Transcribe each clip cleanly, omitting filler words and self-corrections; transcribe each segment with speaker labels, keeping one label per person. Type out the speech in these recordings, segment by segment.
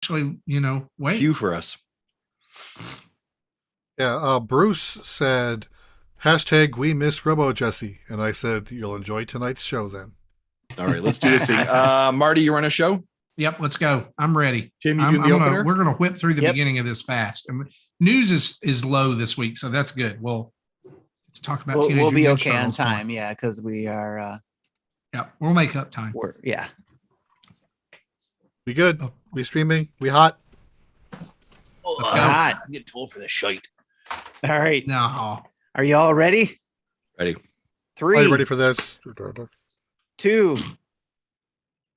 Speaker 1: actually, wait.
Speaker 2: Few for us.
Speaker 3: Yeah, Bruce said, #we miss Robo Jesse. And I said, you'll enjoy tonight's show then.
Speaker 2: All right, let's do this thing. Marty, you run a show?
Speaker 1: Yep, let's go. I'm ready.
Speaker 2: Tim, you do the opener?
Speaker 1: We're going to whip through the beginning of this fast. News is low this week, so that's good. Well, let's talk about Teenage
Speaker 4: We'll be
Speaker 1: Mutant
Speaker 4: okay
Speaker 1: Ninja
Speaker 4: on
Speaker 1: Turtles
Speaker 4: time,
Speaker 1: more.
Speaker 4: yeah, because we are...
Speaker 1: we'll make up time.
Speaker 4: Yeah.
Speaker 3: We good? We streaming? We hot?
Speaker 1: Let's go.
Speaker 4: Hot.
Speaker 2: I'm getting told for this shite.
Speaker 4: All right.
Speaker 1: No.
Speaker 4: Are you all ready?
Speaker 2: Ready.
Speaker 4: 3,
Speaker 3: Are you ready for this?
Speaker 4: 2.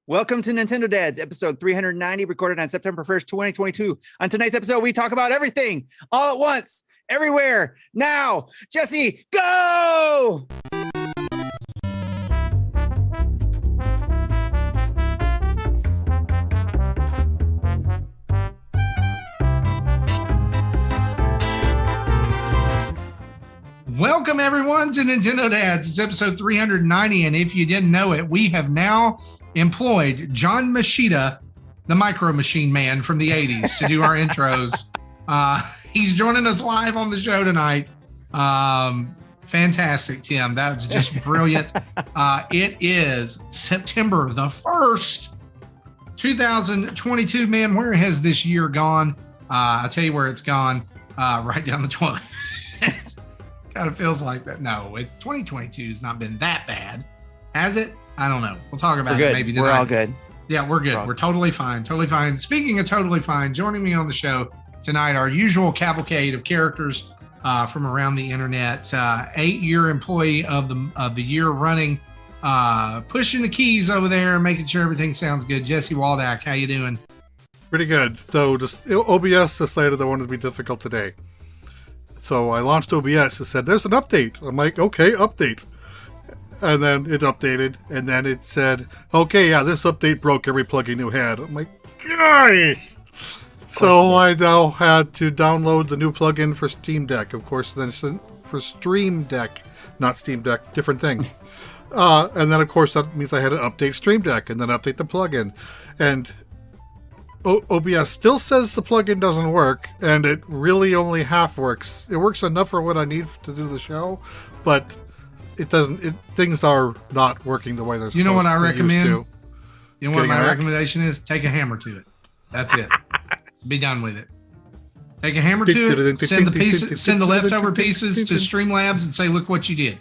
Speaker 4: Welcome to Nintendo Dads, episode 390, recorded on September 1st, 2022. On tonight's episode, we talk about everything, all at once, everywhere, now. Jesse, go!
Speaker 1: Welcome, everyone, to Nintendo Dads. It's episode 390, and if you didn't know it, we have now employed John Machida, the Micro Machine Man from the 80s, to do our intros. He's joining us live on the show tonight. Fantastic, Tim. That was just brilliant. It is September the 1st, 2022. Man, where has this year gone? I'll tell you where it's gone. Right down the toilet. Kind of feels like that. No, 2022 has not been that bad, has it? I don't know. We'll talk about it maybe tonight.
Speaker 4: We're all good.
Speaker 1: Yeah, we're good. We're totally fine. Totally fine. Speaking of totally fine, joining me on the show tonight, our usual cavalcade of characters from around the internet. 8-year employee of the year running, pushing the keys over there and making sure everything sounds good. Jesse Waldack, how you doing?
Speaker 3: Pretty good. So just OBS decided they wanted to be difficult today. So I launched OBS and said, there's an update. I'm like, okay, update. And then it updated. And then it said, okay, yeah, this update broke every plugin you had. I'm like, guys. So I now had to download the new plugin for Steam Deck. Of course, then for Stream Deck, not Steam Deck, different thing. And then, of course, that means I had to update Stream Deck and then update the plugin. And OBS still says the plugin doesn't work, and it really only half works. It works enough for what I need to do the show, but it doesn't. Things are not working the way they're supposed to.
Speaker 1: You know what I recommend?
Speaker 3: To.
Speaker 1: You know what my recommendation is? Take a hammer to it. That's it. Be done with it. Take a hammer to it. Send the leftover pieces to Streamlabs and say, "Look what you did."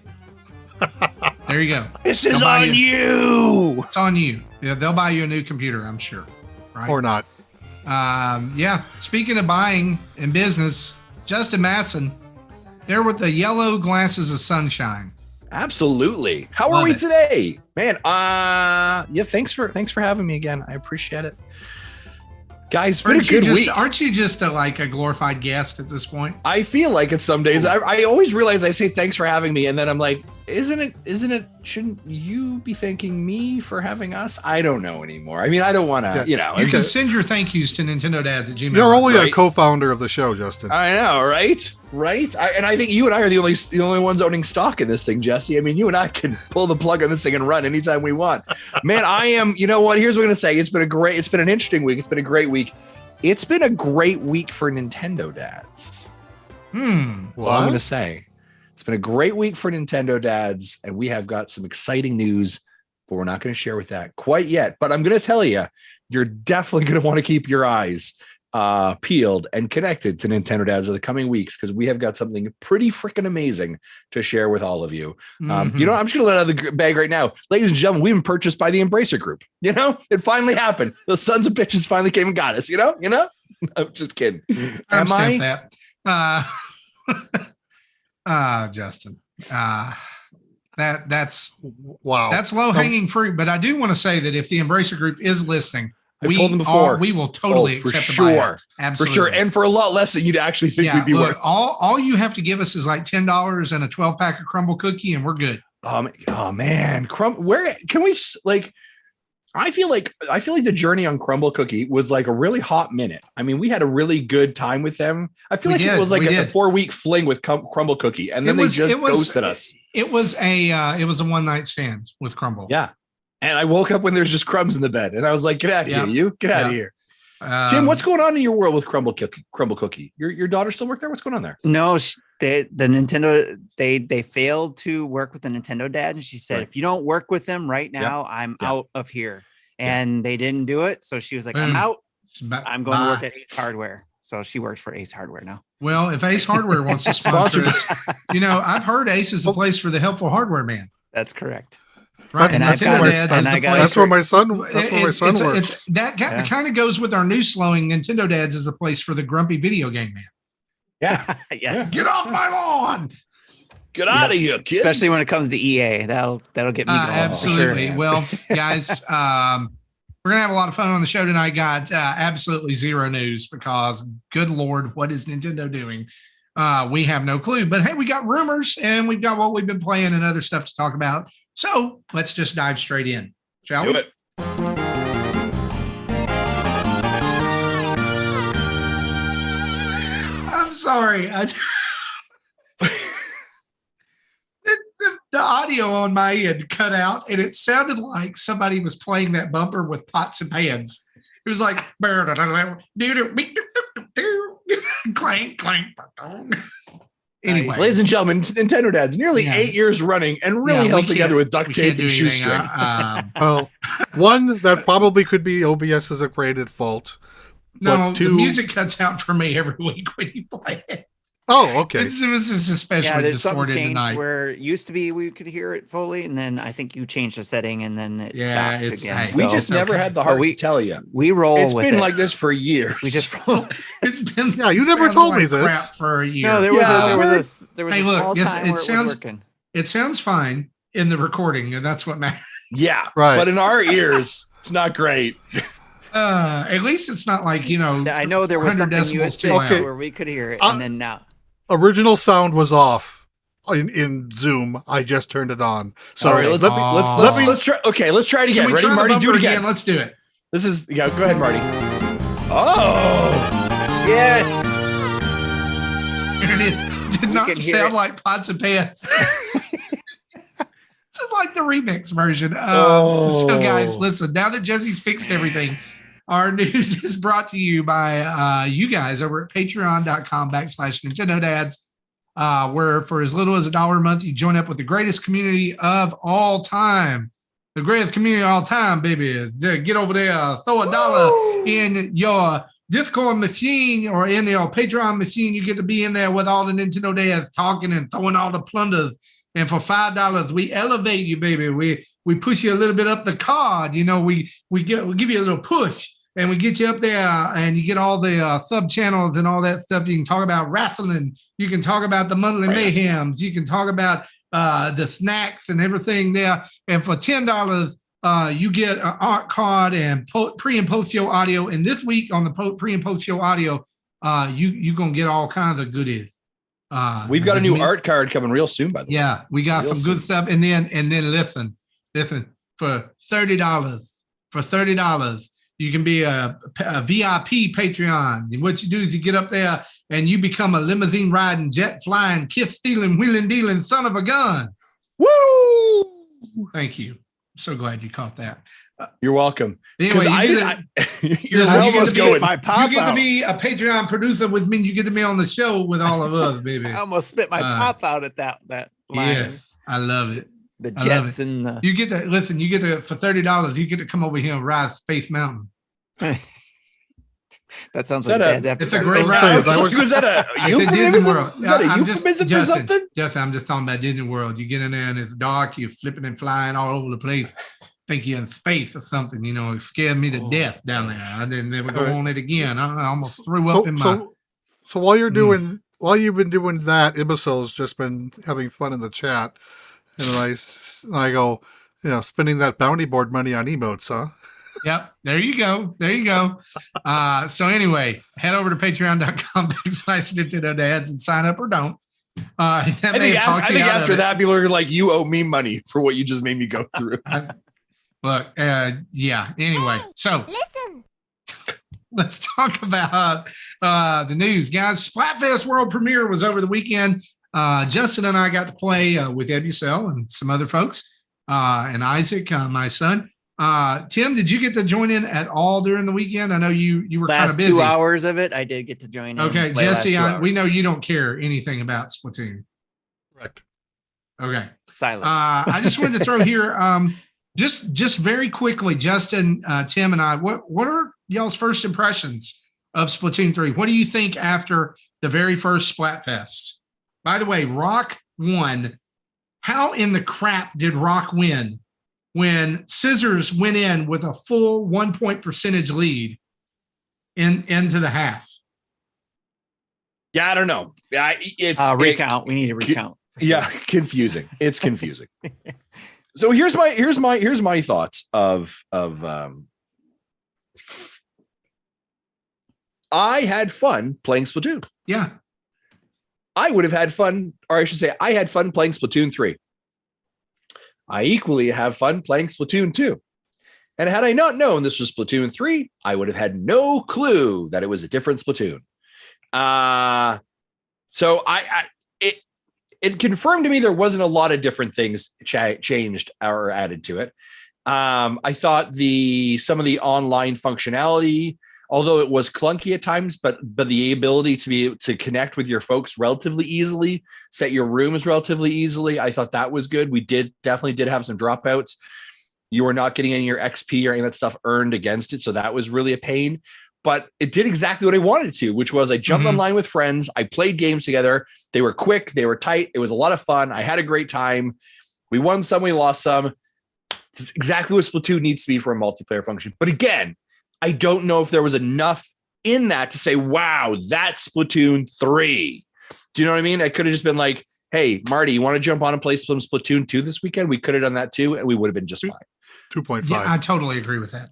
Speaker 1: There you go.
Speaker 4: This is on you.
Speaker 1: It's on you. Yeah, they'll buy you a new computer, I'm sure. Right?
Speaker 3: Or not.
Speaker 1: Yeah. Speaking of buying and business, Justin Masson, there with the yellow glasses of sunshine.
Speaker 2: Absolutely. How are we today, man? Yeah. Thanks for having me again. I appreciate it, guys. It's been a good week.
Speaker 1: Aren't you just like a glorified guest at this point?
Speaker 2: I feel like it some days. I always realize I say thanks for having me, and then I'm like, isn't it? Shouldn't you be thanking me for having us? I don't know anymore. I mean, I don't want to,
Speaker 1: You can send your thank yous to NintendoDads@gmail.com.
Speaker 3: You're only a co-founder of the show, Justin.
Speaker 2: I know, right? And I think you and I are the only ones owning stock in this thing, Jesse. I mean, you and I can pull the plug on this thing and run anytime we want. Man, I am. You know what? Here's what I'm gonna say. It's been an interesting week. It's been a great week. It's been a great week for Nintendo Dads. What I'm gonna say. It's been a great week for Nintendo Dads, and we have got some exciting news, but we're not going to share with that quite yet. But I'm going to tell you, you're definitely going to want to keep your eyes peeled and connected to Nintendo Dads over the coming weeks, because we have got something pretty freaking amazing to share with all of you. I'm just going to let out of the bag right now. Ladies and gentlemen, we've been purchased by the Embracer Group. It finally happened. The sons of bitches finally came and got us, I'm just kidding.
Speaker 1: Am I? Justin, that's
Speaker 3: wow.
Speaker 1: That's low hanging fruit. But I do want to say that if the Embracer Group is listening,
Speaker 2: I've told them before.
Speaker 1: We will totally accept the buyout. Absolutely.
Speaker 2: For sure. And for a lot less than you'd actually think we'd be worth.
Speaker 1: All you have to give us is like $10 and a 12-pack of Crumble cookie, and we're good.
Speaker 2: Oh man, where can we I feel like the journey on Crumble Cookie was like a really hot minute. I mean, we had a really good time with them. I feel it was like a 4-week fling with Crumble Cookie, and then they just ghosted us.
Speaker 1: It was a one-night stand with Crumble.
Speaker 2: Yeah, and I woke up when there's just crumbs in the bed, and I was like, "Get out of here, you! Get out of here!" Tim, what's going on in your world with Crumble Cookie? Your daughter still work there? What's going on there?
Speaker 4: No, the Nintendo they failed to work with the Nintendo dad, and she said,
Speaker 2: Right.
Speaker 4: if you don't work with them right now, I'm out of here. And they didn't do it, so she was like, I'm out. I'm going to work at Ace Hardware. So she works for Ace Hardware now.
Speaker 1: Well, if Ace Hardware wants to sponsor us, I've heard Ace is the place for the helpful hardware man.
Speaker 4: That's correct.
Speaker 1: Right,
Speaker 4: and I've got
Speaker 3: that's where my son. That's where my son works.
Speaker 1: That kind of goes with our new slowing. Nintendo Dads is the place for the grumpy video game man.
Speaker 2: Yeah.
Speaker 4: Yes.
Speaker 1: Get off my lawn.
Speaker 2: Get out of here, kids.
Speaker 4: Especially when it comes to EA, that'll get me going.
Speaker 1: Absolutely.
Speaker 4: Sure.
Speaker 1: Well, guys, we're gonna have a lot of fun on the show tonight. Got absolutely zero news because, good Lord, what is Nintendo doing? We have no clue. But hey, we got rumors and we've got what we've been playing and other stuff to talk about. So let's just dive straight in, shall we?
Speaker 2: Do it.
Speaker 1: I'm sorry. The audio on my end cut out, and it sounded like somebody was playing that bumper with pots and pans. It was like clank, clank. Anyway,
Speaker 2: ladies and gentlemen, Nintendo Dads, nearly 8 years running and really held together with duct tape and shoestring.
Speaker 3: Well, one, that probably could be OBS's upgraded fault.
Speaker 1: No, the music cuts out for me every week when you play it.
Speaker 3: Oh, okay.
Speaker 1: It was just especially distorted tonight.
Speaker 4: Where it used to be we could hear it fully, and then I think you changed the setting, and then it stopped again.
Speaker 2: We just never had the heart to tell you.
Speaker 4: We roll.
Speaker 2: It's been like this for years.
Speaker 4: We just roll.
Speaker 1: It's been.
Speaker 3: Yeah, you never told me this
Speaker 1: crap for a year.
Speaker 4: No, there was a
Speaker 1: hey,
Speaker 4: small
Speaker 1: look, yes,
Speaker 4: time where it was working.
Speaker 1: It sounds fine in the recording, and that's what matters.
Speaker 2: Yeah,
Speaker 3: right.
Speaker 2: But in our ears, it's not great.
Speaker 1: At least it's not like
Speaker 4: I know there was something USB where we could hear it, and then now.
Speaker 3: Original sound was off in Zoom. I just turned it on. So
Speaker 2: all right, let's try. Okay, let's try it again. Ready, Marty? Do it again.
Speaker 1: Let's do it.
Speaker 2: This is go ahead, Marty. Oh, yes.
Speaker 1: Here it is. Did not sound like pots and pans. This is like the remix version. So, guys, listen. Now that Jesse's fixed everything, our news is brought to you by you guys over at patreon.com/Nintendo Dads, where for as little as $1 a month, you join up with the greatest community of all time. The greatest community of all time, baby. Get over there, throw $1 in your Discord machine or in your Patreon machine. You get to be in there with all the Nintendo Dads talking and throwing all the plunders. And for $5, we elevate you, baby. We push you a little bit up the card. We give you a little push, and we get you up there, and you get all the sub channels and all that stuff. You can talk about wrestling. You can talk about the monthly mayhems. You can talk about the snacks and everything there. And for $10, you get an art card and pre and post show audio. And this week on the pre and post show audio, you're gonna get all kinds of goodies.
Speaker 2: We've got a new art card coming real soon, by the way.
Speaker 1: Yeah, we got some good stuff. And then listen, for $30, you can be a VIP Patreon. And what you do is you get up there and you become a limousine riding, jet flying, kiss stealing, wheeling dealing son of a gun.
Speaker 2: Woo!
Speaker 1: Thank you. I'm so glad you caught that.
Speaker 2: You're welcome.
Speaker 1: Anyway,
Speaker 2: you get
Speaker 1: to be a Patreon producer, which means you get to be on the show with all of us, baby.
Speaker 4: I almost spit my pop out at that line.
Speaker 1: Yeah, I love it.
Speaker 4: The jets and the...
Speaker 1: You get to listen. You get to for $30. You get to come over here and ride Space Mountain.
Speaker 4: That sounds like
Speaker 1: it's a great ride.
Speaker 2: Was that a euphemism? Is that a euphemism for something?
Speaker 1: Justin, I'm just talking about Disney World. You get in there and it's dark. You're flipping and flying all over the place. Think you're in space or something. It scared me to death down there. I didn't never go on it again. I almost threw up in my.
Speaker 3: So while you've been doing that, Imbecile's just been having fun in the chat, and I go, spending that bounty board money on emotes, huh?
Speaker 1: Yep. There you go. So anyway, head over to patreon.com/Nintendo Dads and sign up or don't.
Speaker 2: I think after that, people are like, you owe me money for what you just made me go through.
Speaker 1: Look, yeah. Anyway, so let's talk about the news, guys. Splatfest world premiere was over the weekend. Justin and I got to play with Ebucel and some other folks, and Isaac, my son. Tim, did you get to join in at all during the weekend? I know you were kind
Speaker 4: Last
Speaker 1: of busy.
Speaker 4: 2 hours of it, I did get to join in.
Speaker 1: Okay, Jesse, we know you don't care anything about Splatoon.
Speaker 3: Correct.
Speaker 1: Okay.
Speaker 4: Silence.
Speaker 1: I just wanted to throw here, just very quickly, Justin, Tim, and I. What are y'all's first impressions of Splatoon 3? What do you think after the very first Splatfest? By the way, Rock won. How in the crap did Rock win when Scissors went in with a full 1 point percentage lead into the half?
Speaker 2: Yeah, I don't know. It's
Speaker 4: recount. We need to recount.
Speaker 2: Yeah, confusing. It's confusing. So here's my thoughts of I had fun playing Splatoon.
Speaker 1: Yeah.
Speaker 2: I would have had fun, or I should say, I had fun playing Splatoon 3. I equally have fun playing Splatoon 2. And had I not known this was Splatoon 3, I would have had no clue that it was a different Splatoon. So it confirmed to me there wasn't a lot of different things changed or added to it. I thought some of the online functionality, although it was clunky at times, but the ability to connect with your folks relatively easily, set your rooms relatively easily, I thought that was good. We definitely did have some dropouts. You were not getting any of your XP or any of that stuff earned against it, so that was really a pain. But it did exactly what I wanted to, which was I jumped online with friends. I played games together. They were quick. They were tight. It was a lot of fun. I had a great time. We won some, we lost some. It's exactly what Splatoon needs to be for a multiplayer function. But again, I don't know if there was enough in that to say, wow, that's Splatoon 3. Do you know what I mean? I could have just been like, hey, Marty, you want to jump on and play some Splatoon 2 this weekend? We could have done that too, and we would have been just fine.
Speaker 3: 2.5.
Speaker 1: Yeah, I totally agree with that.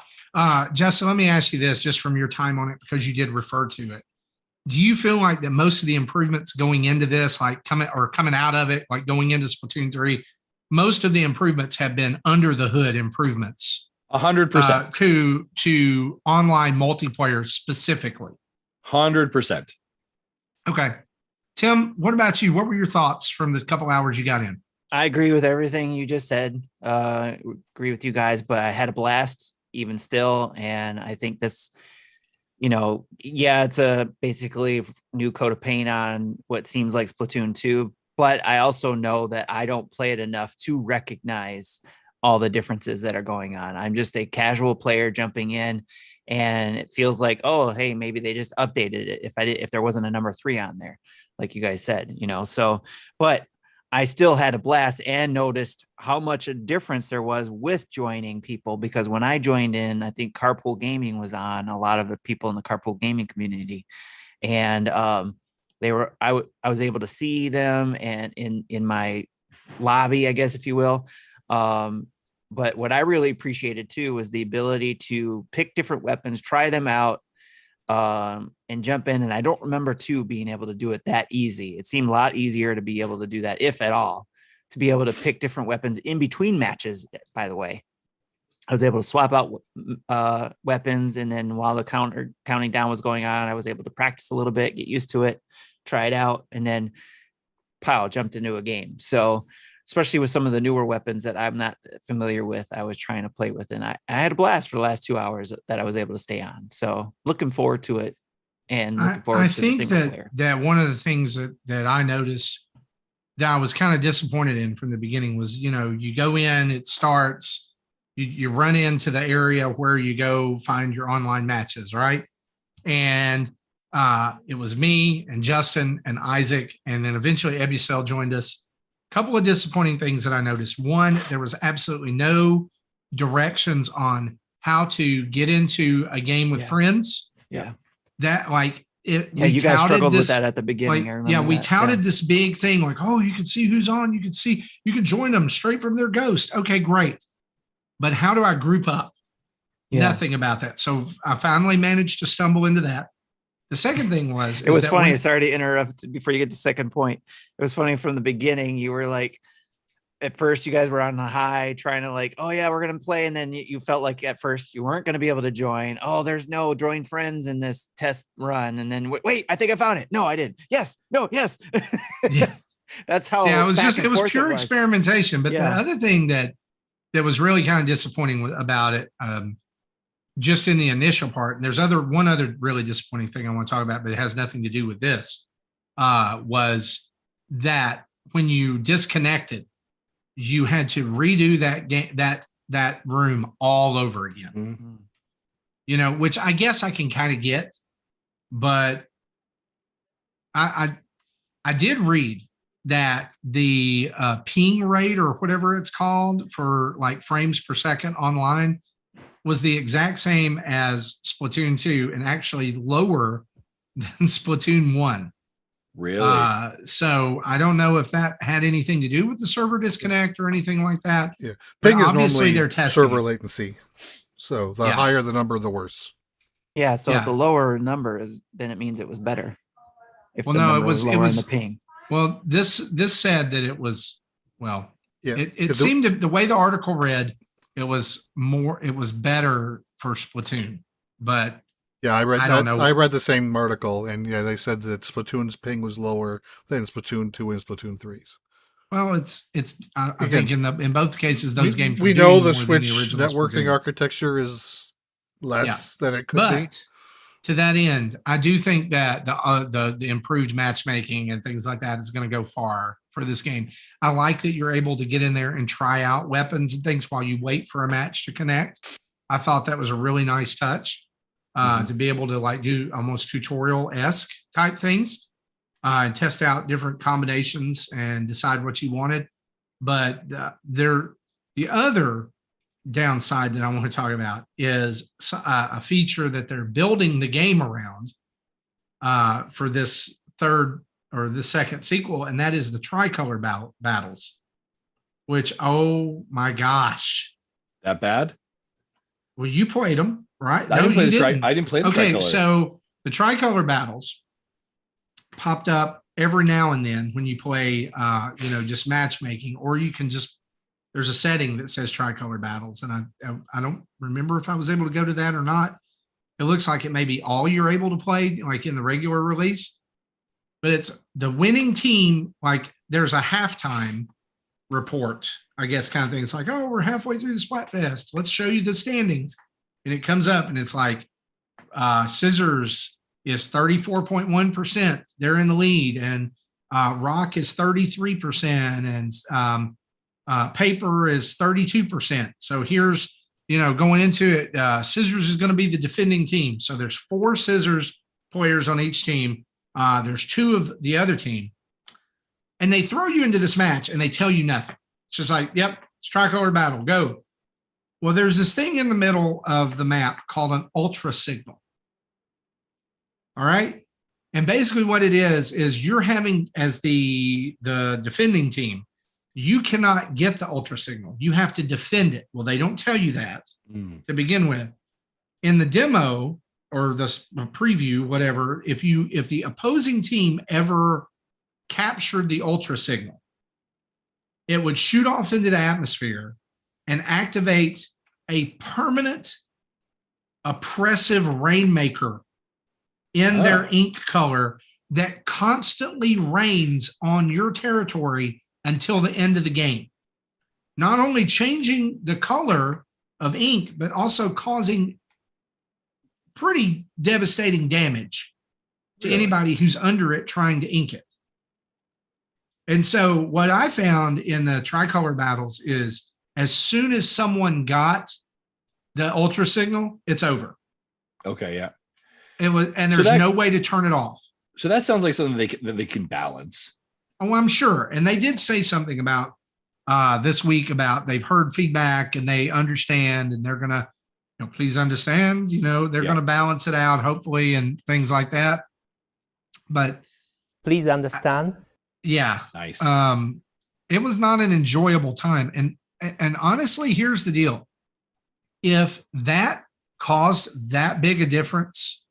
Speaker 1: Justin, let me ask you this, just from your time on it, because you did refer to it. Do you feel like that most of the improvements going into this, like coming out of it, like going into Splatoon 3, most of the improvements have been under the hood improvements?
Speaker 2: 100%.
Speaker 1: To online multiplayer specifically.
Speaker 2: 100%.
Speaker 1: Okay. Tim, what about you? What were your thoughts from the couple hours you got in?
Speaker 4: I agree with everything you just said. Agree with you guys, but I had a blast even still. And I think this, it's a basically new coat of paint on what seems like Splatoon 2. But I also know that I don't play it enough to recognize all the differences that are going on. I'm just a casual player jumping in, and it feels like, oh, hey, maybe they just updated it if there wasn't a number 3 on there, like you guys said, so, but I still had a blast and noticed how much a difference there was with joining people, because when I joined in, I think Carpool Gaming was on, a lot of the people in the Carpool Gaming community, and I was able to see them and in my lobby, I guess, if you will. But what I really appreciated too was the ability to pick different weapons, try them out, and jump in. And I don't remember too being able to do it that easy. It seemed a lot easier to be able to do that, if at all, to be able to pick different weapons in between matches. By the way, I was able to swap out weapons, and then while the counting down was going on, I was able to practice a little bit, get used to it, try it out, and then jumped into a game. So especially with some of the newer weapons that I'm not familiar with, I was trying to play with, and I had a blast for the last 2 hours that I was able to stay on. So looking forward to it, and looking forward to the single player. That
Speaker 1: one of the things that I noticed that I was kind of disappointed in from the beginning was, you go in, it starts, you run into the area where you go find your online matches, right? And it was me and Justin and Isaac, and then eventually Ebusel joined us. Couple of disappointing things that I noticed. One, there was absolutely no directions on how to get into a game with friends.
Speaker 4: Yeah.
Speaker 1: That like it.
Speaker 4: Yeah, you guys struggled with that at the beginning.
Speaker 1: Like, we touted this big thing like, oh, you can see who's on. You can join them straight from their ghost. Okay, great. But how do I group up? Yeah. Nothing about that. So I finally managed to stumble into that. The second thing was,
Speaker 4: it was funny. Sorry to interrupt before you get to the second point. It was funny from the beginning. You were like, at first you guys were on the high trying to like, oh yeah, we're going to play. And then you felt like at first you weren't going to be able to join. Oh, there's no join friends in this test run. And then wait, I think I found it. No, I didn't. Yes. No, yes.
Speaker 1: Yeah.
Speaker 4: That's how.
Speaker 1: Yeah. It was pure experimentation. But the other thing that that was really kind of disappointing about it. Just in the initial part, and there's one other really disappointing thing I want to talk about, but it has nothing to do with this, was that when you disconnected, you had to redo that game, that room all over again.
Speaker 2: Mm-hmm.
Speaker 1: You know, which I guess I can kind of get, but I did read that the ping rate or whatever it's called for like frames per second online was the exact same as Splatoon 2 and actually lower than Splatoon 1.
Speaker 2: Really?
Speaker 1: So I don't know if that had anything to do with the server disconnect or anything like that.
Speaker 3: Yeah. Ping is
Speaker 1: obviously
Speaker 3: normally
Speaker 1: they're testing
Speaker 3: server
Speaker 1: it.
Speaker 3: latency. So the higher the number, the worse.
Speaker 4: Yeah. So if the lower number is, then it means it was better. If
Speaker 1: Well,
Speaker 4: the
Speaker 1: no,
Speaker 4: number
Speaker 1: it was
Speaker 4: lower in the ping.
Speaker 1: Well, this said that it was, well,
Speaker 3: Yeah.
Speaker 1: it seemed to, the way the article read, it was better for Splatoon, but
Speaker 3: yeah, I read
Speaker 1: I
Speaker 3: that.
Speaker 1: don't know.
Speaker 3: I read the same article, and yeah, they said that Splatoon's ping was lower than Splatoon 2 and Splatoon 3's.
Speaker 1: well, it's I
Speaker 3: Again,
Speaker 1: think in both cases those games
Speaker 3: we
Speaker 1: were
Speaker 3: know
Speaker 1: doing
Speaker 3: the
Speaker 1: more
Speaker 3: Switch
Speaker 1: than the original
Speaker 3: networking
Speaker 1: Splatoon.
Speaker 3: architecture is less than it could be.
Speaker 1: But to that end, I do think that the improved matchmaking and things like that is going to go far for this game. I like that you're able to get in there and try out weapons and things while you wait for a match to connect. I thought that was a really nice touch to be able to like do almost tutorial-esque type things and test out different combinations and decide what you wanted. But the other downside that I want to talk about is a feature that they're building the game around for this second sequel, and that is the tricolor battles, which, oh my gosh.
Speaker 2: That bad?
Speaker 1: Well, you played them, right?
Speaker 2: I didn't play the tricolor.
Speaker 1: Okay, so the tricolor battles popped up every now and then when you play, just matchmaking, or you can just, there's a setting that says tricolor battles, and I don't remember if I was able to go to that or not. It looks like it may be all you're able to play, like in the regular release, but it's the winning team. Like there's a halftime report, I guess, kind of thing. It's like, oh, we're halfway through the Splatfest. Let's show you the standings. And it comes up and it's like Scissors is 34.1%. They're in the lead. And Rock is 33%. And Paper is 32%. So here's, going into it, Scissors is going to be the defending team. So there's 4 Scissors players on each team. There's 2 of the other team. And they throw you into this match and they tell you nothing. It's just like, yep, it's tricolor battle, go. Well, there's this thing in the middle of the map called an ultra signal. All right. And basically what it is you're having, as the defending team, you cannot get the ultra signal. You have to defend it. Well, they don't tell you that to begin with. In the demo or the preview, whatever, if the opposing team ever captured the ultra signal, it would shoot off into the atmosphere and activate a permanent oppressive rainmaker in their ink color that constantly rains on your territory until the end of the game. Not only changing the color of ink, but also causing pretty devastating damage to anybody who's under it trying to ink it. And so what I found in the tricolor battles is as soon as someone got the ultra signal, it's over.
Speaker 2: Okay, yeah.
Speaker 1: It was, and there's no way to turn it off.
Speaker 2: So that sounds like something that they can balance.
Speaker 1: Oh, I'm sure. And they did say something about this week about they've heard feedback and they understand, and they're going to, please understand, they're going to balance it out, hopefully, and things like that. But
Speaker 5: please understand.
Speaker 2: Yeah. Nice.
Speaker 1: It was not an enjoyable time. And honestly, here's the deal. If that caused that big a difference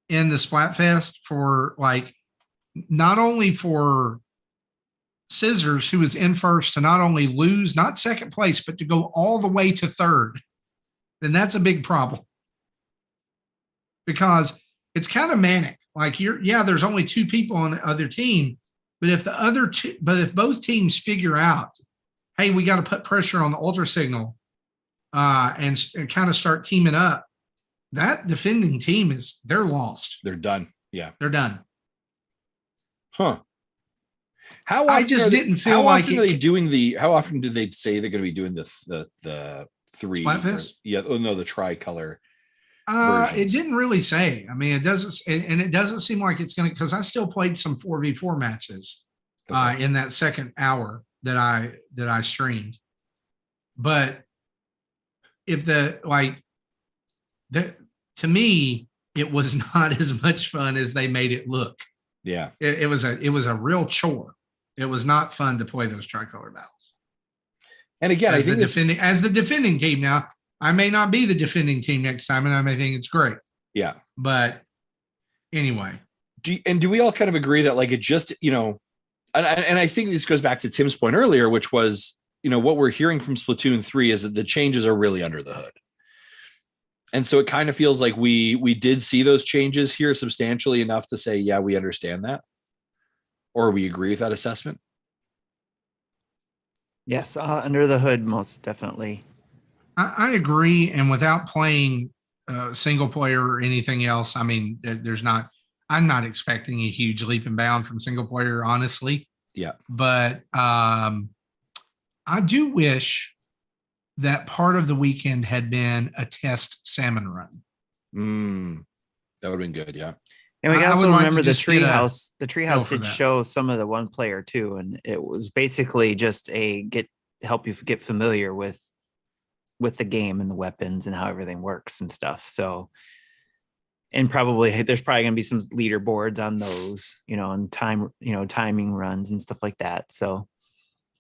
Speaker 1: in the Splatfest for not only for Scissors, who was in first, to not only lose, not second place, but to go all the way to third, then that's a big problem. Because it's kind of manic. Like there's only 2 people on the other team, but if both teams figure out, hey, we got to put pressure on the ultra signal, and kind of start teaming up, that defending team they're lost.
Speaker 2: They're done. Yeah,
Speaker 1: they're done.
Speaker 2: Huh? How
Speaker 1: I just didn't feel like
Speaker 2: are they doing how often do they say they're going to be doing the three?
Speaker 1: Splatfest?
Speaker 2: Yeah. Oh no, the tricolor.
Speaker 1: It didn't really say. I mean, it doesn't, and it doesn't seem like it's going to, because I still played some 4v4 matches in that second hour that I streamed. But if to me, it was not as much fun as they made it look.
Speaker 2: Yeah,
Speaker 1: it was a real chore. It was not fun to play those tricolor battles.
Speaker 2: And again, I think
Speaker 1: as the defending team now. I may not be the defending team next time, and I may think it's great.
Speaker 2: Yeah.
Speaker 1: But anyway.
Speaker 2: Do we all kind of agree that, like, it just, and I think this goes back to Tim's point earlier, which was, what we're hearing from Splatoon 3 is that the changes are really under the hood. And so it kind of feels like we did see those changes here substantially enough to say, yeah, we understand that. Or we agree with that assessment.
Speaker 4: Yes, under the hood, most definitely.
Speaker 1: I agree, and without playing single player or anything else, I mean, I'm not expecting a huge leap and bound from single player, honestly.
Speaker 2: Yeah.
Speaker 1: But I do wish that part of the weekend had been a test salmon run.
Speaker 2: That would have been good, yeah.
Speaker 4: And we also remember the treehouse. The
Speaker 1: go
Speaker 4: treehouse
Speaker 1: for
Speaker 4: did
Speaker 1: that.
Speaker 4: show some of the one player too, and it was basically just help you get familiar with the game and the weapons and how everything works and stuff. So, and there's probably going to be some leaderboards on those, and timing runs and stuff like that. So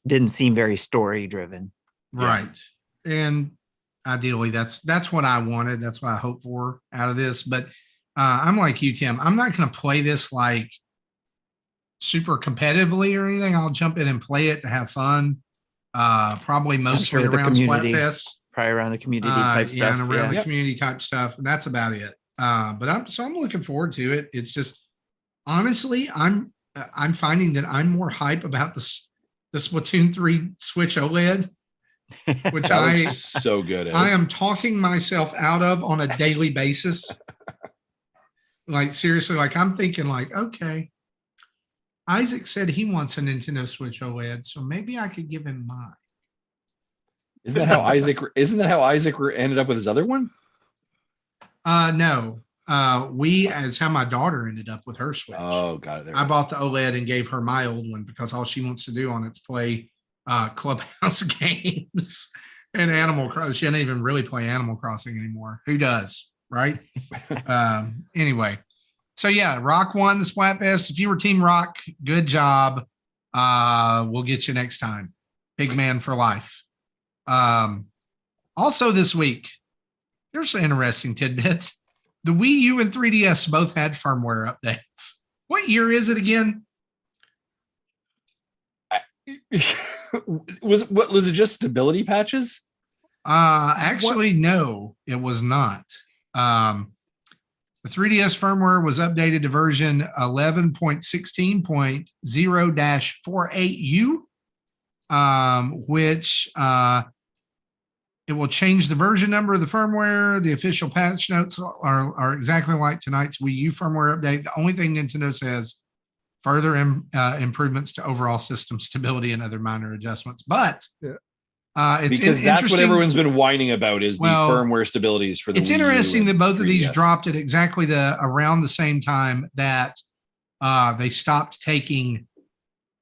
Speaker 4: didn't seem very story driven.
Speaker 1: Right. And ideally that's what I wanted. That's what I hope for out of this. But I'm like you, Tim, I'm not going to play this like super competitively or anything. I'll jump in and play it to have fun. Probably mostly around Splatfest.
Speaker 4: Probably around the community type stuff.
Speaker 1: And around the community type stuff. And that's about it. But I'm looking forward to it. It's just, honestly, I'm finding that I'm more hype about the Splatoon 3 Switch OLED, which
Speaker 2: so good.
Speaker 1: I am talking myself out of on a daily basis. Like, seriously, like I'm thinking like, okay, Isaac said he wants a Nintendo Switch OLED, so maybe I could give him mine.
Speaker 2: Isn't that how Isaac ended up with his other one?
Speaker 1: No. As how my daughter ended up with her Switch.
Speaker 2: Oh, got it.
Speaker 1: I bought the OLED and gave her my old one because all she wants to do on it's play Clubhouse games and Animal Crossing. She doesn't even really play Animal Crossing anymore. Who does, right? Anyway, so yeah, Rock won the Splatfest. If you were Team Rock, good job. We'll get you next time. Big man for life. Also this week, there's some interesting tidbits. The Wii U and 3DS both had firmware updates. What year is it again?
Speaker 2: Was it just stability patches?
Speaker 1: Actually, no, it was not. The 3DS firmware was updated to version 11.16.0-48U, which it will change the version number of the firmware. The official patch notes are exactly like tonight's Wii U firmware update. The only thing Nintendo says, further improvements to overall system stability and other minor adjustments. But it's
Speaker 2: because that's what everyone's been whining about is the firmware stabilities for the
Speaker 1: It's
Speaker 2: Wii
Speaker 1: interesting
Speaker 2: U
Speaker 1: that both of
Speaker 2: 3DS.
Speaker 1: these dropped at exactly around the same time that they stopped taking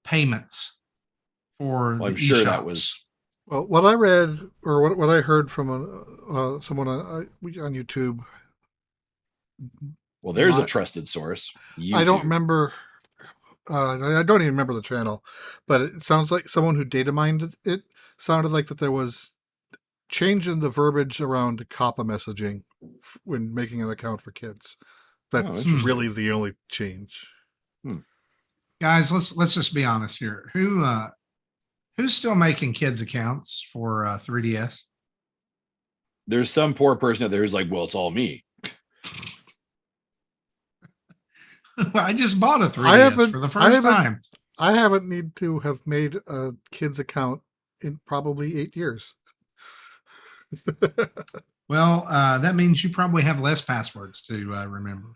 Speaker 1: payments for the
Speaker 2: I'm sure
Speaker 1: eShops.
Speaker 2: that was.
Speaker 3: Well, what I read or what I heard from someone on YouTube.
Speaker 2: Well, there's a trusted source.
Speaker 3: I don't remember. I don't even remember the channel, but it sounds like someone who data mined it sounded like that there was change in the verbiage around COPPA messaging when making an account for kids. That's really the only change.
Speaker 1: Guys, let's just be honest here. Who's still making kids accounts for 3DS?
Speaker 2: There's some poor person out there who's like, well, it's all me.
Speaker 1: I just bought a 3DS for the first time.
Speaker 3: I haven't need to have made a kid's account in probably 8 years.
Speaker 1: Well, that means you probably have less passwords to remember,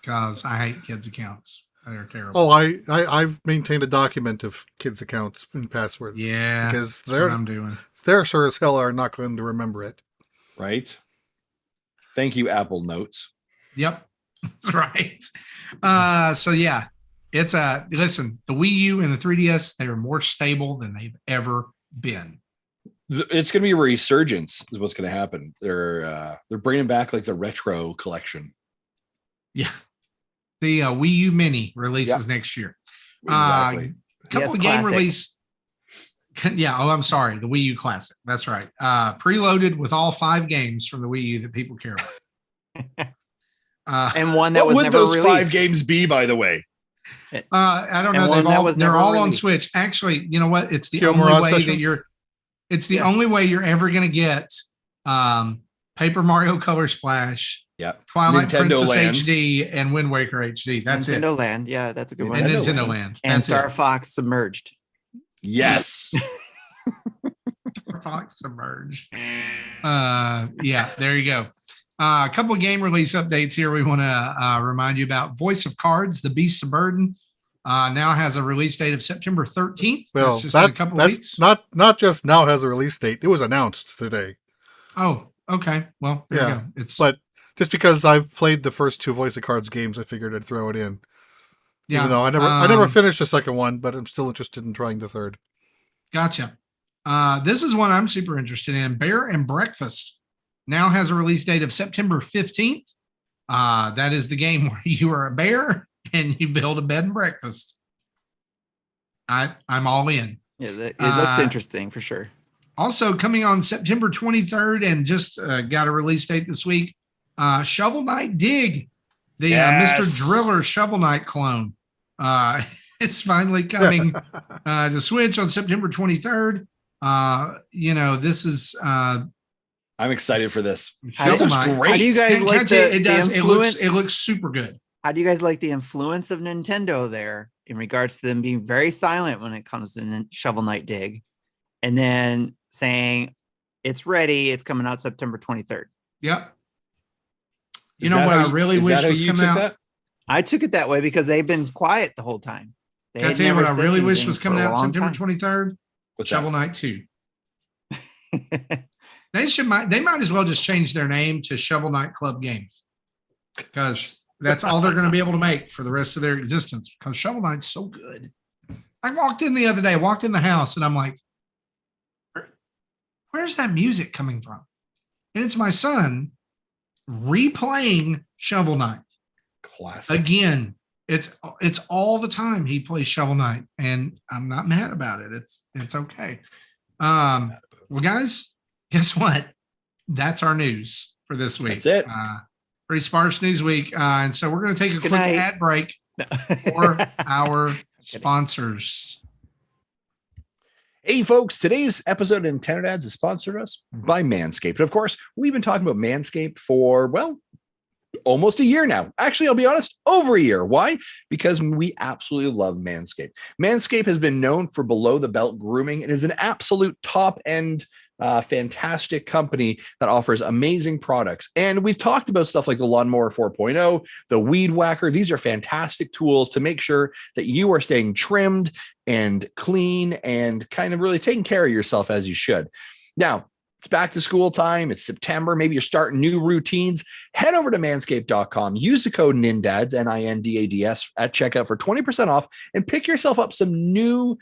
Speaker 1: because I hate kids' accounts. They're terrible.
Speaker 3: Oh, I've maintained a document of kids' accounts and passwords.
Speaker 1: Yeah,
Speaker 3: because
Speaker 1: that's what I'm doing.
Speaker 3: they're sure as hell are not going to remember it.
Speaker 2: Right. Thank you, Apple Notes.
Speaker 1: Yep, that's right. So yeah, it's listen. The Wii U and the 3DS, they are more stable than they've ever been.
Speaker 2: It's going to be a resurgence is what's going to happen. They're bringing back like the retro collection.
Speaker 1: Yeah. The Wii U Mini releases next year.
Speaker 2: Exactly.
Speaker 1: Couple of game release. Yeah. Oh, I'm sorry. The Wii U Classic. That's right. Preloaded with all 5 games from the Wii U that people care about.
Speaker 4: And one that
Speaker 2: what
Speaker 4: was
Speaker 2: would
Speaker 4: never
Speaker 2: those
Speaker 4: released.
Speaker 2: 5 games be, by the way?
Speaker 1: I don't know. They're all on Switch. Actually, you know what? It's the only way that it's the only way you're ever going to get Paper Mario Color Splash, Twilight
Speaker 2: Nintendo
Speaker 1: Princess
Speaker 2: Land.
Speaker 1: HD, and Wind Waker HD. That's
Speaker 4: Nintendo
Speaker 1: it.
Speaker 4: Land. Yeah, that's a good one.
Speaker 1: And Nintendo Land.
Speaker 4: And
Speaker 1: That's
Speaker 4: Star
Speaker 1: it.
Speaker 4: Fox Submerged.
Speaker 2: Yes.
Speaker 1: Star Fox Submerged. Yeah, there you go. A couple of game release updates here we want to remind you about. Voice of Cards, The Beasts of Burden, now has a release date of September 13th.
Speaker 3: Well,
Speaker 1: that's just in a couple of weeks.
Speaker 3: Not just now has a release date. It was announced today.
Speaker 1: Oh, okay. Well, there you go.
Speaker 3: But just because I've played the first 2 Voice of Cards games, I figured I'd throw it in.
Speaker 1: Yeah.
Speaker 3: Even though I never finished the second one, but I'm still interested in trying the third.
Speaker 1: Gotcha. This is one I'm super interested in. Bear and Breakfast now has a release date of September 15th. That is the game where you are a bear and you build a bed and breakfast. I'm all in.
Speaker 4: Yeah, it looks interesting for sure.
Speaker 1: Also coming on September 23rd and just got a release date this week. Shovel Knight Dig, the Mr. Driller Shovel Knight clone. It's finally coming to Switch on September 23rd. This is
Speaker 2: I'm excited for this.
Speaker 1: Shovel Knight.
Speaker 4: How do you guys like the influence?
Speaker 1: It looks super good.
Speaker 4: How do you guys like the influence of Nintendo there in regards to them being very silent when it comes to Shovel Knight Dig, and then saying it's ready, it's coming out September 23rd?
Speaker 1: Yep. You know what I really wish was coming out?
Speaker 4: I took it that way because they've been quiet the whole time.
Speaker 1: Can I tell you what I really wish was coming out September 23rd? Shovel Knight 2. They might as well just change their name to Shovel Knight Club Games, because that's all they're going to be able to make for the rest of their existence, because Shovel Knight's so good. I walked in the other day, walked in the house, and I'm like, where's that music coming from? And it's my son replaying Shovel Knight.
Speaker 2: Classic.
Speaker 1: Again, it's all the time he plays Shovel Knight, and I'm not mad about it. It's okay. Well, guys, guess what? That's our news for this week.
Speaker 2: That's it.
Speaker 1: Pretty sparse news week. And so we're going to take a quick ad break for our sponsors.
Speaker 2: Hey, folks, today's episode of Nintendo Dads is sponsored us by Manscaped. And of course, we've been talking about Manscaped for, well, almost a year now. Actually, I'll be honest, over a year. Why? Because we absolutely love Manscaped. Manscaped has been known for below the belt grooming and is an absolute top end fantastic company that offers amazing products. And we've talked about stuff like the Lawnmower 4.0, the Weed Whacker. These are fantastic tools to make sure that you are staying trimmed and clean and kind of really taking care of yourself as you should. Now, it's back to school time. It's September. Maybe you're starting new routines. Head over to manscaped.com. Use the code NINDADS, NINDADS, at checkout for 20% off and pick yourself up some new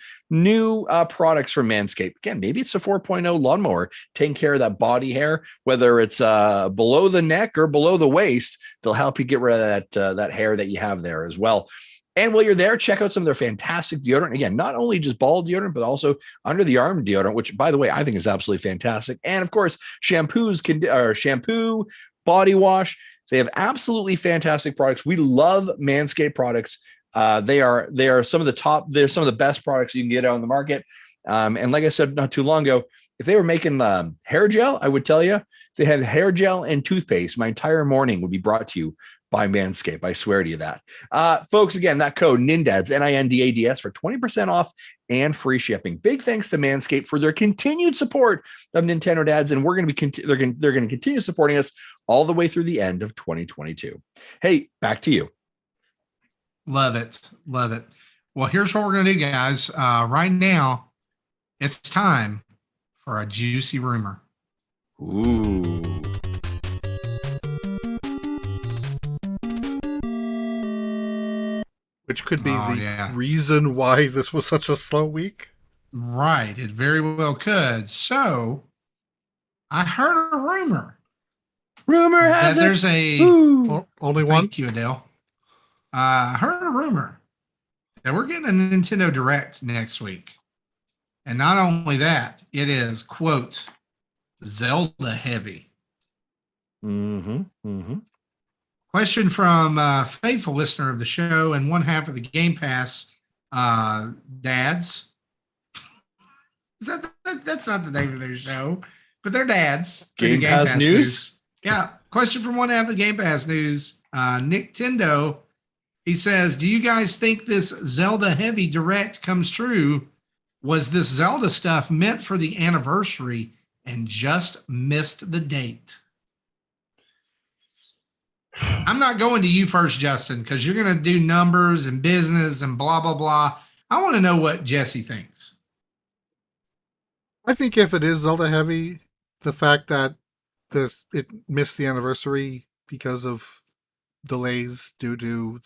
Speaker 2: products from Manscaped. Again, maybe it's a 4.0 lawnmower taking care of that body hair, whether it's below the neck or below the waist. They'll help you get rid of that hair that you have there as well. And while you're there, check out some of their fantastic deodorant. Again, not only just ball deodorant, but also under the arm deodorant, which, by the way, I think is absolutely fantastic. And of course, shampoo, body wash. They have absolutely fantastic products. We love Manscaped products. They are some of the top. They're some of the best products you can get out on the market. And like I said not too long ago, if they were making hair gel, I would tell you, if they had hair gel and toothpaste, my entire morning would be brought to you by Manscaped. I swear to you that. Folks, again, that code NINDADS, NINDADS, for 20% off and free shipping. Big thanks to Manscaped for their continued support of Nintendo Dads, and we're going to be they're going to continue supporting us all the way through the end of 2022. Hey, back to you.
Speaker 1: Love it. Love it. Well, here's what we're going to do, guys. Right now, it's time for a juicy rumor.
Speaker 2: Ooh.
Speaker 3: Which could be the reason why this was such a slow week.
Speaker 1: Right. It very well could. So I heard a rumor.
Speaker 2: Rumor has
Speaker 1: that
Speaker 2: it.
Speaker 1: There's a
Speaker 3: only one.
Speaker 1: Thank you, Adele. I heard a rumor that we're getting a Nintendo Direct next week. And not only that, it is, quote, Zelda heavy.
Speaker 2: Mm-hmm. Mm-hmm.
Speaker 1: Question from a faithful listener of the show and one half of the Game Pass dads. That's not the name of their show, but they're dads.
Speaker 2: Game Pass News?
Speaker 1: Yeah. Question from one half of Game Pass News. Nintendo, he says, do you guys think this Zelda heavy direct comes true? Was this Zelda stuff meant for the anniversary and just missed the date? I'm not going to you first, Justin, because you're going to do numbers and business and blah, blah, blah. I want to know what Jesse thinks.
Speaker 3: I think if it is Zelda heavy, the fact that it missed the anniversary because of delays due to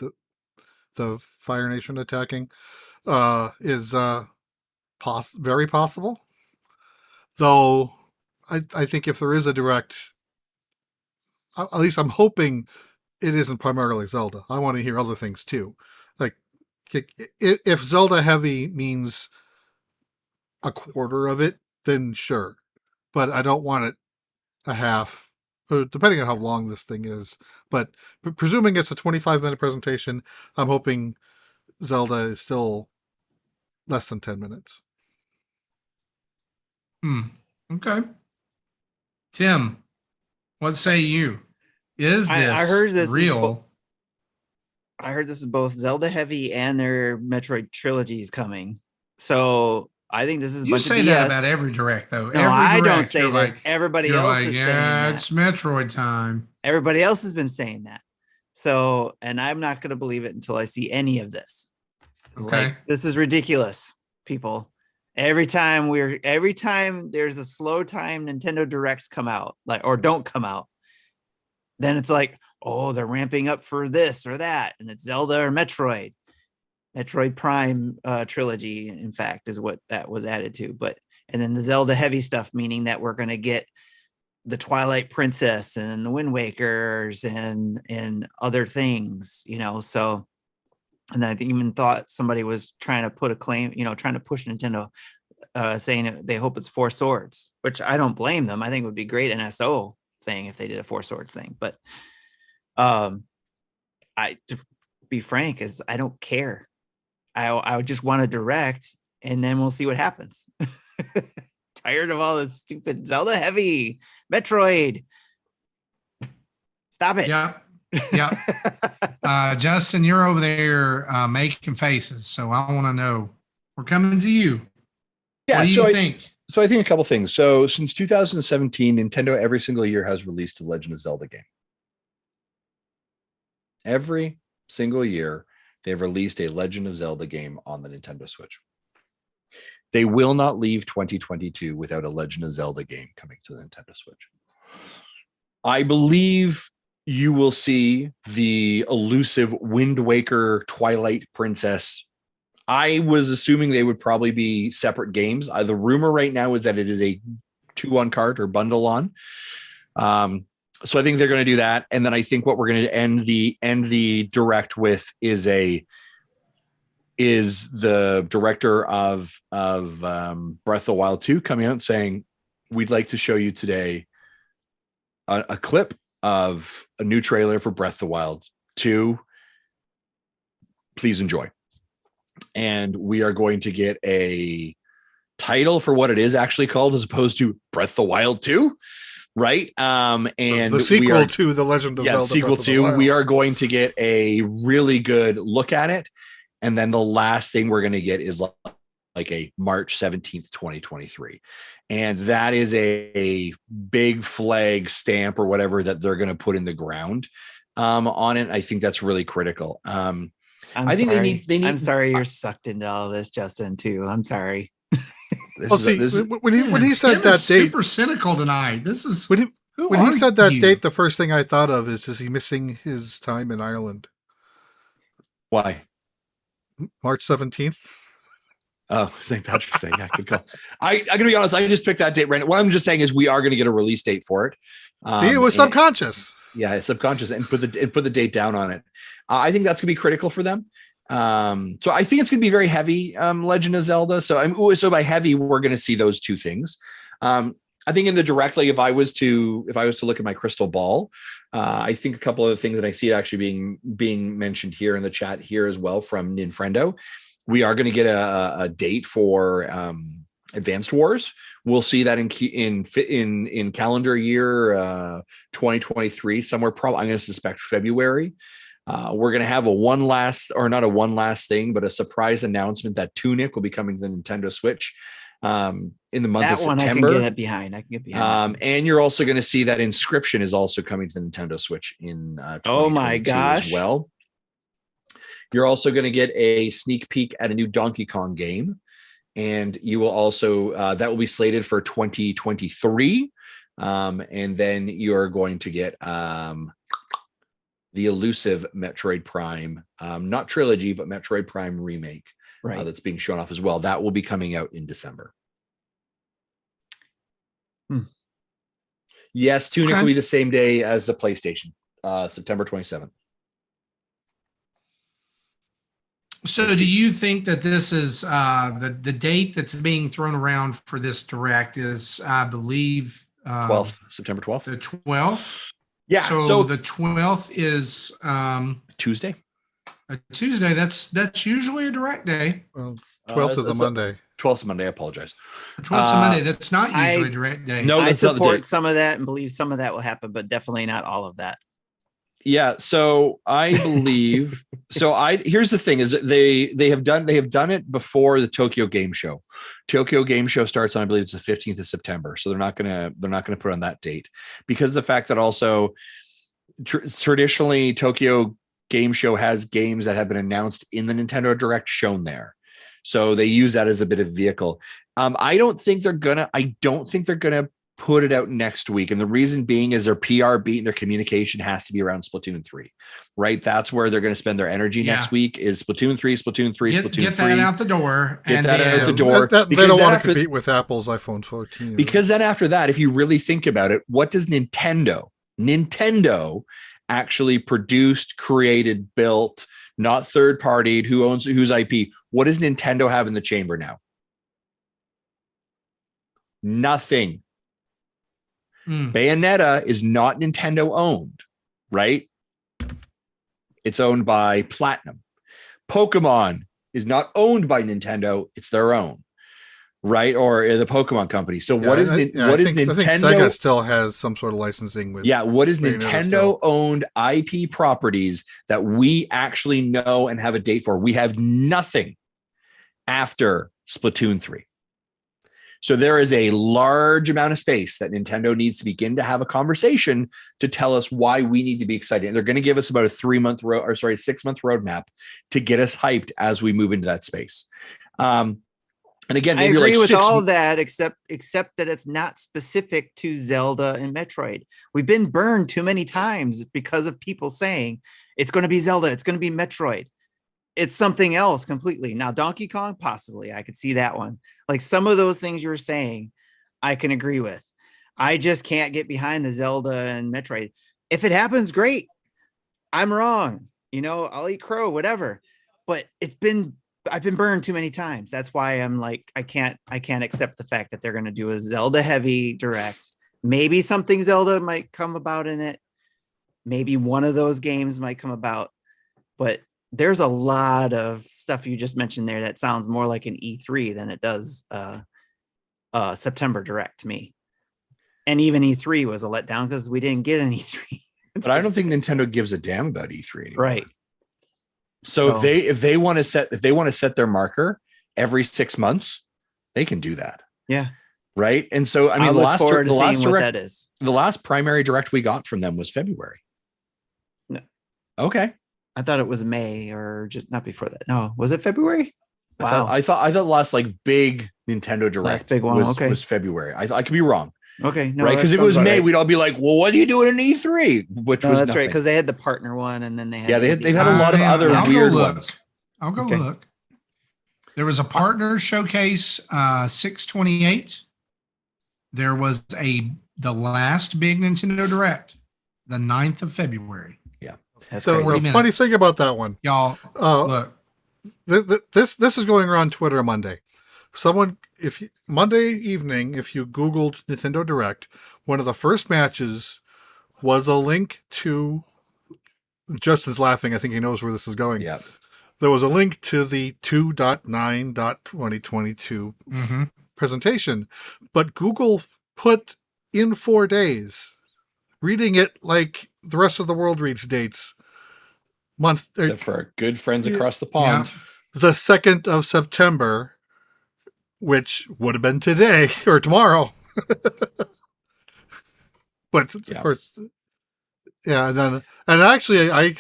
Speaker 3: the Fire Nation attacking is very possible. Though I think if there is a direct, at least I'm hoping it isn't primarily Zelda. I want to hear other things too. Like if Zelda heavy means a quarter of it, then sure. But I don't want it a half, depending on how long this thing is. But presuming it's a 25-minute presentation, I'm hoping Zelda is still less than 10 minutes.
Speaker 1: Okay. Tim, what say you? Is this
Speaker 4: I heard this
Speaker 1: real?
Speaker 4: I heard this is both Zelda heavy and their Metroid trilogy is coming. So I think this is.
Speaker 1: You say that about every direct, though.
Speaker 4: No, I don't say this. Everybody else is saying that.
Speaker 1: It's Metroid time.
Speaker 4: Everybody else has been saying that. So, and I'm not going to believe it until I see any of this.
Speaker 1: Okay.
Speaker 4: Like, this is ridiculous, people. Every time there's a slow time Nintendo Directs come out, or don't come out, then it's like, oh, they're ramping up for this or that, and it's Zelda or Metroid Prime trilogy, in fact, is what that was added to. And then the Zelda heavy stuff, meaning that we're going to get the Twilight Princess and the Wind Wakers and other things, so. And I even thought somebody was trying to put a claim, trying to push Nintendo, saying they hope it's Four Swords, which I don't blame them. I think it would be great NSO thing if they did a Four Swords thing. But to be frank, is I don't care. I would just want to direct, and then we'll see what happens. Tired of all this stupid Zelda heavy Metroid. Stop it.
Speaker 1: Yeah. Justin, you're over there making faces, so I want to know. We're coming to you.
Speaker 2: Yeah,
Speaker 1: what do you think?
Speaker 2: So I think a couple things. So since 2017, Nintendo every single year has released a Legend of Zelda game. Every single year, they've released a Legend of Zelda game on the Nintendo Switch. They will not leave 2022 without a Legend of Zelda game coming to the Nintendo Switch. I believe you will see the elusive Wind Waker Twilight Princess. I was assuming they would probably be separate games. The rumor right now is that it is a 2-on cart or bundle on. So I think they're going to do that. And then I think what we're going to end the direct with is the director of Breath of the Wild 2 coming out and saying, we'd like to show you today a clip of a new trailer for Breath of the Wild 2. Please enjoy. And we are going to get a title for what it is actually called, as opposed to Breath of the Wild 2. right? And
Speaker 3: the sequel to The Legend of Zelda.
Speaker 2: The sequel to, we are going to get a really good look at it. And then the last thing we're going to get is like a March 17th, 2023. And that is a big flag stamp or whatever that they're going to put in the ground on it. I think that's really critical. I think they need.
Speaker 4: I'm sorry you're sucked into all this, Justin, too. I'm sorry.
Speaker 3: When he said that date,
Speaker 1: super cynical tonight. This is
Speaker 3: when he said that date. The first thing I thought of is he missing his time in Ireland?
Speaker 2: Why?
Speaker 3: March 17th.
Speaker 2: Oh, St. Patrick's Day. Yeah, good call. I'm gonna be honest. I just picked that date right now. What I'm just saying is we are going to get a release date for it.
Speaker 3: See, it was subconscious.
Speaker 2: Yeah, it's subconscious, and put the date down on it. I think that's gonna be critical for them. So I think it's gonna be very heavy. Legend of Zelda. So by heavy, we're gonna see those two things. I think in the direct, like if I was to look at my crystal ball, I think a couple of the things that I see actually being mentioned here in the chat here as well from Ninfrendo. We are going to get a date for Advanced Wars. We'll see that in calendar year 2023 somewhere. Probably I'm going to suspect February. We're going to have not a one last thing, but a surprise announcement that Tunic will be coming to the Nintendo Switch in the month of September.
Speaker 4: I can get behind.
Speaker 2: And you're also going to see that Inscryption is also coming to the Nintendo Switch in 2022 as well. You're also going to get a sneak peek at a new Donkey Kong game. And you will also, that will be slated for 2023. And then you're going to get the elusive Metroid Prime, not trilogy, but Metroid Prime remake. Right. That's being shown off as well. That will be coming out in December. Yes, Tunic will be the same day as the PlayStation, September 27th.
Speaker 1: So do you think that this is the date that's being thrown around for this direct is, I believe,
Speaker 2: 12th, September 12th?
Speaker 1: The 12th?
Speaker 2: Yeah.
Speaker 1: So the 12th is
Speaker 2: Tuesday.
Speaker 1: A Tuesday. That's usually a direct day.
Speaker 3: Well, 12th is a Monday.
Speaker 2: 12th is Monday. I apologize.
Speaker 1: 12th is a Monday. That's not usually a direct day.
Speaker 2: No,
Speaker 4: I support some of that and believe some of that will happen, but definitely not all of that.
Speaker 2: Yeah, so I believe here's the thing is that they have done it before the Tokyo Game Show. Tokyo Game Show starts on, I believe it's the 15th of September. So they're not gonna put on that date because of the fact that also traditionally Tokyo Game Show has games that have been announced in the Nintendo Direct shown there. So they use that as a bit of vehicle. I don't think they're gonna put it out next week. And the reason being is their PR beat and their communication has to be around Splatoon 3, right? That's where they're going to spend their energy next week is Splatoon 3, Splatoon 3, Splatoon 3.
Speaker 1: Get that out the door.
Speaker 2: Get that out the door.
Speaker 3: They don't want to compete with Apple's iPhone 14.
Speaker 2: Because then after that, if you really think about it, what does Nintendo actually produced, created, built, not third-partied, whose IP? What does Nintendo have in the chamber now? Nothing. Bayonetta is not Nintendo owned, right? It's owned by Platinum. Pokemon is not owned by Nintendo; it's their own, right? Or the Pokemon company. So what is Nintendo? I think
Speaker 3: Sega still has some sort of licensing with.
Speaker 2: Yeah, what is Nintendo owned IP properties that we actually know and have a date for? We have nothing after Splatoon 3. So there is a large amount of space that Nintendo needs to begin to have a conversation to tell us why we need to be excited. And they're going to give us about a 6-month roadmap to get us hyped as we move into that space. And again,
Speaker 4: I agree with all that, except that it's not specific to Zelda and Metroid. We've been burned too many times because of people saying it's going to be Zelda, it's going to be Metroid. It's something else completely. Now, Donkey Kong, possibly. I could see that one. Like some of those things you're saying, I can agree with. I just can't get behind the Zelda and Metroid. If it happens, great. I'm wrong. I'll eat crow, whatever. But I've been burned too many times. That's why I'm like, I can't accept the fact that they're going to do a Zelda heavy direct. Maybe something Zelda might come about in it. Maybe one of those games might come about. But there's a lot of stuff you just mentioned there that sounds more like an E3 than it does September direct to me. And even E3 was a letdown because we didn't get an E3.
Speaker 2: But I don't think Nintendo gives a damn about E3 anymore.
Speaker 4: Right.
Speaker 2: So if they want to set their marker every 6 months, they can do that.
Speaker 4: Yeah.
Speaker 2: Right. And so I mean, the last primary direct we got from them was February.
Speaker 4: No.
Speaker 2: Okay.
Speaker 4: I thought it was May or just not before that. No, was it February? Wow.
Speaker 2: I thought the last like big Nintendo direct
Speaker 4: big one
Speaker 2: was February. I could be wrong.
Speaker 4: Okay. No,
Speaker 2: right. Because if it was May, we'd all be like, well, what are you doing in E3? Which was
Speaker 4: that's
Speaker 2: nothing.
Speaker 4: right. Because they had the partner one and then they had
Speaker 2: they've had a lot of other weird ones.
Speaker 1: I'll go look. There was a partner showcase 6/28. There was the last big Nintendo Direct, the 9th of February.
Speaker 2: Yeah.
Speaker 3: That's so the funny thing about that one,
Speaker 1: y'all, look.
Speaker 3: This is going around Twitter Monday. Monday evening, if you Googled Nintendo Direct, one of the first matches was a link to. Justin's laughing. I think he knows where this is going.
Speaker 2: Yeah.
Speaker 3: There was a link to the 2.9.2022 presentation, but Google put in 4 days, reading it like the rest of the world reads dates.
Speaker 2: Except for our good friends across the pond.
Speaker 3: Yeah. The 2nd of September, which would have been today or tomorrow. But of course, and actually I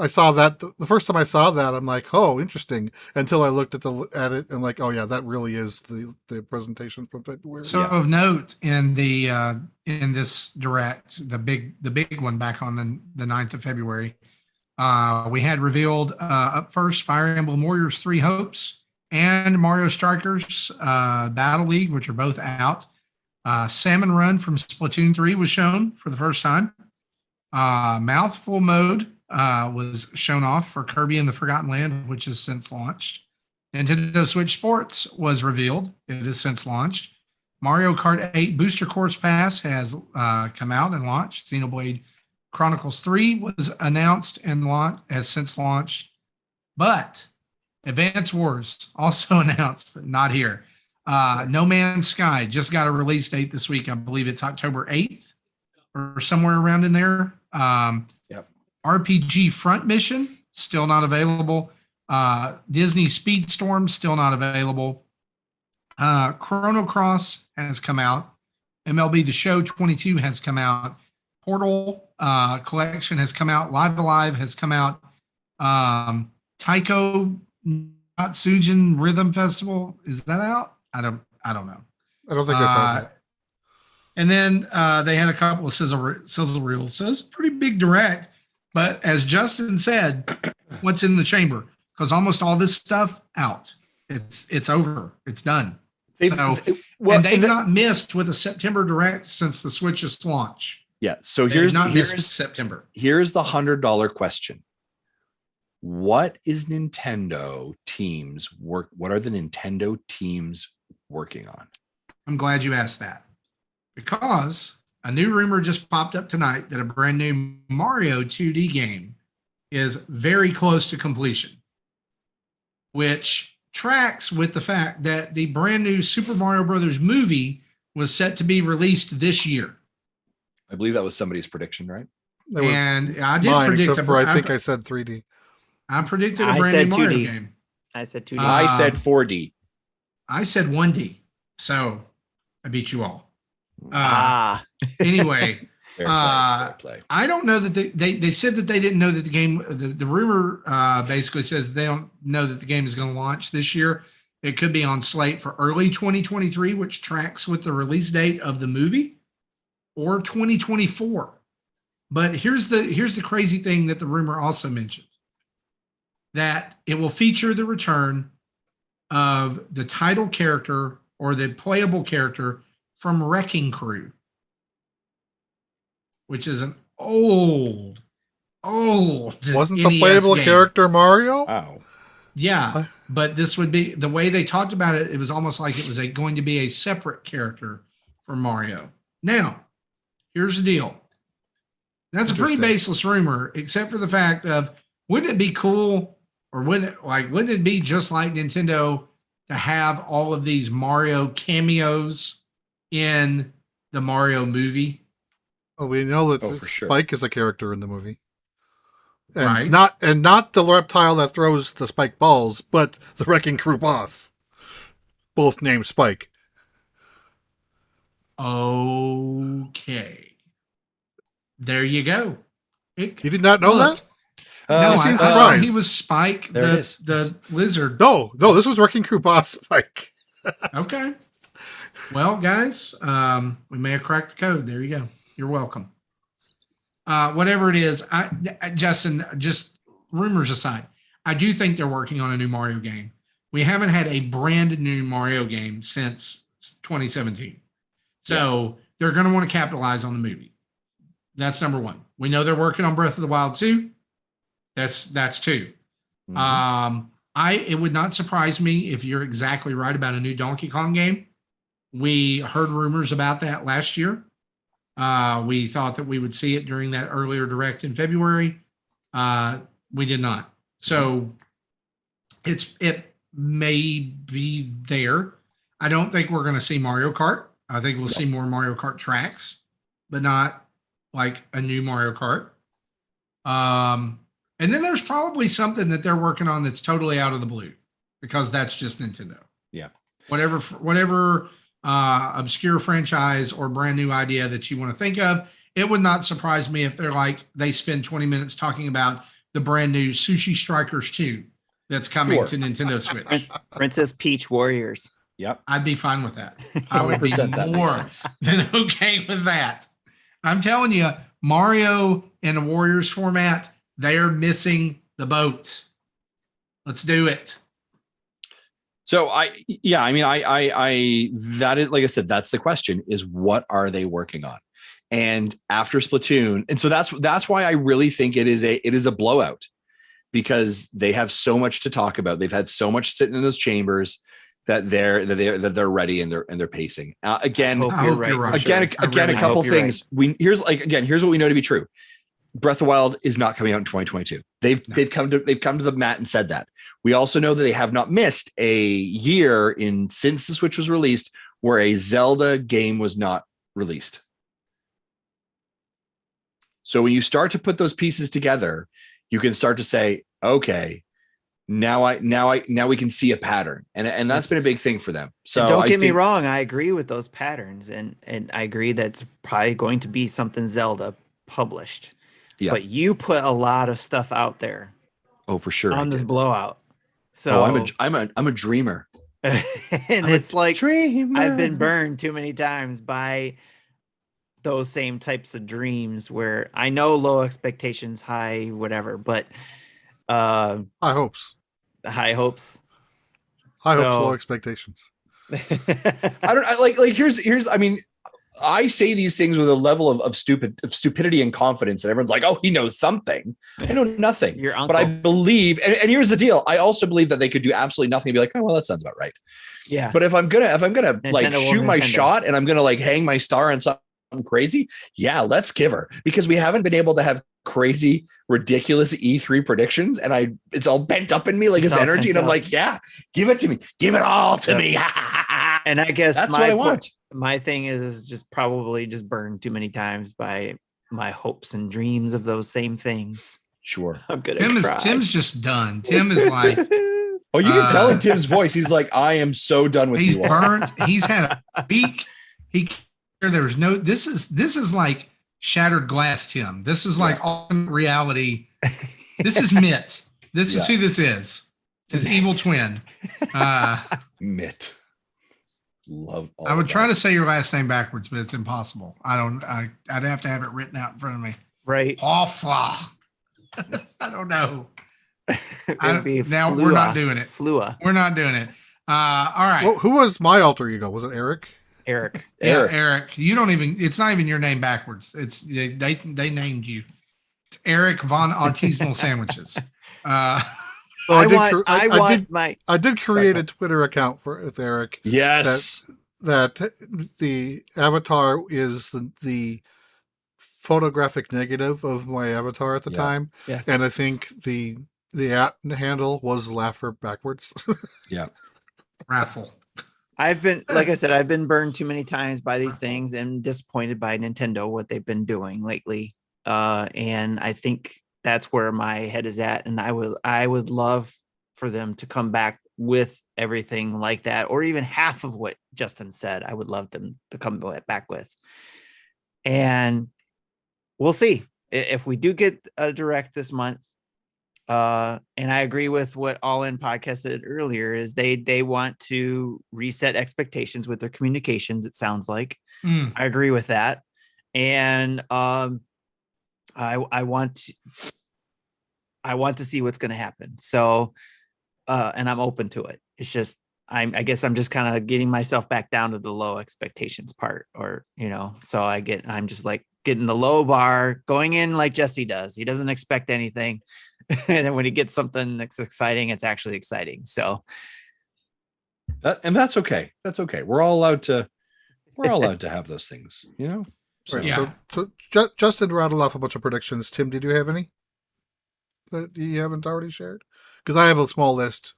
Speaker 3: saw that the first time I saw that, I'm like, oh, interesting. Until I looked at it and like, oh yeah, that really is the presentation from February.
Speaker 1: So of note in this direct, the big one back on the 9th of February, we had revealed up first Fire Emblem Warriors 3 Hopes and Mario Strikers Battle League, which are both out. Salmon Run from Splatoon 3 was shown for the first time. Mouthful Mode was shown off for Kirby and the Forgotten Land, which is since launched. Nintendo Switch Sports was revealed. It is since launched. Mario Kart 8 Booster Course Pass has come out and launched. Xenoblade Chronicles 3 was announced and has since launched. But Advance Wars also announced, not here. No Man's Sky just got a release date this week. I believe it's October 8th or somewhere around in there. RPG Front Mission, still not available. Disney Speedstorm, still not available. Chrono Cross has come out. MLB The Show 22 has come out. Portal Collection has come out. Live Alive has come out. Taiko Natsujin Rhythm Festival, is that out? I don't know.
Speaker 3: I don't think that's out yet.
Speaker 1: And then they had a couple of sizzle reels. So it's a pretty big direct. But as Justin said, what's in the chamber? Because almost all this stuff out. It's over. It's done. They've not missed with a September direct since the Switch's launch.
Speaker 2: Yeah. So here's September. Here's the $100 question. What is Nintendo teams work? What are the Nintendo teams working on?
Speaker 1: I'm glad you asked that, because a new rumor just popped up tonight that a brand new Mario 2D game is very close to completion, which tracks with the fact that the brand new Super Mario Brothers movie was set to be released this year.
Speaker 2: I believe that was somebody's prediction, right?
Speaker 1: And I did predict.
Speaker 3: I think I said 3D.
Speaker 1: I predicted a brand new Mario
Speaker 4: 2D.
Speaker 1: game.
Speaker 4: I said 2D.
Speaker 2: I said 4D.
Speaker 1: I said 1D. So I beat you all. Anyway,
Speaker 2: fair play.
Speaker 1: I don't know that they said that they didn't know that the game, the rumor basically says they don't know that the game is going to launch this year. It could be on slate for early 2023, which tracks with the release date of the movie, or 2024. But here's the crazy thing that the rumor also mentioned, that it will feature the return of the title character or the playable character from Wrecking Crew, which is an old
Speaker 3: wasn't
Speaker 1: NES
Speaker 3: the playable
Speaker 1: game.
Speaker 3: Character Mario?
Speaker 2: Wow.
Speaker 1: Yeah, but this would be the way they talked about it. It was almost like it was going to be a separate character from Mario. Now, here's the deal. That's a pretty baseless rumor, except for the fact of, wouldn't it be cool, or wouldn't it be just like Nintendo to have all of these Mario cameos in the Mario movie.
Speaker 3: Oh, we know that
Speaker 2: for sure.
Speaker 3: Spike is a character in the movie.
Speaker 1: Right.
Speaker 3: And not the reptile that throws the spike balls, but the Wrecking Crew boss. Both named Spike.
Speaker 1: Okay. There you go.
Speaker 3: You did not know that?
Speaker 1: No,
Speaker 3: You
Speaker 1: I
Speaker 3: seem
Speaker 1: thought
Speaker 3: surprised.
Speaker 1: he was Spike,
Speaker 2: There it is.
Speaker 1: the lizard.
Speaker 3: No, this was Wrecking Crew boss Spike.
Speaker 1: Okay. Well, guys, we may have cracked the code. There you go. You're welcome. Whatever it is, Justin, just rumors aside, I do think they're working on a new Mario game. We haven't had a brand new Mario game since 2017. So they're going to want to capitalize on the movie. That's number one. We know they're working on Breath of the Wild 2. That's two.
Speaker 2: Mhm.
Speaker 1: It would not surprise me if you're exactly right about a new Donkey Kong game. We heard rumors about that last year. We thought that we would see it during that earlier direct in February. We did not. So it may be there. I don't think we're going to see Mario Kart. I think we'll see more Mario Kart tracks, but not like a new Mario Kart. And then there's probably something that they're working on that's totally out of the blue because that's just Nintendo.
Speaker 2: Yeah.
Speaker 1: Whatever obscure franchise or brand new idea that you want to think of, it would not surprise me if they spend 20 minutes talking about the brand new Sushi Strikers 2 that's coming to Nintendo Switch.
Speaker 4: Princess Peach Warriors.
Speaker 2: Yep.
Speaker 1: I'd be fine with that. I would be
Speaker 2: 100% that makes
Speaker 1: more
Speaker 2: sense.
Speaker 1: than okay with that. I'm telling you, Mario in a Warriors format, they're missing the boat. Let's do it.
Speaker 2: So that is, like I said, that's the question, is what are they working on? And after Splatoon, and so that's why I really think it is a blowout, because they have so much to talk about. They've had so much sitting in those chambers that they're ready and they're pacing. Again,
Speaker 1: I hope you're right.
Speaker 2: Again, a couple things. Here's what we know to be true. Breath of the Wild is not coming out in 2022. They've come to the mat and said that. We also know that they have not missed a year since the Switch was released where a Zelda game was not released. So when you start to put those pieces together, you can start to say, okay, now we can see a pattern, and that's been a big thing for them. So
Speaker 4: don't get me wrong, I agree with those patterns, and I agree that's probably going to be something Zelda published.
Speaker 2: Yeah.
Speaker 4: But you put a lot of stuff out there.
Speaker 2: Oh, for sure.
Speaker 4: On this blowout. So
Speaker 2: I'm a dreamer.
Speaker 4: And it's like dreamer. I've been burned too many times by those same types of dreams where I know low expectations, high whatever, but
Speaker 3: high hopes.
Speaker 4: High hopes.
Speaker 3: High hopes, low expectations.
Speaker 2: Here's I mean, I say these things with a level of stupidity and confidence, and everyone's like, "Oh, he knows something." I know nothing.
Speaker 4: Your uncle.
Speaker 2: But I believe, and here's the deal: I also believe that they could do absolutely nothing and be like, "Oh, well, that sounds about right."
Speaker 4: Yeah.
Speaker 2: But if I'm gonna
Speaker 4: Nintendo
Speaker 2: like shoot my shot and I'm gonna like hang my star on something crazy, yeah, let's give her, because we haven't been able to have crazy, ridiculous E3 predictions, and it's all bent up in me like it's energy, and I'm like, yeah, give it to me, give it all to me.
Speaker 4: And I guess
Speaker 2: that's what I want.
Speaker 4: My thing is just probably just burned too many times by my hopes and dreams of those same things.
Speaker 2: Sure.
Speaker 4: I'm gonna cry.
Speaker 1: Tim's just done. Tim is like,
Speaker 2: oh, you can tell in Tim's voice. He's like, I am so done with you.
Speaker 1: He's burnt. He's had a week. There was no. This is like shattered glass, Tim. This is like alternate reality. This is Mitt. This is who this is. It's his evil twin.
Speaker 2: Mitt. Love.
Speaker 1: I would try to say your last name backwards, but it's impossible. I'd have to have it written out in front of me.
Speaker 4: Right.
Speaker 1: Hofla. I don't know.
Speaker 4: Now
Speaker 1: we're not doing it.
Speaker 4: Flua.
Speaker 1: We're not doing it. All right.
Speaker 3: Well, who was my alter ego? Was it Eric?
Speaker 4: Eric.
Speaker 1: Yeah, Eric. You don't even. It's not even your name backwards. It's they named you. It's Eric Von Artisanal Sandwiches.
Speaker 3: I did create a Twitter account with Eric.
Speaker 2: Yes.
Speaker 3: That the avatar is the photographic negative of my avatar at the time.
Speaker 4: Yes.
Speaker 3: And I think the @ handle was Laugher backwards.
Speaker 2: Yeah.
Speaker 1: Raffle.
Speaker 4: I've been, like I said, I've been burned too many times by these things and disappointed by Nintendo, what they've been doing lately. And I think that's where my head is at. And I would love for them to come back with everything like that, or even half of what Justin said. I would love them to come back with. And we'll see if we do get a direct this month. And I agree with what All In Podcast said earlier, is they want to reset expectations with their communications. It sounds like I agree with that. And I want to see what's going to happen. So, and I'm open to it. It's just, I guess I'm just kind of getting myself back down to the low expectations part, or, so I'm just like getting the low bar, going in like Jesse does. He doesn't expect anything. And then when he gets something that's exciting, it's actually exciting. So,
Speaker 2: and that's okay. That's okay. We're all allowed to have those things,
Speaker 3: So,
Speaker 1: Right. Yeah.
Speaker 3: So Justin rattled off a bunch of predictions. Tim, did you have any that you haven't already shared? Because I have a small list.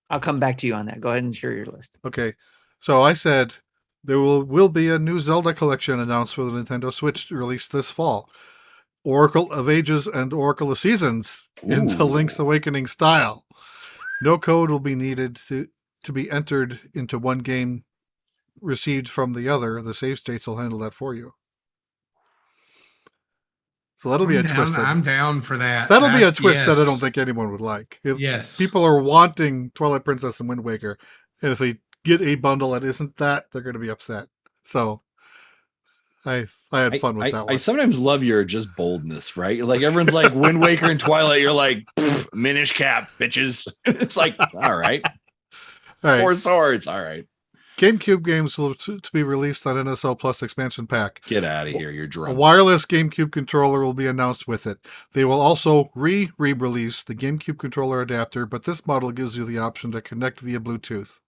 Speaker 4: I'll come back to you on that. Go ahead and share your list.
Speaker 3: Okay. So I said there will be a new Zelda collection announced for the Nintendo Switch released this fall. Oracle of Ages and Oracle of Seasons into Link's Awakening style. No code will be needed to be entered into one game received from the other. The save states will handle that for you. So that'll be a twist.
Speaker 1: I'm down for that.
Speaker 3: That'll be a twist that I don't think anyone would like.
Speaker 1: Yes.
Speaker 3: People are wanting Twilight Princess and Wind Waker, and if they get a bundle that isn't that, they're going to be upset. So I had fun with that one.
Speaker 2: I sometimes love your just boldness, right? Like everyone's like Wind Waker and Twilight. You're like, Minish Cap, bitches. It's like, all right. Four swords. All right.
Speaker 3: GameCube games will to be released on NSO Plus expansion pack.
Speaker 2: Get out of here. You're
Speaker 3: A
Speaker 2: drunk.
Speaker 3: wireless GameCube controller will be announced with it. They will also re-release the GameCube controller adapter, but this model gives you the option to connect via Bluetooth.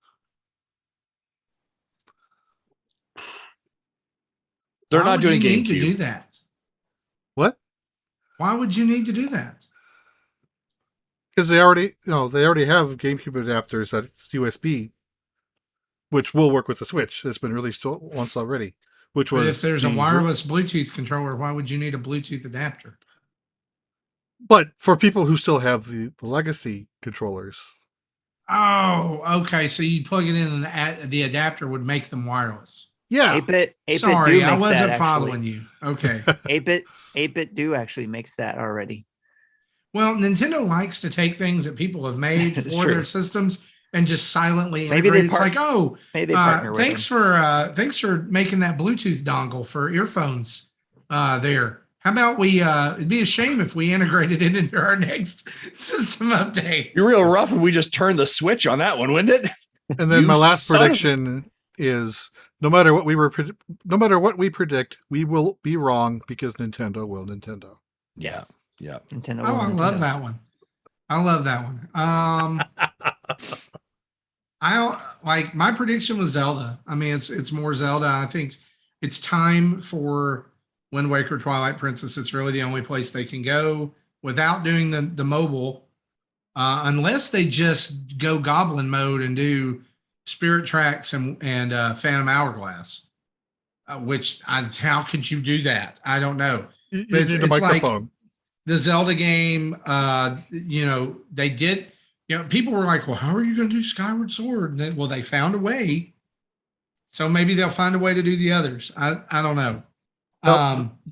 Speaker 2: They're
Speaker 1: Why
Speaker 2: not
Speaker 1: would
Speaker 2: doing
Speaker 1: you need to
Speaker 2: GameCube.
Speaker 1: do that?
Speaker 3: What?
Speaker 1: Why would you need to do that?
Speaker 3: Because they already have GameCube adapters that's USB, which will work with the Switch. It's been released once already. Which was
Speaker 1: But if there's a wireless Bluetooth controller, why would you need a Bluetooth adapter?
Speaker 3: But for people who still have the legacy controllers.
Speaker 1: Oh, okay. So you plug it in, and the adapter would make them wireless.
Speaker 3: Yeah.
Speaker 4: 8-bit
Speaker 1: Sorry, I
Speaker 4: makes
Speaker 1: wasn't
Speaker 4: that,
Speaker 1: following you. Okay.
Speaker 4: 8-bit do actually makes that already.
Speaker 1: Well, Nintendo likes to take things that people have made
Speaker 4: It's
Speaker 1: for
Speaker 4: true.
Speaker 1: their systems and just silently
Speaker 4: Maybe
Speaker 1: integrate.
Speaker 4: they
Speaker 1: It's like, oh,
Speaker 4: Maybe they partner with
Speaker 1: thanks for making that Bluetooth dongle for earphones there. How about we it'd be a shame if we integrated it into our next system update.
Speaker 2: You're real rough if we just turned the switch on that one, wouldn't it?
Speaker 3: And then
Speaker 2: You
Speaker 3: my last
Speaker 2: son of-
Speaker 3: prediction is no matter what we predict, we will be wrong because Nintendo will Nintendo.
Speaker 4: Yes.
Speaker 2: Yeah.
Speaker 4: Nintendo.
Speaker 1: Oh, I
Speaker 4: Nintendo.
Speaker 1: love that one. I love that one. I like my prediction was Zelda. I mean, it's more Zelda. I think it's time for Wind Waker, Twilight Princess. It's really the only place they can go without doing the mobile, unless they just go Goblin mode and do Spirit Tracks and Phantom Hourglass. How could you do that? I don't know.
Speaker 3: You
Speaker 1: But
Speaker 3: need a microphone.
Speaker 1: The Zelda game, they did, people were like, well, how are you going to do Skyward Sword? And then, well, they found a way. So maybe they'll find a way to do the others. I don't know.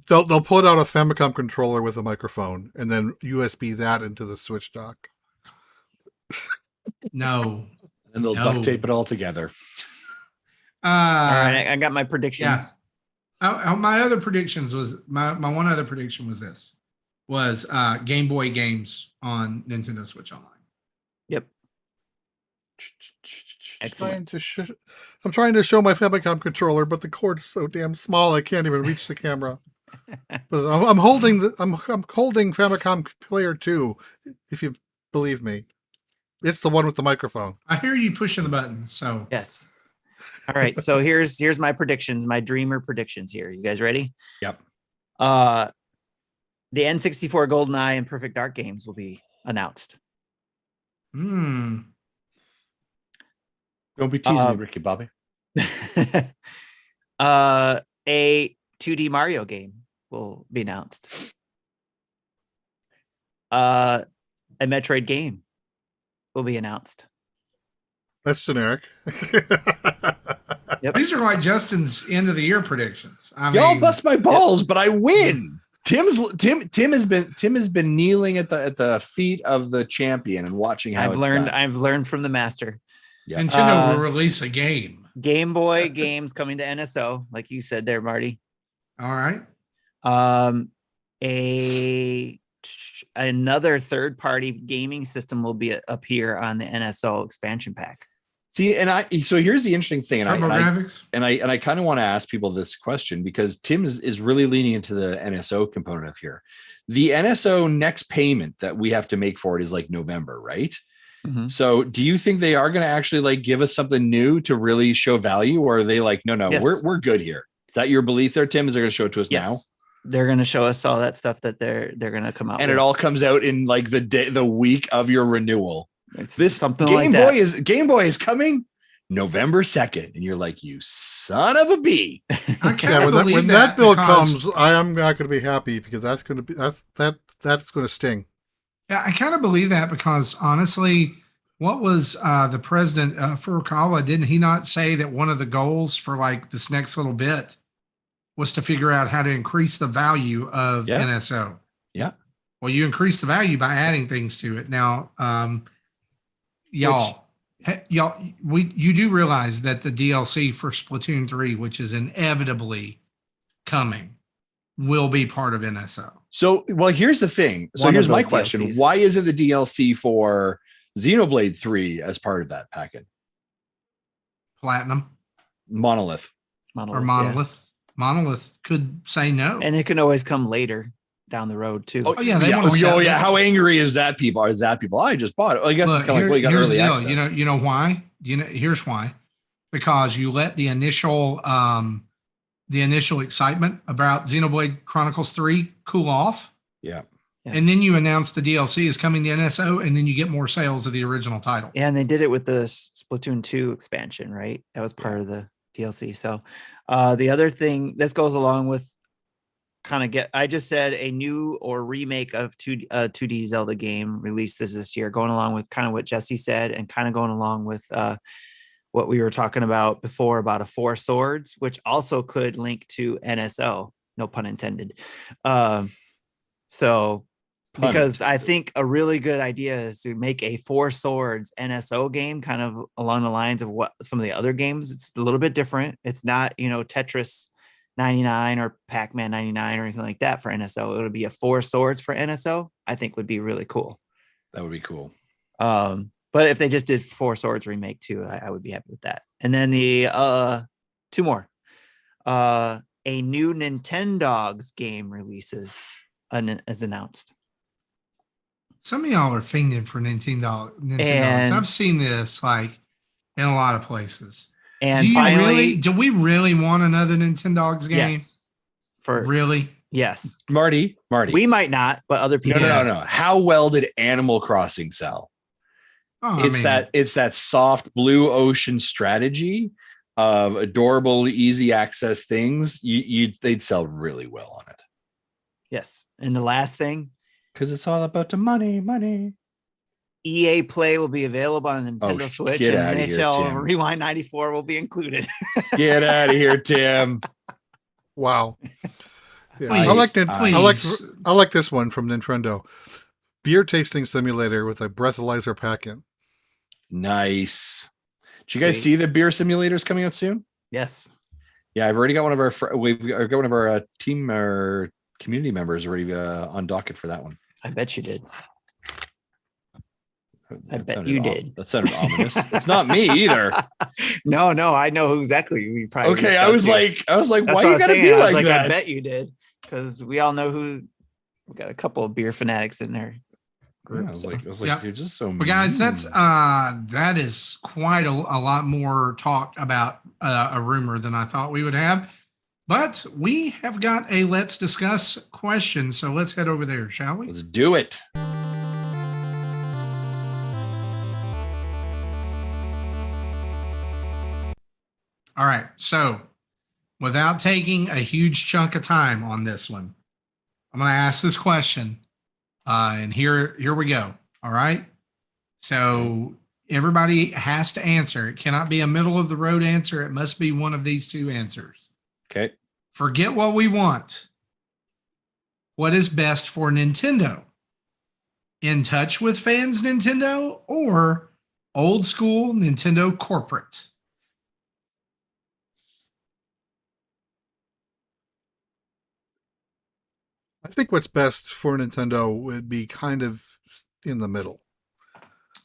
Speaker 3: They'll put out a Famicom controller with a microphone and then USB that into the Switch dock.
Speaker 1: No.
Speaker 2: And they'll duct tape it all together.
Speaker 4: All right, I got my predictions.
Speaker 1: Yeah. My other predictions was my one other prediction was Game Boy games on Nintendo Switch Online.
Speaker 4: Yep. Excellent.
Speaker 3: I'm trying to show my Famicom controller, but the cord's so damn small I can't even reach the camera. But I'm holding Famicom Player 2, if you believe me. It's the one with the microphone.
Speaker 1: I hear you pushing the button. So
Speaker 4: Yes. All right. So here's my predictions, my dreamer predictions here. You guys ready?
Speaker 2: Yep.
Speaker 4: The N64 GoldenEye and Perfect Dark games will be announced.
Speaker 2: Don't be teasing me, Ricky Bobby.
Speaker 4: A 2D Mario game will be announced. A Metroid game will be announced.
Speaker 3: That's generic.
Speaker 4: Yep.
Speaker 1: These are like Justin's end of the year predictions.
Speaker 2: Y'all bust my balls, but I win. Tim has been kneeling at the feet of the champion and watching how
Speaker 4: I've learned from the master.
Speaker 2: Yeah.
Speaker 1: Nintendo will release a game.
Speaker 4: Game Boy games coming to NSO, like you said there, Marty.
Speaker 1: All right.
Speaker 4: Another third-party gaming system will appear on the NSO expansion pack.
Speaker 2: See, so here's the interesting thing,
Speaker 1: TurboGrafx.
Speaker 2: and I kind of want to ask people this question because Tim is really leaning into the NSO component of here. The NSO next payment that we have to make for it is like November, right?
Speaker 4: Mm-hmm.
Speaker 2: So do you think they are going to actually like give us something new to really show value, or are they like, no,
Speaker 4: Yes.
Speaker 2: we're good here? Is that your belief there, Tim? Is they're going to show it to us now?
Speaker 4: They're going to show us all that stuff that they're going to come out
Speaker 2: And
Speaker 4: with.
Speaker 2: it all comes out in like the week of your renewal. This
Speaker 4: something
Speaker 2: Game
Speaker 4: like
Speaker 2: Boy
Speaker 4: that.
Speaker 2: Game Boy is coming November 2nd, and you're like, you son of a bee.
Speaker 1: I kind of believe
Speaker 3: when that bill
Speaker 1: because-
Speaker 3: comes, I am not going to be happy because that's going to sting.
Speaker 1: Yeah, I kind of believe that because honestly, what was the president Furukawa? Didn't he not say that one of the goals for like this next little bit was to figure out how to increase the value of NSO?
Speaker 2: Yeah.
Speaker 1: Well, you increase the value by adding things to it. Now, you do realize that the DLC for Splatoon 3, which is inevitably coming, will be part of NSO.
Speaker 2: So, well, here's the thing. So
Speaker 4: One
Speaker 2: here's
Speaker 4: of
Speaker 2: my
Speaker 4: those
Speaker 2: question.
Speaker 4: DLCs.
Speaker 2: Why isn't the DLC for Xenoblade 3 as part of that packet?
Speaker 1: Platinum
Speaker 2: Monolith.
Speaker 1: or Monolith. Monolith could say no.
Speaker 4: And it can always come later down the road too.
Speaker 1: Oh, yeah, they wanna sell it.
Speaker 2: How angry is that people? I just bought it. I guess it's kind of like, well, you got
Speaker 1: here's
Speaker 2: early
Speaker 1: the deal.
Speaker 2: access.
Speaker 1: You know why? Here's why. Because you let the initial excitement about Xenoblade Chronicles 3 cool off.
Speaker 2: Yeah.
Speaker 1: And then you announce the DLC is coming to NSO, and then you get more sales of the original title.
Speaker 4: Yeah, and they did it with the Splatoon 2 expansion, right? That was part of the DLC. So the other thing, this goes along with I just said a new or remake of 2D Zelda game released this year, going along with kind of what Jesse said and kind of going along with what we were talking about before about a Four Swords, which also could link to NSO, no pun intended. Because I think a really good idea is to make a Four Swords NSO game kind of along the lines of what some of the other games. It's a little bit different. It's not, Tetris 99 or Pac-Man 99 or anything like that for NSO. It would be a Four Swords for NSO. I think would be really cool.
Speaker 2: That would be cool.
Speaker 4: But if they just did Four Swords remake too, I would be happy with that. And then the two more. A new Nintendogs game releases as announced.
Speaker 1: Some of y'all are fiending for Nintendo.
Speaker 4: And-
Speaker 1: I've seen this like in a lot of places.
Speaker 4: And finally,
Speaker 1: do we really want another Nintendogs game?
Speaker 4: yes.
Speaker 1: Really?
Speaker 4: Yes.
Speaker 2: Marty.
Speaker 4: We might not, but other people.
Speaker 2: No. How well did Animal Crossing sell?
Speaker 1: Oh,
Speaker 2: It's that soft blue ocean strategy of adorable, easy access things. They'd sell really well on it.
Speaker 4: Yes. And the last thing,
Speaker 2: because it's all about the money.
Speaker 4: EA Play will be available on the Nintendo Switch,
Speaker 2: get
Speaker 4: and
Speaker 2: outta here,
Speaker 4: NHL
Speaker 2: Tim.
Speaker 4: Rewind 94 will be included.
Speaker 2: Get out of here, Tim.
Speaker 3: Wow. Yeah,
Speaker 1: Please,
Speaker 3: I like this one from Nintendo. Beer tasting simulator with a breathalyzer packet.
Speaker 2: Nice. Did you guys see the beer simulators coming out soon?
Speaker 4: Yes.
Speaker 2: Yeah, I've already got one of our team or community members already on docket for that one.
Speaker 4: I bet you did.
Speaker 2: That
Speaker 4: bet
Speaker 2: sounded
Speaker 4: you did.
Speaker 2: That sounded ominous. It's not me either.
Speaker 4: No, I know who exactly you probably.
Speaker 2: Okay, I was like,
Speaker 4: That's
Speaker 2: why
Speaker 4: what
Speaker 2: you
Speaker 4: I was
Speaker 2: gotta
Speaker 4: saying.
Speaker 2: be
Speaker 4: I was
Speaker 2: like that?
Speaker 4: I bet you did, because we all know who. We got a couple of beer fanatics in there.
Speaker 2: Yeah, I was like,
Speaker 1: Yep.
Speaker 2: you're just so.
Speaker 1: But guys,
Speaker 2: mean.
Speaker 1: that is quite a lot more talk about a rumor than I thought we would have. But we have got a let's discuss question, so let's head over there, shall we?
Speaker 2: Let's do it.
Speaker 1: All right. So without taking a huge chunk of time on this one, I'm going to ask this question. And here we go. All right. So everybody has to answer. It cannot be a middle of the road answer. It must be one of these two answers.
Speaker 2: Okay.
Speaker 1: Forget what we want. What is best for Nintendo? In touch with fans Nintendo or old school Nintendo corporate?
Speaker 3: I think what's best for Nintendo would be kind of in the middle.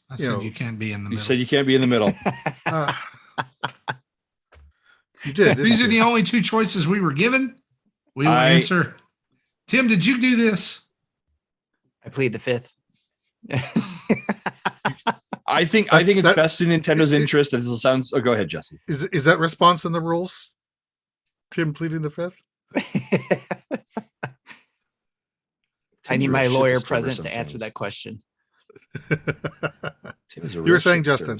Speaker 1: I said you can't be in the middle.
Speaker 2: You said you can't be in the middle.
Speaker 3: You did.
Speaker 1: These are the only two choices we were given. We will answer. Tim, did you do this?
Speaker 4: I plead the fifth.
Speaker 2: I think it's best in Nintendo's interest. As it sounds. Oh, go ahead, Jesse.
Speaker 3: Is that response in the rules? Tim pleading the fifth.
Speaker 4: I need my lawyer present to answer that question.
Speaker 3: You were saying, Justin.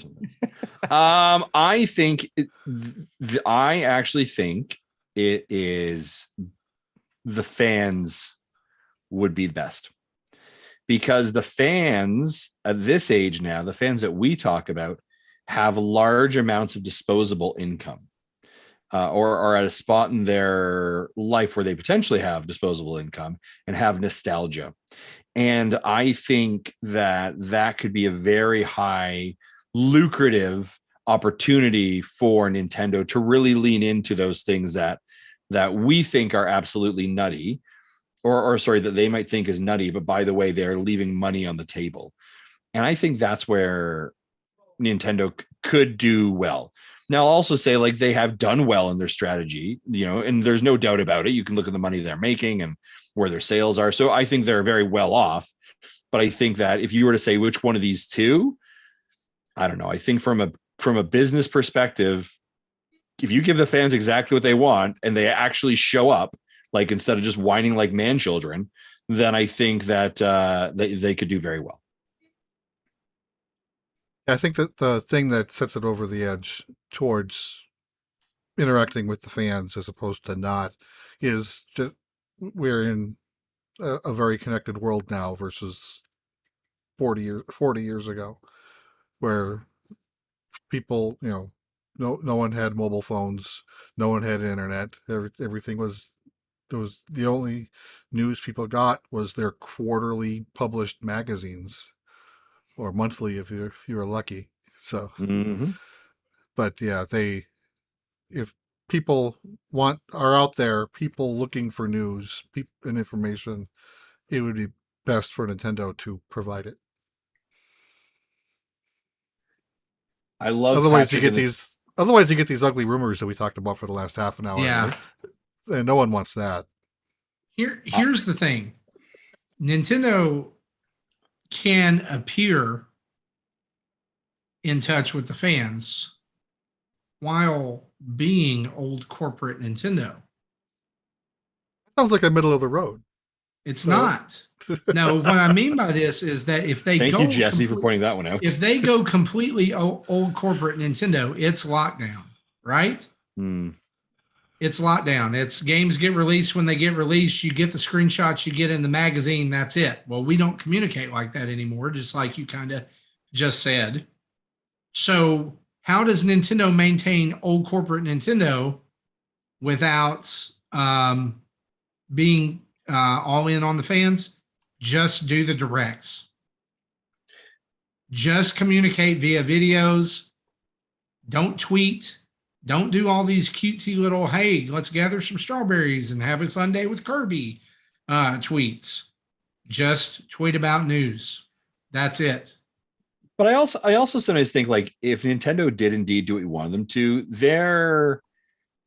Speaker 2: I actually think it is the fans would be best, because the fans at this age now, the fans that we talk about, have large amounts of disposable income, or are at a spot in their life where they potentially have disposable income and have nostalgia. And I think that could be a very high lucrative opportunity for Nintendo to really lean into those things that we think are absolutely nutty, or sorry, that they might think is nutty, but by the way, they're leaving money on the table. And I think that's where Nintendo could do well. Now, I'll also say, like, they have done well in their strategy, and there's no doubt about it. You can look at the money they're making and where their sales are. So I think they're very well off. But I think that if you were to say which one of these two, I don't know. I think from a business perspective, if you give the fans exactly what they want and they actually show up, like, instead of just whining like man children, then I think that they could do very well.
Speaker 3: I think that the thing that sets it over the edge towards interacting with the fans as opposed to not is just we're in a very connected world now versus 40 years ago, where people, no one had mobile phones, no one had internet. Everything was the only news people got was their quarterly published magazines, or monthly if you were lucky. So, but yeah, if people are out there, people looking for news, and information, it would be best for Nintendo to provide it.
Speaker 2: I love.
Speaker 3: Otherwise, you get these ugly rumors that we talked about for the last half an hour.
Speaker 1: Yeah,
Speaker 3: and no one wants that.
Speaker 1: Here's the thing: Nintendo can appear in touch with the fans while being old corporate Nintendo.
Speaker 3: Sounds like a middle of the road.
Speaker 1: It's not. No, what I mean by this is that if they
Speaker 2: Thank you, Jesse, for pointing that one out.
Speaker 1: If they go completely old corporate Nintendo, it's lockdown, right? It's lockdown. It's games get released when they get released. You get the screenshots you get in the magazine. That's it. Well, we don't communicate like that anymore, just like you kind of just said. So how does Nintendo maintain old corporate Nintendo without being all in on the fans? Just do the directs. Just communicate via videos. Don't tweet. Don't do all these cutesy little, hey, let's gather some strawberries and have a fun day with Kirby tweets. Just tweet about news. That's it.
Speaker 2: But I also sometimes think, like, if Nintendo did indeed do what you wanted them to,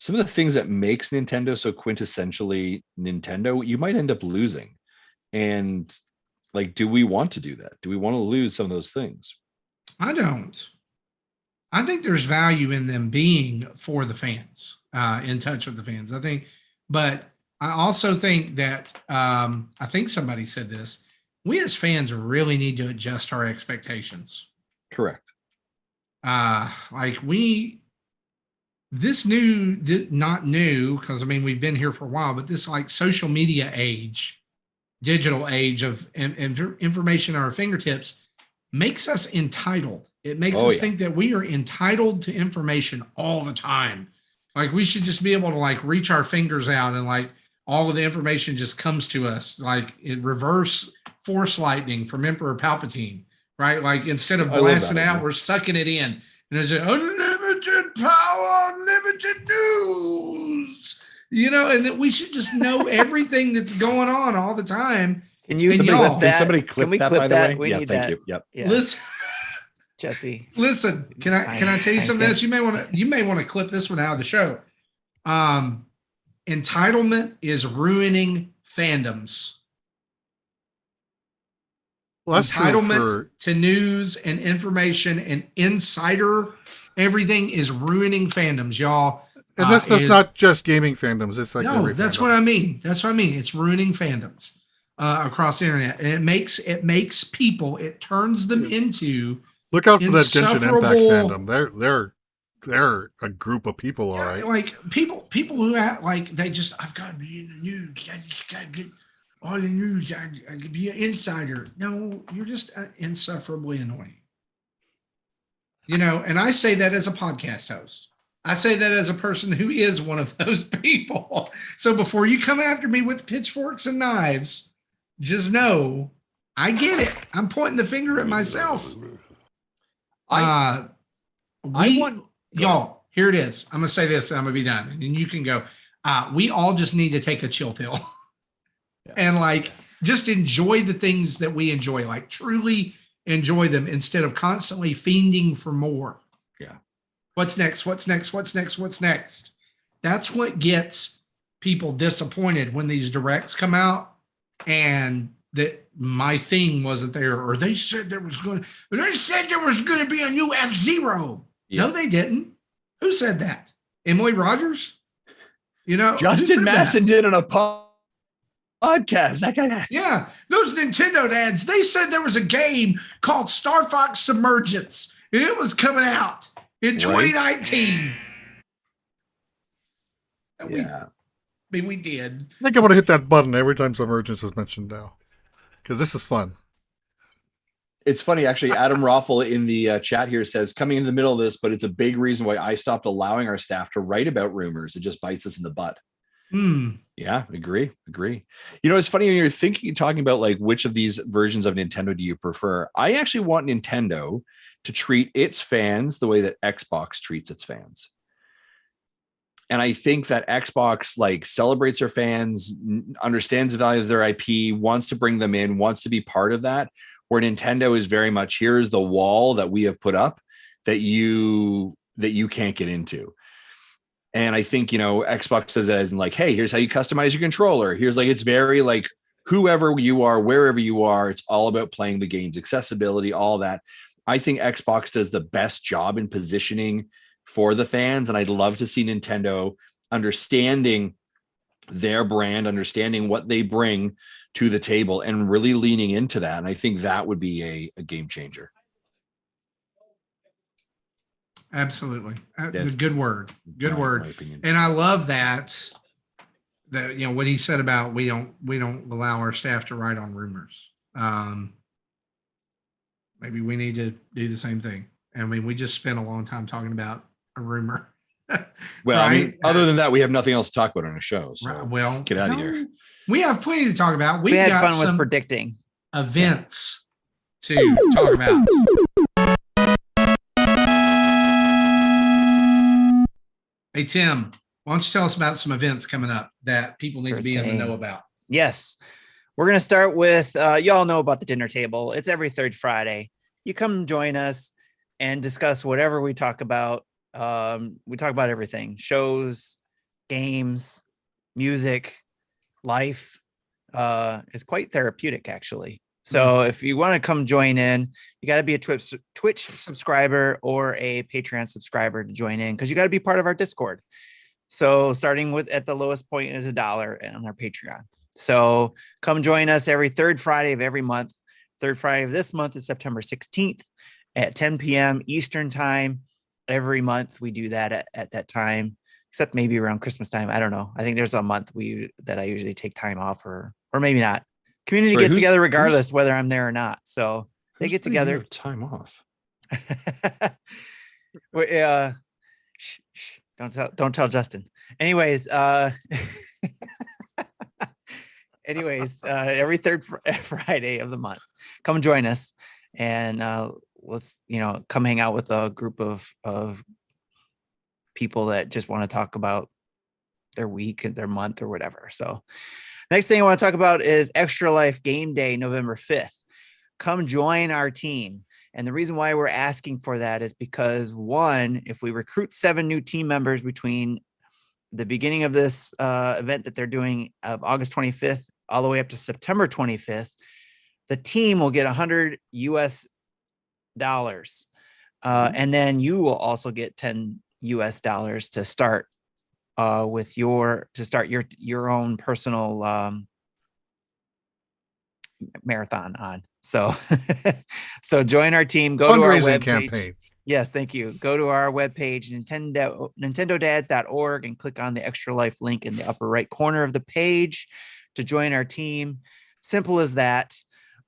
Speaker 2: some of the things that makes Nintendo so quintessentially Nintendo, you might end up losing. And, like, do we want to do that? Do we want to lose some of those things?
Speaker 1: I don't. I think there's value in them being for the fans, in touch with the fans. I think, but I also think that, I think somebody said this, we as fans really need to adjust our expectations.
Speaker 2: Correct.
Speaker 1: Like we this new, not new, because I mean, we've been here for a while, but this like social media age, digital age of information at our fingertips makes us entitled. It makes us think that we are entitled to information all the time. Like we should just be able to like reach our fingers out and like all of the information just comes to us like in reverse force lightning from Emperor Palpatine, right? Like instead of blasting it out, we're sucking it in. And there's an unlimited power, unlimited news, you know, and that we should just know everything that's going on all the time.
Speaker 4: Can you
Speaker 2: clip that? Can somebody clip that, by the way?
Speaker 4: Yeah, thank you.
Speaker 2: Yep.
Speaker 4: Yeah.
Speaker 1: Listen,
Speaker 4: Jesse.
Speaker 1: Listen, can I tell you something else? You may want to clip this one out of the show. Entitlement is ruining fandoms.
Speaker 3: Well, that's
Speaker 1: entitlement to news and information and insider everything is ruining fandoms, y'all.
Speaker 3: And that's not just gaming fandoms. It's like
Speaker 1: no, that's what I mean. That's what I mean. It's ruining fandoms across the internet, and it makes people. It turns them into.
Speaker 3: Look out for that Genshin Impact fandom. They're a group of people, all right.
Speaker 1: Like people who act like they just I've got to be in the news. I just got to get all the news. I could be an insider. No, you're just insufferably annoying. You know, and I say that as a podcast host. I say that as a person who is one of those people. So before you come after me with pitchforks and knives, just know I get it. I'm pointing the finger at myself. Y'all, here it is. I'm going to say this and I'm going to be done. And then you can go. We all just need to take a chill pill and like just enjoy the things that we enjoy, like truly enjoy them instead of constantly fiending for more.
Speaker 2: Yeah.
Speaker 1: What's next? What's next? What's next? What's next? That's what gets people disappointed when these directs come out and that my thing wasn't there, or they said there was going to be a new F-Zero. Yeah. No, they didn't. Who said that? Emily Rogers? You know,
Speaker 2: Justin Masson did on a podcast. That guy.
Speaker 1: Yeah. Those Nintendo dads, they said there was a game called Star Fox Submergence and it was coming out in 2019.
Speaker 2: Yeah.
Speaker 1: We did.
Speaker 3: I think I want to hit that button every time Submergence is mentioned now. Because this is fun.
Speaker 2: It's funny, actually. Adam Roffel in the chat here says, coming in the middle of this, but it's a big reason why I stopped allowing our staff to write about rumors. It just bites us in the butt. Yeah, agree. You know, it's funny when you're talking about like which of these versions of Nintendo do you prefer? I actually want Nintendo to treat its fans the way that Xbox treats its fans. And I think that Xbox like celebrates their fans, understands the value of their IP, wants to bring them in, wants to be part of that. Where Nintendo is very much, here's the wall that we have put up that you can't get into. And I think, you know, Xbox says that as in like, hey, here's how you customize your controller. Here's like, it's very like whoever you are, wherever you are, it's all about playing the games, accessibility, all that. I think Xbox does the best job in positioning for the fans. And I'd love to see Nintendo understanding their brand, understanding what they bring to the table and really leaning into that. And I think that would be a game changer.
Speaker 1: Absolutely. That's a good word. Good word. And I love that, you know, what he said about we don't allow our staff to write on rumors. Maybe we need to do the same thing. I mean, we just spent a long time talking about a rumor.
Speaker 2: Well, right? I mean, other than that, we have nothing else to talk about on a show. So
Speaker 1: right, well,
Speaker 2: get out of here.
Speaker 1: We have plenty to talk about.
Speaker 4: We had fun with predicting
Speaker 1: events to talk about. Hey, Tim, why don't you tell us about some events coming up that people need to be in the know about?
Speaker 4: Yes. We're going to start with, y'all know about the dinner table. It's every third Friday. You come join us and discuss whatever we talk about. We talk about everything: shows, games, music, life. It's quite therapeutic, actually. So if you want to come join in, you got to be a Twitch subscriber or a Patreon subscriber to join in, because you got to be part of our Discord. So starting with at the lowest point is $1 on our Patreon. So come join us every third Friday of every month. Third Friday of this month is September 16th at 10 p.m. Eastern time. every month we do that at that time, except maybe around Christmas time. I don't know. I think there's a month that I usually take time off, or maybe not. Community gets together regardless whether I'm there or not. So they get together.
Speaker 2: Time off.
Speaker 4: Well, shh, don't tell Justin. Anyways, every third Friday of the month, come join us, and let's come hang out with a group of people that just want to talk about their week and their month or whatever. So next thing I want to talk about is Extra Life Game Day, November 5th. Come join our team. And the reason why we're asking for that is because, one, if we recruit 7 new team members between the beginning of this event that they're doing of August 25th all the way up to September 25th, the team will get $100 US. And then you will also get $10 US to start your own personal marathon on. So join our team, go to our webpage. Campaign. Yes, thank you. Go to our webpage, nintendodads.org, and click on the Extra Life link in the upper right corner of the page to join our team. Simple as that.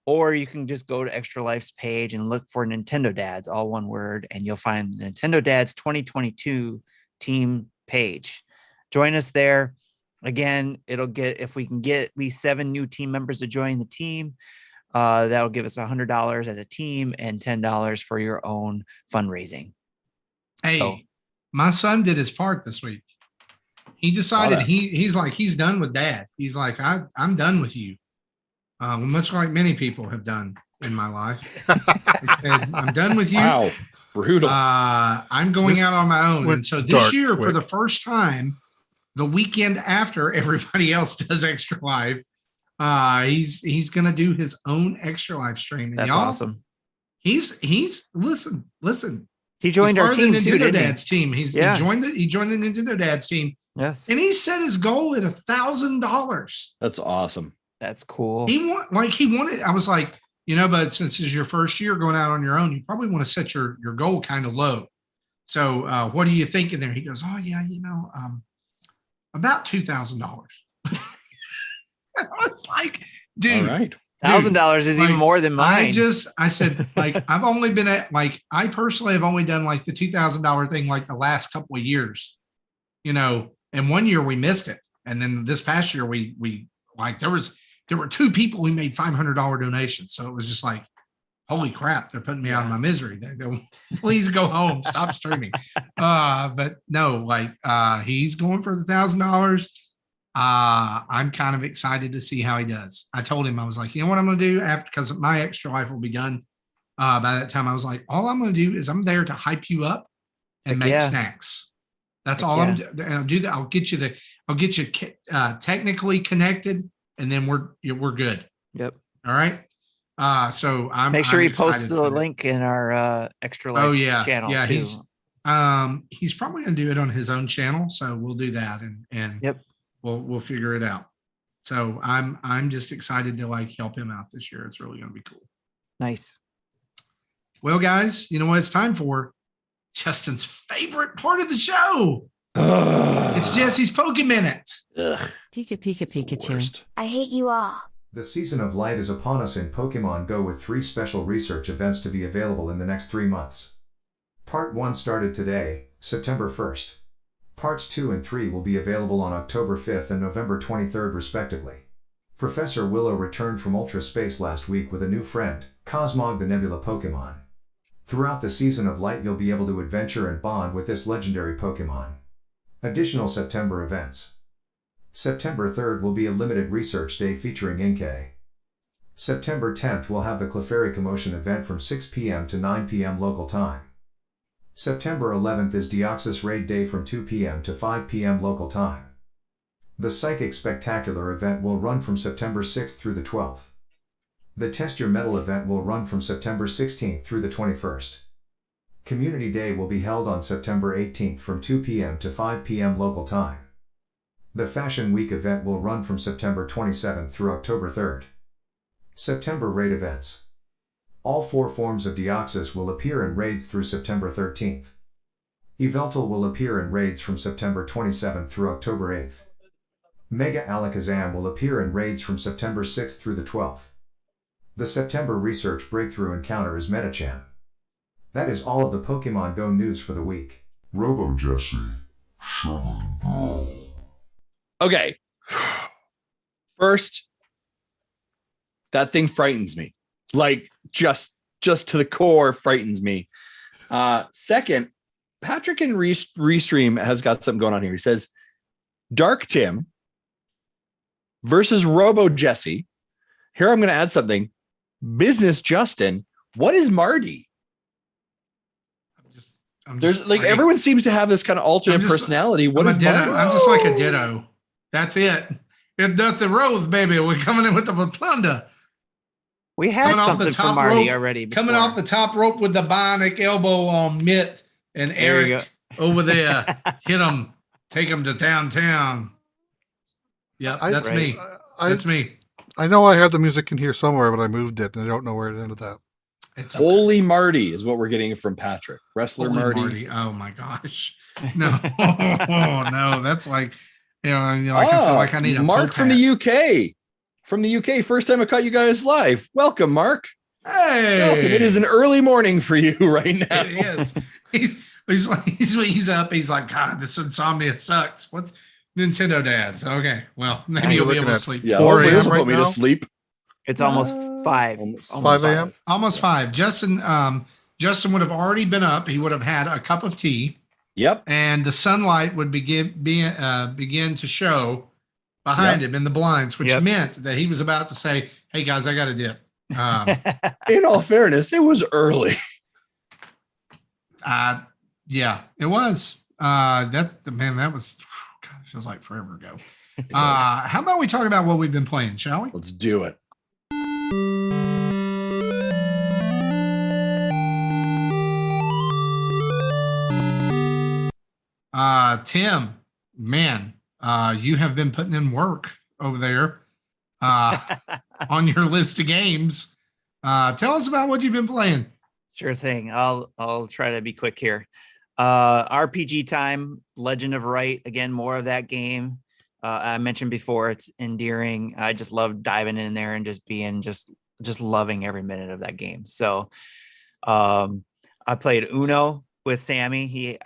Speaker 4: Or you can just go to Extra Life's page and look for Nintendo Dads, all one word, and you'll find the Nintendo Dads 2022 team page. Join us there. Again, if we can get at least 7 new team members to join the team, that'll give us $100 as a team and $10 for your own fundraising.
Speaker 1: Hey, my son did his part this week. He decided he's done with dad. He's like, I'm done with you. Much like many people have done in my life. Said, I'm done with you.
Speaker 2: Wow, brutal.
Speaker 1: I'm going out on my own. And so this year, for the first time, the weekend after everybody else does Extra Life, he's gonna do his own Extra Life stream. And
Speaker 4: that's awesome.
Speaker 1: He's listen.
Speaker 4: He joined our team,
Speaker 1: the Nintendo
Speaker 4: too,
Speaker 1: Dads team. He joined the Nintendo Dads team.
Speaker 4: Yes,
Speaker 1: and he set his goal at $1,000.
Speaker 2: That's awesome.
Speaker 4: That's cool.
Speaker 1: He wanted. I was like, but since it's your first year going out on your own, you probably want to set your goal kind of low. So, what are you thinking there? He goes, oh yeah, about $2,000. I was like, dude,
Speaker 2: all right.
Speaker 4: $1,000 is even more than mine.
Speaker 1: I said, I've only been at I personally have only done the $2,000 thing the last couple of years, and 1 year we missed it. And then this past year we there were 2 people who made $500 donations. So it was just holy crap, they're putting me out of my misery. They go, please go home, stop streaming. But no, he's going for the $1,000. I'm kind of excited to see how he does. I told him, I was like, you know what I'm going to do because my Extra Life will be done by that time. I was like, all I'm going to do is I'm there to hype you up and make snacks. That's all I'm doing. I'll do that. I'll get you technically connected, and then we're good.
Speaker 4: Yep.
Speaker 1: All right. So
Speaker 4: make sure he posts the link in our Extra Life channel.
Speaker 1: Yeah, too. He's probably going to do it on his own channel, so we'll do that, and
Speaker 4: yep.
Speaker 1: We'll figure it out. So I'm just excited to help him out this year. It's really going to be cool.
Speaker 4: Nice.
Speaker 1: Well, guys, you know what it's time for? Justin's favorite part of the show. It's Jesse's PokéMinute.
Speaker 6: Pika Pikachu. I hate you all.
Speaker 7: The season of light is upon us in Pokemon Go with 3 special research events to be available in the next 3 months. Part 1 started today, September 1st. Parts 2 and 3 will be available on October 5th and November 23rd respectively. Professor Willow returned from Ultra Space last week with a new friend, Cosmog the Nebula Pokemon. Throughout the season of light you'll be able to adventure and bond with this legendary Pokemon. Additional September events. September 3rd will be a limited research day featuring Inkay. September 10th will have the Clefairy Commotion event from 6 p.m. to 9 p.m. local time. September 11th is Deoxys Raid Day from 2 p.m. to 5 p.m. local time. The Psychic Spectacular event will run from September 6th through the 12th. The Test Your Metal event will run from September 16th through the 21st. Community Day will be held on September 18th from 2 p.m. to 5 p.m. local time. The Fashion Week event will run from September 27th through October 3rd. September Raid events. All 4 forms of Deoxys will appear in raids through September 13th. Yveltal will appear in raids from September 27th through October 8th. Mega Alakazam will appear in raids from September 6th through the 12th. The September research breakthrough encounter is Metachan. That is all of the Pokemon Go news for the week.
Speaker 8: Robo Jesse.
Speaker 2: Okay. First, that thing frightens me. Like just to the core frightens me. Second, Patrick in Restream has got something going on here. He says, Dark Tim versus Robo Jesse. Here I'm going to add something. Business Justin. What is Marty? There's like everyone seems to have this kind of alternate personality. What is Marty?
Speaker 1: I'm just like a ditto. That's it. It's the Rose, baby. We're coming in with the plunder.
Speaker 4: We had something from Marty already.
Speaker 1: Coming off the top rope with the bionic elbow on Mitt and Eric over there. Hit him. Take him to downtown. Yep, that's me. That's me.
Speaker 3: I know I had the music in here somewhere, but I moved it, and I don't know where it ended up.
Speaker 2: It's okay. Holy Marty is what we're getting from Patrick. Wrestler
Speaker 1: Holy
Speaker 2: Marty.
Speaker 1: Oh my gosh. No. No, that's like, I feel like I need a
Speaker 2: Mark from the UK. From the UK. First time I caught you guys live. Welcome, Mark.
Speaker 1: Hey.
Speaker 2: Welcome. It is an early morning for you right now.
Speaker 1: It is. He's up. He's like, God, this insomnia sucks. What's Nintendo Dads? Okay. Well, maybe you'll be able to sleep.
Speaker 2: Yeah, 4 a.m. right now? To sleep.
Speaker 4: It's almost 5.
Speaker 3: Almost 5 a.m.
Speaker 1: Almost 5. Justin would have already been up. He would have had a cup of tea.
Speaker 2: Yep.
Speaker 1: And the sunlight would begin to show behind him in the blinds, which meant that he was about to say, "Hey guys, I got to dip."
Speaker 2: In all fairness, it was early.
Speaker 1: Yeah, it was. That was. God, it feels like forever ago. How about we talk about what we've been playing, shall we?
Speaker 2: Let's do it.
Speaker 1: Tim, man, you have been putting in work over there on your list of games. Tell us about what you've been playing.
Speaker 4: Sure thing. I'll try to be quick here. RPG time, Legend of Wright. Again, more of that game. I mentioned before, it's endearing. I just love diving in there and just being just loving every minute of that game. So I played Uno with Sammy. He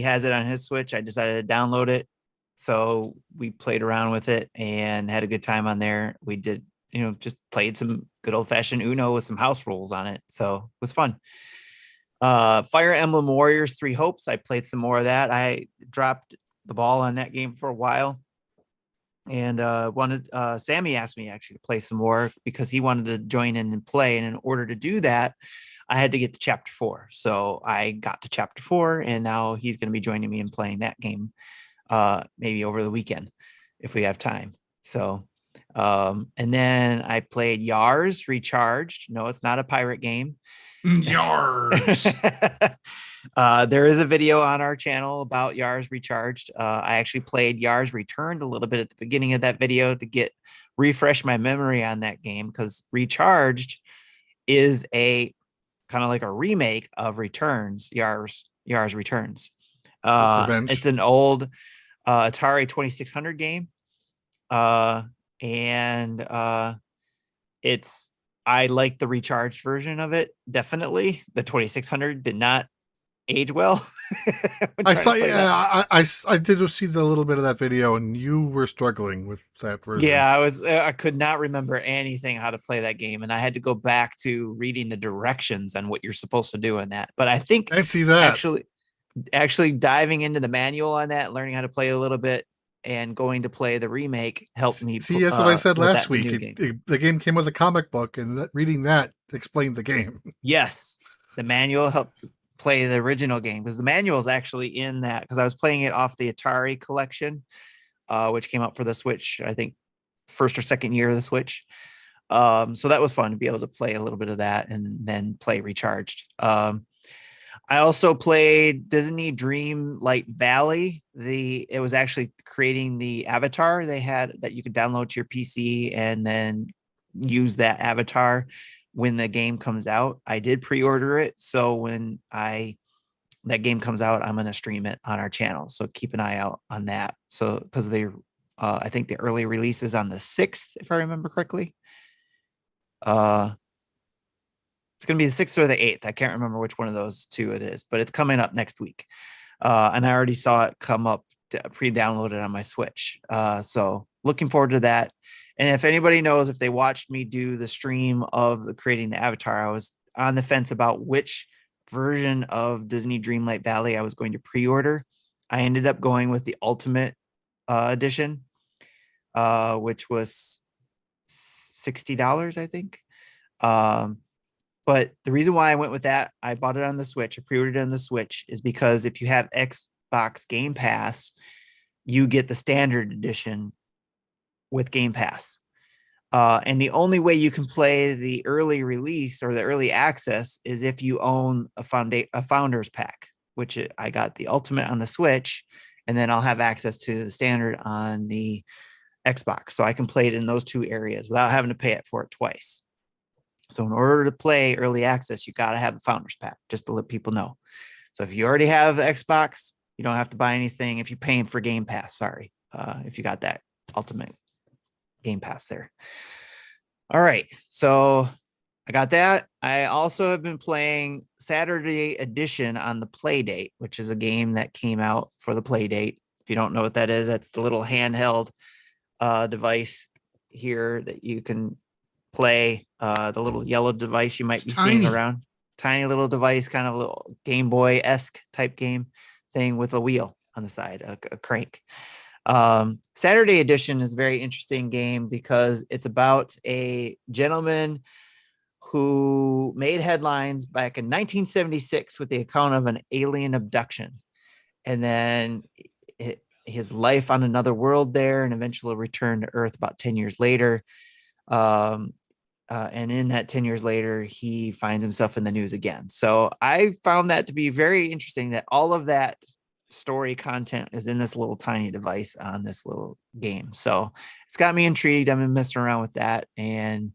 Speaker 4: has it on his Switch. I decided to download it. So we played around with it and had a good time on there. We did, just played some good old fashioned Uno with some house rules on it. So it was fun. Fire Emblem Warriors 3 Hopes. I played some more of that. I dropped the ball on that game for a while. And Sammy asked me actually to play some more because he wanted to join in and play. And in order to do that, I had to get to chapter 4. So I got to chapter 4, and now he's going to be joining me in playing that game maybe over the weekend if we have time. So, and then I played YARS Recharged. No, it's not a pirate game.
Speaker 1: YARS.
Speaker 4: There is a video on our channel about YARS Recharged. I actually played YARS Returned a little bit at the beginning of that video to refresh my memory on that game, because Recharged is a kind of like a remake of Returns. YARS Returns. It's an old Atari 2600 game, and I like the recharged version of it. Definitely, the 2600 did not age well.
Speaker 3: I saw. I did see the little bit of that video, and you were struggling with that version.
Speaker 4: Yeah, I could not remember anything how to play that game, and I had to go back to reading the directions on what you're supposed to do in that. But I think
Speaker 3: I see that
Speaker 4: actually diving into the manual on that, learning how to play a little bit, and going to play the remake helped me.
Speaker 3: See, that's what I said last week. The game came with a comic book, and reading that explained the game.
Speaker 4: Yes, the manual helped play the original game, because the manual is actually in that, because I was playing it off the Atari collection, which came out for the Switch, I think first or second year of the Switch. So that was fun to be able to play a little bit of that and then play Recharged. I also played Disney Dreamlight Valley. It was actually creating the avatar they had that you could download to your PC and then use that avatar when the game comes out. I did pre-order it, so when I that game comes out, I'm going to stream it on our channel. So keep an eye out on that. So because they, I think the early release is on the 6th, if I remember correctly. It's going to be the 6th or the 8th. I can't remember which one of those two it is, but it's coming up next week. And I already saw it come up pre-downloaded on my Switch. So looking forward to that. And if anybody knows, if they watched me do the stream of creating the avatar, I was on the fence about which version of Disney Dreamlight Valley I was going to pre-order. I ended up going with the Ultimate edition, which was $60, I think. But the reason why I went with that, I bought it on the Switch, I pre-ordered it on the Switch, is because if you have Xbox Game Pass, you get the standard edition with Game Pass. And the only way you can play the early release or the early access is if you own a Founders Pack, which I got the Ultimate on the Switch, and then I'll have access to the standard on the Xbox. So I can play it in those two areas without having to pay for it twice. So in order to play early access, you got to have a Founders Pack, just to let people know. So if you already have Xbox, you don't have to buy anything if you're paying for Game Pass. Sorry, if you got that Ultimate Game Pass there. All right, so I got that. I also have been playing Saturday Edition on the Playdate, which is a game that came out for the Playdate. If you don't know what that is, that's the little handheld device here that you can play. The little yellow device you might be seeing around. Tiny little device, kind of a little Game Boy-esque type game thing with a wheel on the side, a crank. Saturday Edition is a very interesting game because it's about a gentleman who made headlines back in 1976 with the account of an alien abduction, and then his life on another world there, and eventually returned to Earth about 10 years later. And in that 10 years later, he finds himself in the news again. So I found that to be very interesting, that all of that story content is in this little tiny device on this little game. So it's got me intrigued. I've been messing around with that, and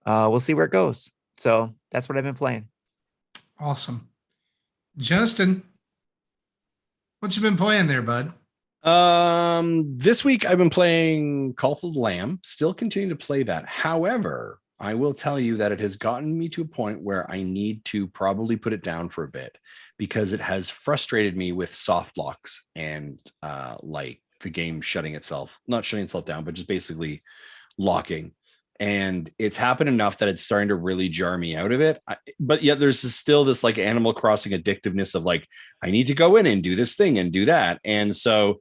Speaker 4: we'll see where it goes. So that's what I've been playing.
Speaker 1: Awesome. Justin, what you been playing there, bud?
Speaker 8: This week I've been playing Call of the Lamb, still continuing to play that. However, I will tell you that it has gotten me to a point where I need to probably put it down for a bit, because it has frustrated me with soft locks and like the game not shutting itself down, but just basically locking. And it's happened enough that it's starting to really jar me out of it. But yet there's still this like Animal Crossing addictiveness of like, I need to go in and do this thing and do that. And so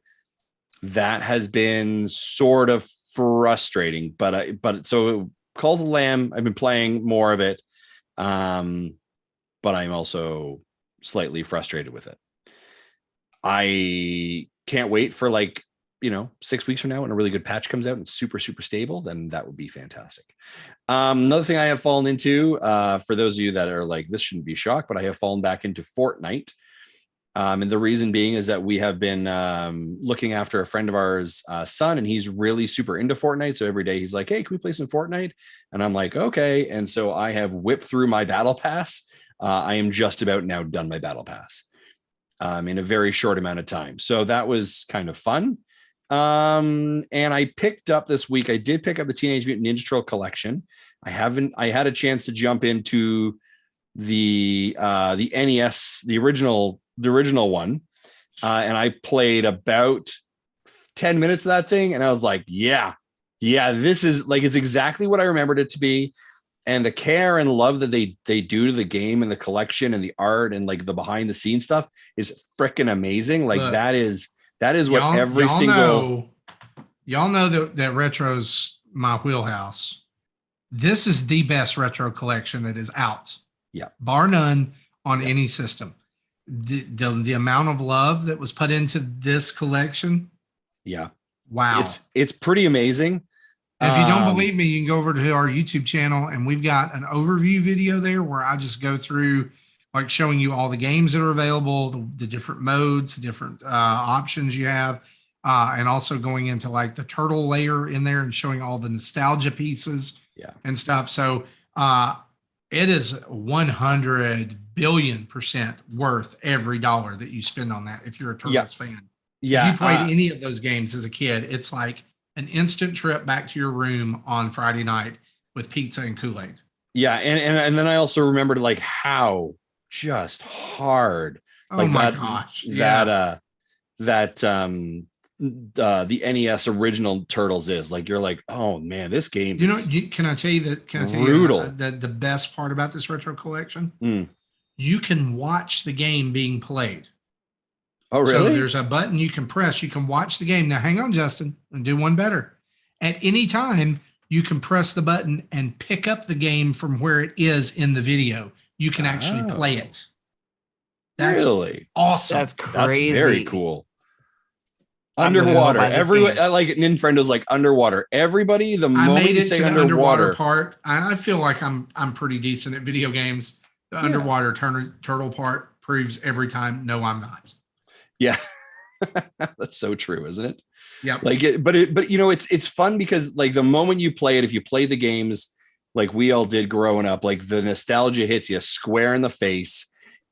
Speaker 8: that has been sort of frustrating, but so Call of the Lamb, I've been playing more of it. But I'm also slightly frustrated with it. I can't wait for 6 weeks from now when a really good patch comes out and it's super, super stable, then that would be fantastic. Another thing I have fallen into, for those of you that are like, this shouldn't be shocked, but I have fallen back into Fortnite. And the reason being is that we have been looking after a friend of ours' son, and he's really super into Fortnite. So every day he's like, hey, can we play some Fortnite? And I'm like, okay. And so I have whipped through my battle pass. I am just about now done my battle pass in a very short amount of time. So that was kind of fun. And I picked up this week, I did pick up the Teenage Mutant Ninja Turtle collection. I had a chance to jump into the NES, the original one. And I played about 10 minutes of that thing. And I was like, yeah, this is like, it's exactly what I remembered it to be. And the care and love that they do to the game and the collection and the art and like the behind the scenes stuff is freaking amazing. Like
Speaker 1: Look,
Speaker 8: that is what every single.
Speaker 1: Y'all know that retro's my wheelhouse. This is the best retro collection that is out.
Speaker 8: Yeah.
Speaker 1: Bar none on any system. The amount of love that was put into this collection.
Speaker 8: Yeah.
Speaker 1: Wow.
Speaker 8: It's pretty amazing.
Speaker 1: And if you don't believe me, you can go over to our YouTube channel, and we've got an overview video there where I just go through, like, showing you all the games that are available, the different modes, the different options you have, and also going into like the turtle layer in there and showing all the nostalgia pieces and stuff. So it is 100 billion% worth every dollar that you spend on that if you're a Turtles fan.
Speaker 8: Yeah.
Speaker 1: If you played any of those games as a kid, it's like an instant trip back to your room on Friday night with pizza and Kool-Aid.
Speaker 8: Yeah, and then I also remembered like how just hard.
Speaker 1: Oh my gosh.
Speaker 8: The NES original Turtles is like, you're like, oh man, this game
Speaker 1: can I tell you
Speaker 8: brutal.
Speaker 1: The best part about this retro collection?
Speaker 8: Mm.
Speaker 1: You can watch the game being played.
Speaker 8: Oh, really?
Speaker 1: So there's a button you can press. You can watch the game. Now, hang on, Justin, and do one better. At any time, you can press the button and pick up the game from where it is in the video. You can actually play it. That's
Speaker 8: really
Speaker 1: awesome.
Speaker 4: That's crazy.
Speaker 8: That's very cool. Underwater. Everyone like Nintendo's like underwater. Everybody, the moment
Speaker 1: I made
Speaker 8: you
Speaker 1: it
Speaker 8: say
Speaker 1: to the
Speaker 8: underwater
Speaker 1: part. I feel like I'm pretty decent at video games. The underwater turtle part proves every time. No, I'm not.
Speaker 8: Yeah. That's so true, isn't it?
Speaker 1: Yeah.
Speaker 8: Like it, but you know, it's fun because like the moment you play it, if you play the games like we all did growing up, like the nostalgia hits you square in the face.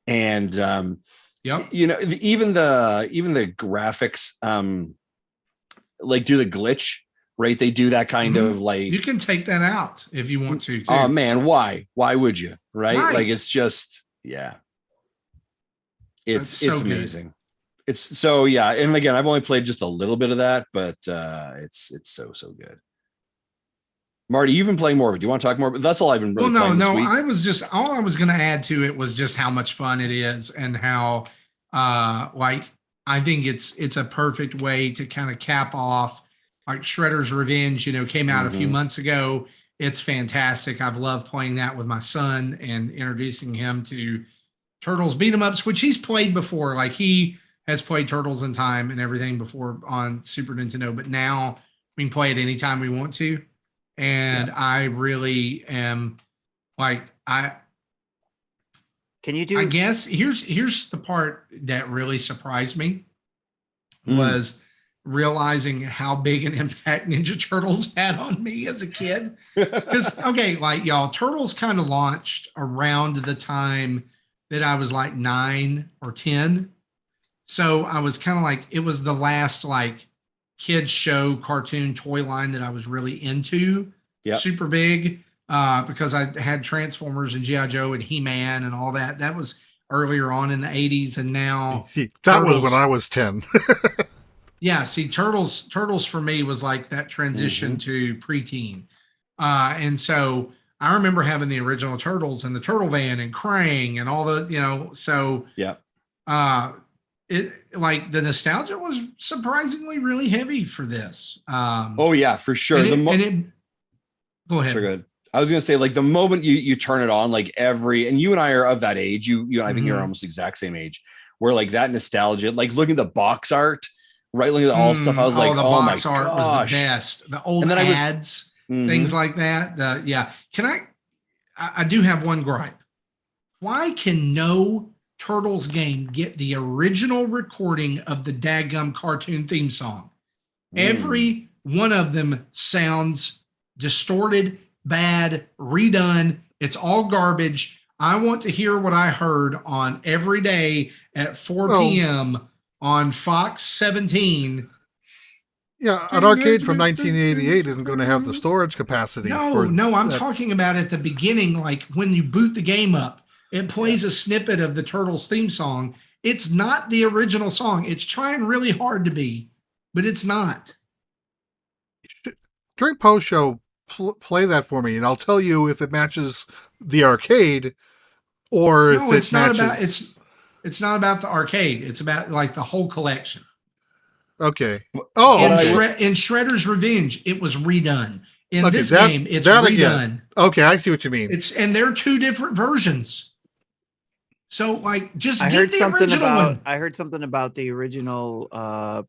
Speaker 8: And you know, even the graphics like do the glitch, right? They do that kind of like,
Speaker 1: you can take that out if you want to too.
Speaker 8: Oh man, why would you? Right? Like it's just it's amazing. Good. It's so and again, I've only played just a little bit of that, but it's so good. Marty, you've been playing more of it. Do you want to talk more? But that's all I've been really playing this week.
Speaker 1: I was just all I was going to add to it was just how much fun it is and how like I think it's a perfect way to kind of cap off like Shredder's Revenge, you know, came out a few months ago. It's fantastic. I've loved playing that with my son and introducing him to Turtles beat 'em ups, which he's played before. Like he has played Turtles in Time and everything before on Super Nintendo, but now we can play it anytime we want to. And I really am like, I guess here's the part that really surprised me was realizing how big an impact Ninja Turtles had on me as a kid. Because, okay, like y'all, Turtles kind of launched around the time that I was like 9 or 10. So I was kind of like, it was the last like kids show cartoon toy line that I was really into. Super big because I had Transformers and G.I. Joe and He-Man and all that. That was earlier on in the 80s. And now
Speaker 3: that was when I was 10.
Speaker 1: Yeah. See, Turtles for me was like that transition to preteen. And so I remember having the original Turtles and the Turtle Van and Krang and all the, you know, so it like the nostalgia was surprisingly really heavy for this.
Speaker 8: Oh yeah, for sure.
Speaker 1: Go ahead.
Speaker 8: Sure, good. I was gonna say, like the moment you turn it on, like and you and I are of that age. You and I think you're almost exact same age. Where like that nostalgia, like looking at the box art, right? Looking at all stuff, I was like,
Speaker 1: the
Speaker 8: oh my
Speaker 1: box art was the best. The old ads, things like that. Can I do have one gripe. Why can no Turtles game get the original recording of the daggum cartoon theme song? Every one of them sounds distorted, bad, redone. It's all garbage. I want to hear what I heard on every day at 4 p.m. on Fox 17.
Speaker 3: Yeah, an arcade from 1988 isn't going to have the storage capacity.
Speaker 1: No, I'm talking about at the beginning, like when you boot the game up, it plays a snippet of the Turtles theme song. It's not the original song. It's trying really hard to be, but it's not.
Speaker 3: During post-show, play that for me, and I'll tell you if it matches the arcade or if
Speaker 1: it's not matches... It's not about the arcade. It's about like the whole collection.
Speaker 3: Okay.
Speaker 1: In Shredder's Revenge, it was redone. In this game, it's redone. Again.
Speaker 3: Okay, I see what you mean.
Speaker 1: And they're two different versions. So, like, just get the original one.
Speaker 4: I heard something about the original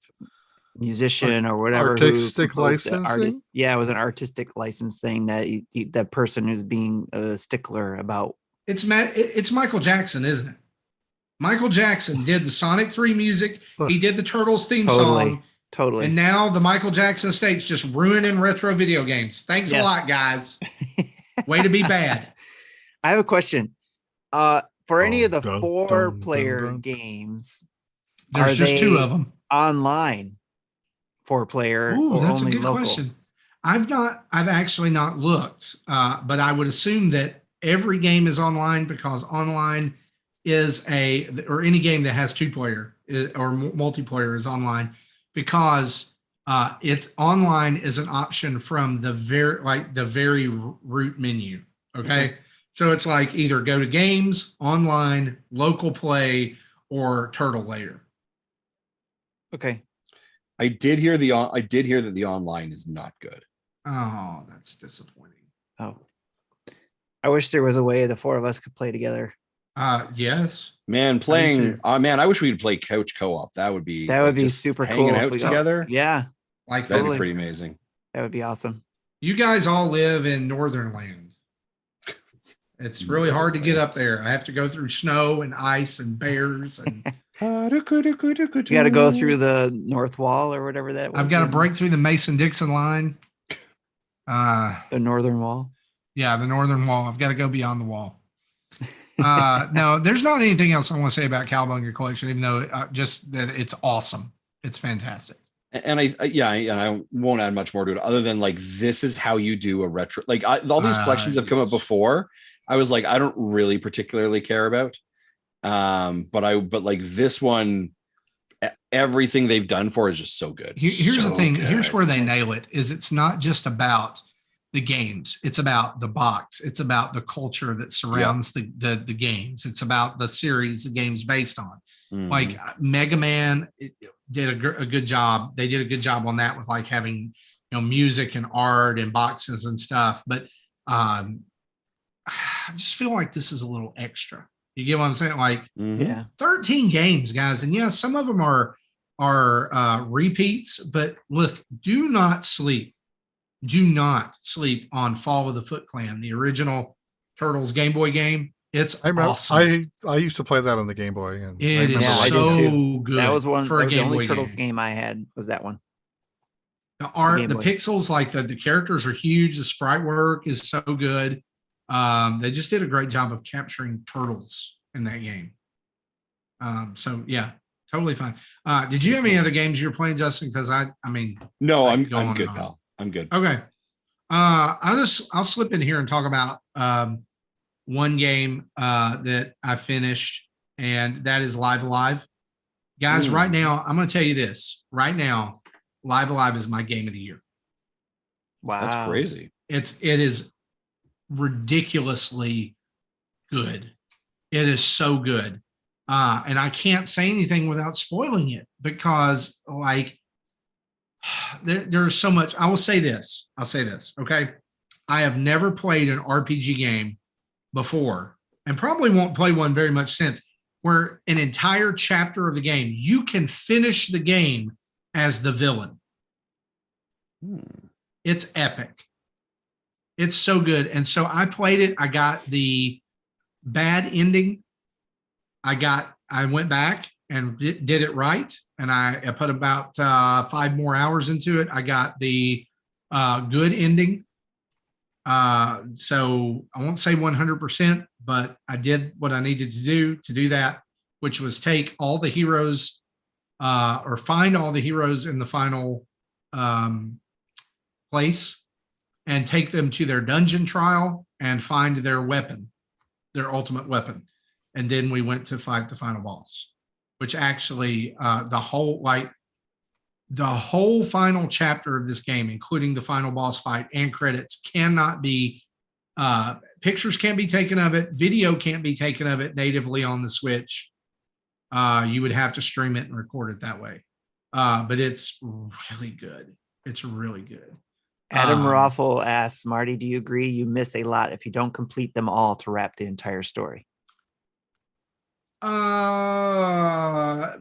Speaker 4: musician or whatever.
Speaker 3: Artistic licensing?
Speaker 4: It was an artistic license thing that that person who's being a stickler about.
Speaker 1: It's Michael Jackson, isn't it? Michael Jackson did the Sonic 3 music. He did the Turtles theme song.
Speaker 4: Totally.
Speaker 1: And now the Michael Jackson estate's just ruining retro video games. Thanks a lot, guys. Way to be bad.
Speaker 4: I have a question. For any of the
Speaker 3: Dun, dun,
Speaker 4: 4-player
Speaker 3: dun, dun.
Speaker 4: games,
Speaker 1: There's
Speaker 4: are
Speaker 1: just two
Speaker 4: they
Speaker 1: of them.
Speaker 4: online 4-player
Speaker 1: Ooh,
Speaker 4: or
Speaker 1: that's a
Speaker 4: only
Speaker 1: good
Speaker 4: local?
Speaker 1: question. I've actually not looked, but I would assume that every game is online because online is or any game that has 2-player or multiplayer is online because it's online is an option from the very root menu. Okay. So it's like either go to games, online, local play, or turtle layer.
Speaker 4: Okay.
Speaker 8: I did hear that the online is not good.
Speaker 1: Oh, that's disappointing.
Speaker 4: Oh, I wish there was a way the 4 of us could play together.
Speaker 1: Yes.
Speaker 8: Man, I wish we'd play couch co-op. That would be just
Speaker 4: super
Speaker 8: hanging
Speaker 4: cool.
Speaker 8: out together.
Speaker 4: Yeah,
Speaker 1: Like
Speaker 8: That'd
Speaker 4: totally.
Speaker 8: be pretty amazing.
Speaker 4: That would be awesome.
Speaker 1: You guys all live in Northern Land. It's really hard to get up there. I have to go through snow and ice and bears. And
Speaker 4: You got to go through the North Wall or whatever that was.
Speaker 1: I've got to break through the Mason-Dixon line.
Speaker 4: The Northern Wall.
Speaker 1: Yeah, the Northern Wall. I've got to go beyond the wall. No, there's not anything else I want to say about Cowabunga Collection, even though just that it's awesome. It's fantastic.
Speaker 8: And I won't add much more to it other than like, this is how you do a retro, like all these collections have come up before. I was like, I don't really particularly care about. But like this one, everything they've done for is just so good.
Speaker 1: Here's
Speaker 8: so
Speaker 1: the thing.
Speaker 8: good.
Speaker 1: Here's where they nail it is it's not just about the games. It's about the box. It's about the culture that surrounds the games. It's about the series the game's based on. Like Mega Man did a good job. They did a good job on that with like having, music and art and boxes and stuff. But I just feel like this is a little extra. You get what I'm saying? Like 13 games, guys. And yeah, some of them are repeats, but look, do not sleep on Fall of the Foot Clan, the original Turtles Game Boy game. It's awesome.
Speaker 3: I used to play that on the Game Boy, and
Speaker 1: it is so good.
Speaker 4: That was one
Speaker 1: for a
Speaker 4: the
Speaker 1: Game
Speaker 4: only
Speaker 1: Boy
Speaker 4: Turtles
Speaker 1: game
Speaker 4: I had was that one.
Speaker 1: The art, the pixels, like the characters are huge. The sprite work is so good. They just did a great job of capturing turtles in that game. So yeah, totally fine. Did you have any other games you were playing, Justin? Because
Speaker 8: no, I'm good, pal. I'm good.
Speaker 1: Okay. I'll slip in here and talk about one game that I finished, and that is Live Alive. Guys, right now, I'm going to tell you this. Right now, Live Alive is my game of the year.
Speaker 4: Wow.
Speaker 8: That's crazy.
Speaker 1: It is ridiculously good. It is so good. And I can't say anything without spoiling it because like there's so much. I'll say this. Okay. I have never played an RPG game before and probably won't play one very much since where an entire chapter of the game, you can finish the game as the villain. It's epic. It's so good. And so I played it. I got the bad ending. I went back and did it right. And I put about 5 more hours into it. I got the good ending. So I won't say 100%, but I did what I needed to do that, which was take all the heroes or find all the heroes in the final place and take them to their dungeon trial and find their weapon, their ultimate weapon. And then we went to fight the final boss, which actually the whole final chapter of this game, including the final boss fight and credits, cannot be, pictures can't be taken of it. Video can't be taken of it natively on the Switch. You would have to stream it and record it that way. But it's really good. It's really good.
Speaker 4: Adam Raffle asks, Marty, do you agree you miss a lot if you don't complete them all to wrap the entire story?
Speaker 1: I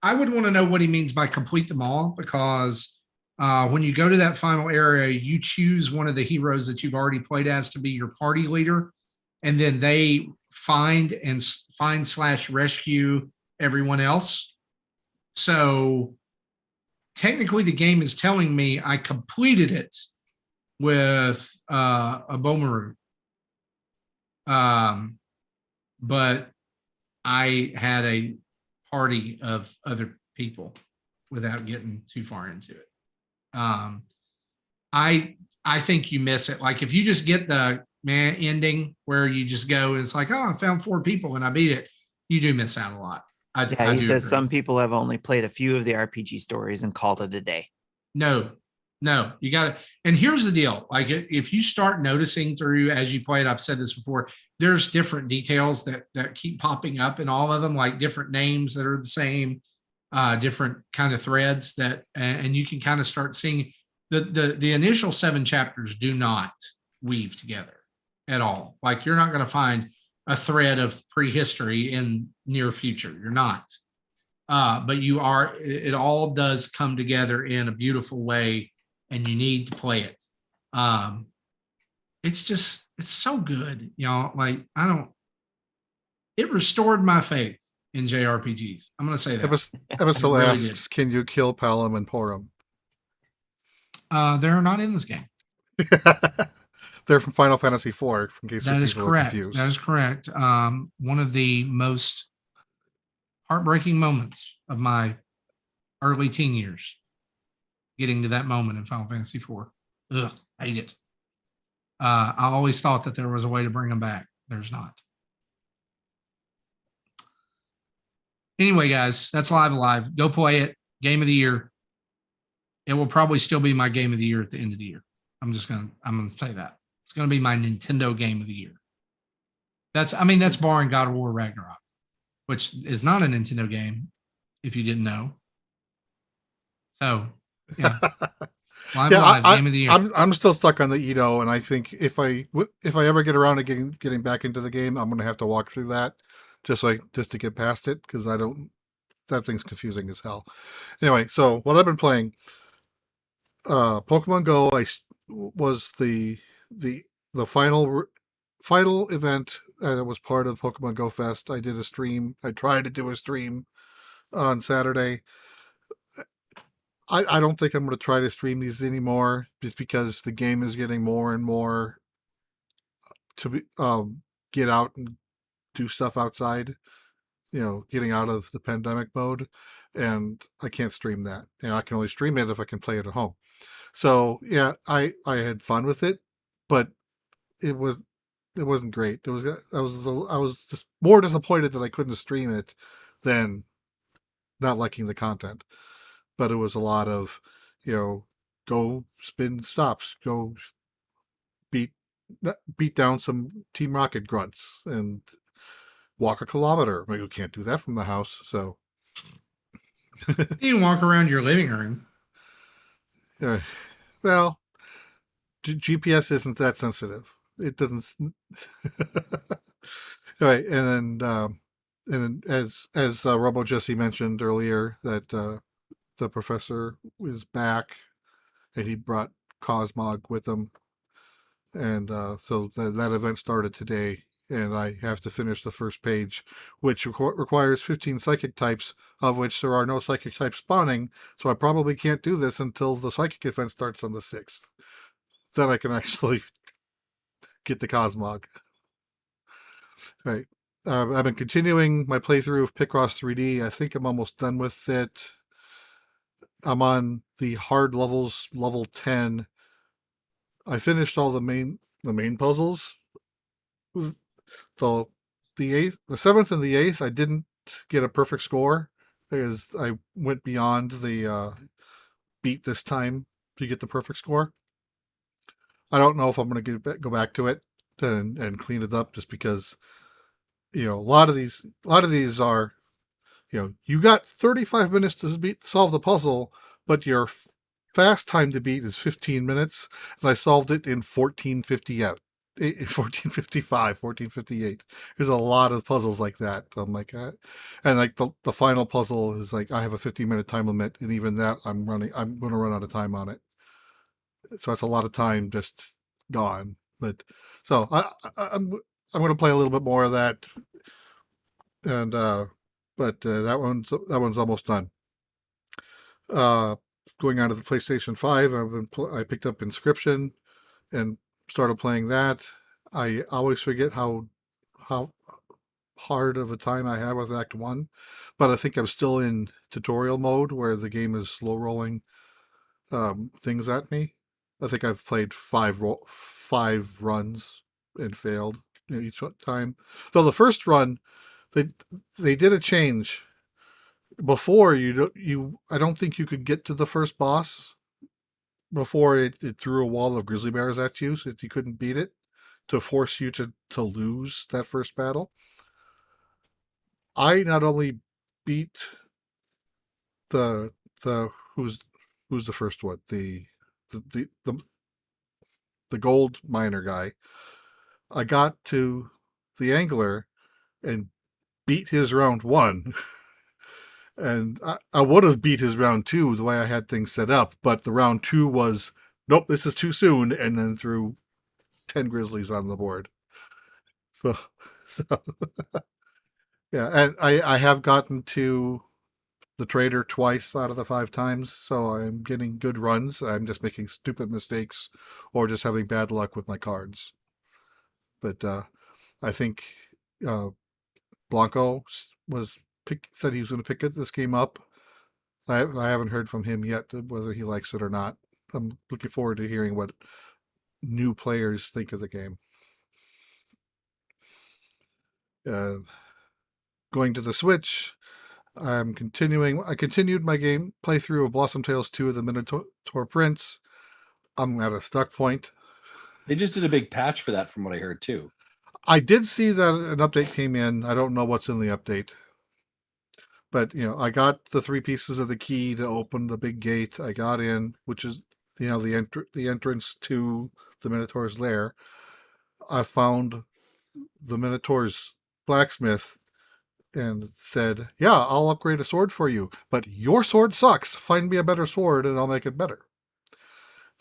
Speaker 1: would want to know what he means by complete them all, because when you go to that final area, you choose one of the heroes that you've already played as to be your party leader, and then they find/rescue everyone else. So technically the game is telling me I completed it with a Bomaru. But I had a party of other people without getting too far into it. I think you miss it. Like if you just get the ending where you just go and it's like, oh, I found 4 people and I beat it, you do miss out a lot.
Speaker 4: He says some people have only played a few of the RPG stories and called it a day.
Speaker 1: No, you got to. And here's the deal. Like if you start noticing through as you play it, I've said this before, there's different details that keep popping up in all of them, like different names that are the same, different kind of threads and you can kind of start seeing the initial 7 chapters do not weave together at all. Like you're not going to find a thread of prehistory in near future. You're not. But it all does come together in a beautiful way and you need to play it. It's so good. Like it restored my faith in JRPGs. I'm going to say that.
Speaker 3: Episode really asks, can you kill Palom and Porum?
Speaker 1: They're not in this game.
Speaker 3: They're from Final Fantasy IV. In case
Speaker 1: that is correct. That is correct. One of the most heartbreaking moments of my early teen years, getting to that moment in Final Fantasy IV. Ugh, hate it. I always thought that there was a way to bring them back. There's not. Anyway, guys, that's Live Alive. Go play it. Game of the year. It will probably still be my game of the year at the end of the year. I'm gonna say that. It's gonna be my Nintendo game of the year. That's barring God of War Ragnarok, which is not a Nintendo game, if you didn't know. So, yeah. Live, game of the year.
Speaker 3: I'm still stuck on the Edo, and I think if I ever get around to getting back into the game, I'm going to have to walk through that just to get past it, because that thing's confusing as hell. Anyway, so what I've been playing, Pokemon GO, was the final event. Was part of Pokemon Go Fest. I did a stream. I tried to do a stream on Saturday. I don't think I'm going to try to stream these anymore, just because the game is getting more and more to get out and do stuff outside, getting out of the pandemic mode, and I can't stream that. I can only stream it if I can play it at home. So yeah, I had fun with it, but it wasn't great. I was just more disappointed that I couldn't stream it than not liking the content. But it was a lot of, go spin stops, go beat down some Team Rocket grunts and walk a kilometer. You can't do that from the house, so.
Speaker 1: You can walk around your living room.
Speaker 3: Well, GPS isn't that sensitive. It doesn't. Right, and then as Robo Jesse mentioned earlier, that the professor is back, and he brought Cosmog with him, and so that event started today, and I have to finish the first page, which requires 15 psychic types, of which there are no psychic types spawning, so I probably can't do this until the psychic event starts on the 6th. Then I can actually get the Cosmog. Right. I've been continuing my playthrough of Picross 3D. I think I'm almost done with it. I'm on the hard levels, level 10. I finished all the main puzzles. So the 7th and the 8th, I didn't get a perfect score because I went beyond the beat this time to get the perfect score. I don't know if I'm going to go back to it and clean it up, just because a lot of these are, you got 35 minutes to solve the puzzle, but your fast time to beat is 15 minutes, and I solved it in 14:58. 14:58. There's a lot of puzzles like that. I'm like, and like the final puzzle is like, I have a 15-minute time limit, and even that I'm going to run out of time on it. So that's a lot of time just gone. But so I'm going to play a little bit more of that, and but that one's almost done. Going on to the PlayStation 5, I picked up Inscryption and started playing that. I always forget how how hard of a time I have with Act 1, but I think I'm still in tutorial mode where the game is slow rolling things at me. I think I've played five runs and failed each time. Though the first run, they did a change. Before I don't think you could get to the first boss before it threw a wall of grizzly bears at you, so that you couldn't beat it, to force you to lose that first battle. I not only beat the who's the first one, the gold miner guy. I got to the angler and beat his round 1. And I would have beat his round 2 the way I had things set up, but the round 2 was, nope, this is too soon, and then threw 10 grizzlies on the board. So yeah, and I have gotten to the trader twice out of the 5 times, so I'm getting good runs. I'm just making stupid mistakes or just having bad luck with my cards. But I think Blanco said he was going to pick this game up. I haven't heard from him yet whether he likes it or not. I'm looking forward to hearing what new players think of the game. Going to the Switch, I continued my game playthrough of Blossom Tales 2 of the Minotaur Prince. I'm at a stuck point.
Speaker 8: They just did a big patch for that from what I heard too.
Speaker 3: I did see that an update came in. I don't know what's in the update. But, I got the 3 pieces of the key to open the big gate. I got in, which is, the entrance to the Minotaur's lair. I found the Minotaur's blacksmith and said, yeah, I'll upgrade a sword for you, but your sword sucks. Find me a better sword and I'll make it better.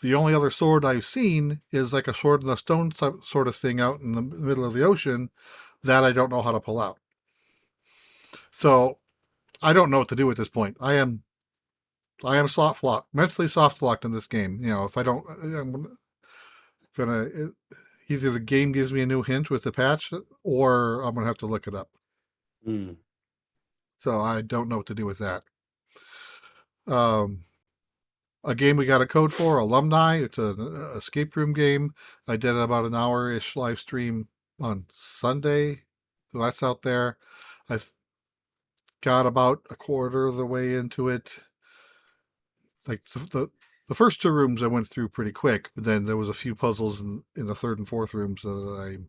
Speaker 3: The only other sword I've seen is like a sword in the stone sort of thing out in the middle of the ocean that I don't know how to pull out. So I don't know what to do at this point. I am mentally soft locked in this game. If I don't, I'm gonna either the game gives me a new hint with the patch, or I'm gonna have to look it up. So I don't know what to do with that. A game we got a code for, Alumni. It's an escape room game. I did about an hour-ish live stream on Sunday. So that's out there. I got about a quarter of the way into it. Like the first 2 rooms I went through pretty quick, but then there was a few puzzles in the 3rd and 4th rooms that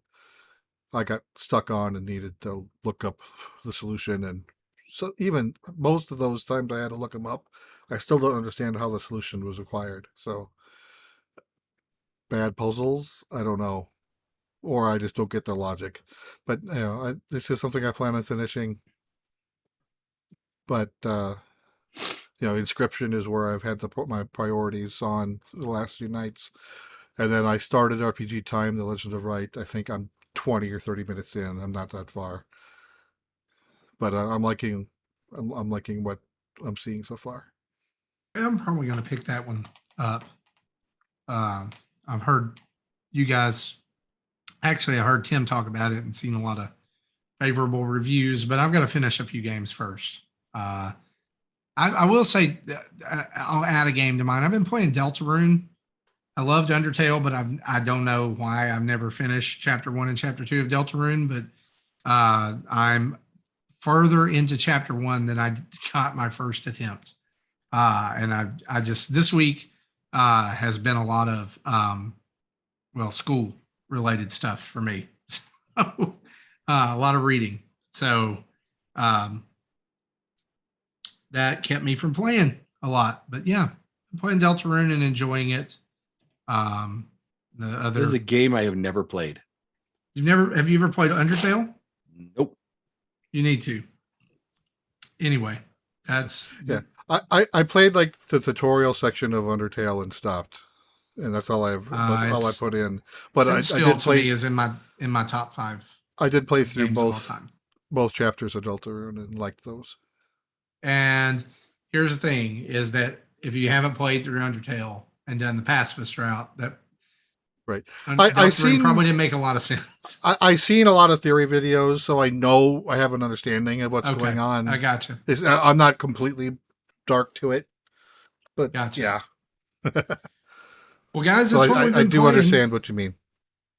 Speaker 3: I got stuck on and needed to look up the solution. And so even most of those times I had to look them up, I still don't understand how the solution was acquired. So bad puzzles, I don't know, or I just don't get the logic. But this is something I plan on finishing. But Inscryption is where I've had to put my priorities on the last few nights. And then I started RPG Time, The Legend of Wright. I think I'm 20 or 30 minutes in. I'm not that far. But I'm liking what I'm seeing so far.
Speaker 1: I'm probably going to pick that one up. I've heard you guys, actually, I heard Tim talk about it and seen a lot of favorable reviews, but I've got to finish a few games first. I will say, I'll add a game to mine. I've been playing Deltarune. I loved Undertale, but I don't know why I've never finished Chapter 1 and Chapter 2 of Deltarune, but I'm further into Chapter 1 than I got my first attempt. And I just, this week has been a lot of, school related stuff for me. So, a lot of reading. So, that kept me from playing a lot, but yeah, I'm playing Deltarune and enjoying it.
Speaker 8: This is a game I have never played.
Speaker 1: Have you ever played Undertale?
Speaker 8: Nope.
Speaker 1: You need to. Anyway, that's
Speaker 3: I played like the tutorial section of Undertale and stopped, and that's all I put in. But I did play.
Speaker 1: Is in my top 5.
Speaker 3: I did play through both chapters of Deltarune and liked those.
Speaker 1: And here's the thing: is that if you haven't played through Undertale and done the pacifist route, that
Speaker 3: Right.
Speaker 1: Deltarune probably didn't make a lot of sense.
Speaker 3: I seen a lot of theory videos, so I know I have an understanding of what's going on.
Speaker 1: I gotcha.
Speaker 3: I'm not completely dark to it, but
Speaker 1: gotcha.
Speaker 3: Yeah.
Speaker 1: Well, guys,
Speaker 3: so
Speaker 1: that's what we've been
Speaker 3: I do
Speaker 1: playing.
Speaker 3: understand what you mean.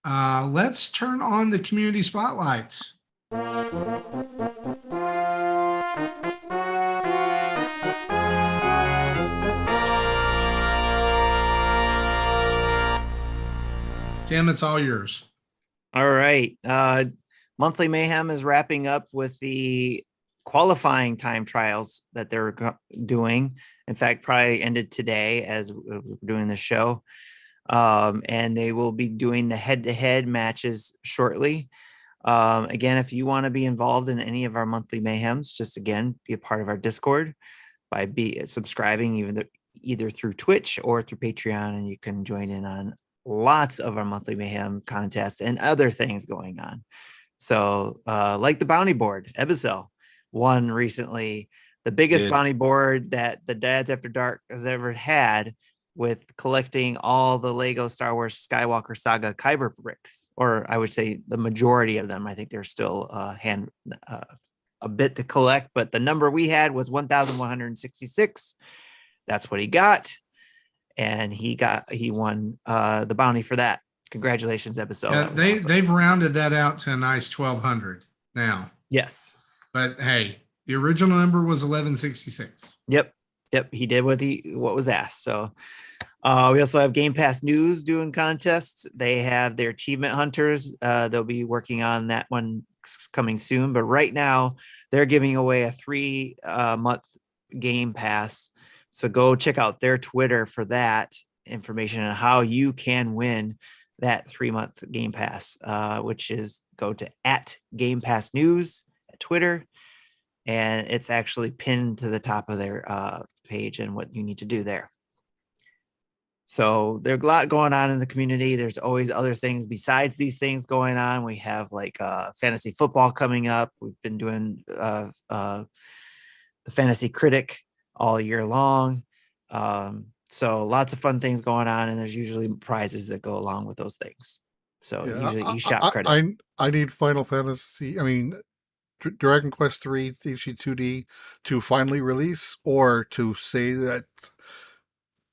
Speaker 1: Let's turn on the community spotlights. Tim, it's all yours.
Speaker 4: All right. Monthly Mayhem is wrapping up with the qualifying time trials that they're doing. In fact, probably ended today as we're doing the show. And they will be doing the head-to-head matches shortly. Again, if you want to be involved in any of our monthly Mayhems, just again, be a part of our Discord by subscribing either through Twitch or through Patreon, and you can join in on lots of our monthly Mayhem contests and other things going on. So like the bounty board, Ebicel won recently, the biggest bounty board that the Dads After Dark has ever had, with collecting all the Lego Star Wars Skywalker Saga Kyber bricks, or I would say the majority of them. I think there's still a bit to collect, but the number we had was 1,166. That's what he got. And he won the bounty for that. Congratulations, episode.
Speaker 1: Yeah, they've rounded that out to a nice 1,200 now.
Speaker 4: Yes.
Speaker 1: But hey, the original number was 1,166.
Speaker 4: Yep. He did what was asked. So we also have Game Pass News doing contests. They have their achievement hunters. They'll be working on that one coming soon. But right now they're giving away a 3-month Game Pass. So go check out their Twitter for that information on how you can win that 3-month Game Pass, which is go to @Game Pass News at Twitter. And it's actually pinned to the top of their page and what you need to do there. So there's a lot going on in the community. There's always other things besides these things going on. We have like fantasy football coming up. We've been doing the Fantasy Critic all year long. So lots of fun things going on, and there's usually prizes that go along with those things. So usually eShop credit.
Speaker 3: I need Final Fantasy. I mean, Dragon Quest 3 TC2D to finally release, or to say that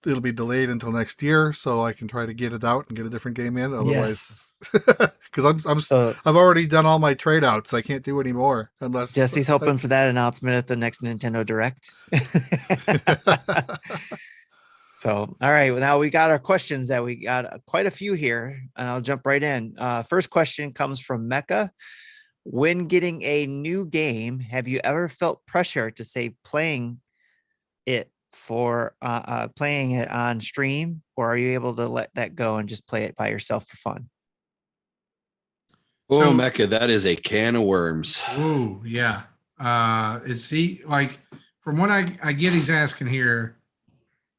Speaker 3: it'll be delayed until next year, so I can try to get it out and get a different game in. Otherwise, because I've already done all my trade outs. I can't do any more unless
Speaker 4: Jesse's hoping for that announcement at the next Nintendo Direct. So, all right, well, now we got our questions that we got quite a few here, and I'll jump right in. First question comes from Mecca. When getting a new game, have you ever felt pressure to say playing it on stream, or are you able to let that go and just play it by yourself for fun?
Speaker 8: Oh, Mecca, that is a can of worms.
Speaker 1: Oh, yeah. Is he like, from what I get, he's asking here,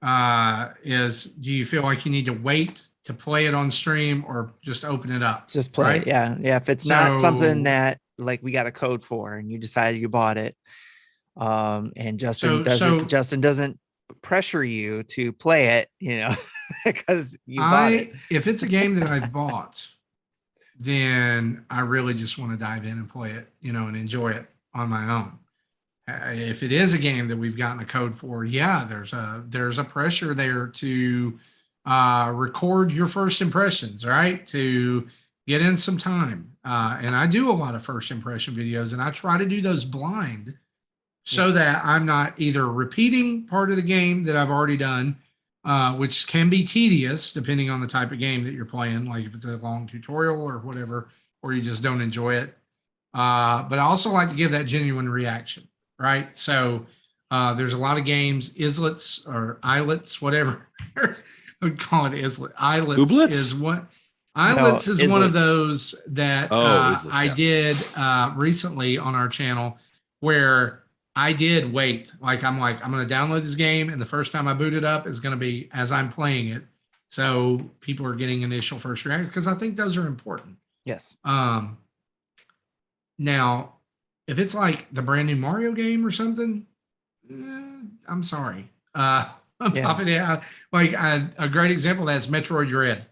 Speaker 1: do you feel like you need to wait to play it on stream or just open it up?
Speaker 4: Just play it. Yeah. If it's not something that like we got a code for and you decided you bought it, and Justin doesn't pressure you to play it, because you bought it.
Speaker 1: If it's a game that I've bought, then I really just want to dive in and play it, and enjoy it on my own. If it is a game that we've gotten a code for, there's a pressure there to record your first impressions, right? To get in some time. And I do a lot of first impression videos, and I try to do those blind so that I'm not either repeating part of the game that I've already done, which can be tedious depending on the type of game that you're playing, like if it's a long tutorial or whatever, or you just don't enjoy it. But I also like to give that genuine reaction. Right. So there's a lot of games, islets or islets, whatever. I would call it islet. Islets
Speaker 8: Ooblets?
Speaker 1: is what islets is one of those that
Speaker 8: islets,
Speaker 1: I did recently on our channel, where I did wait. I'm going to download this game, and the first time I boot it up is going to be as I'm playing it. So people are getting initial first reaction, because I think those are important.
Speaker 4: Yes.
Speaker 1: Now, if it's like the brand new Mario game or something, I'm sorry. I'm popping it out. A great example of that is Metroid Dread.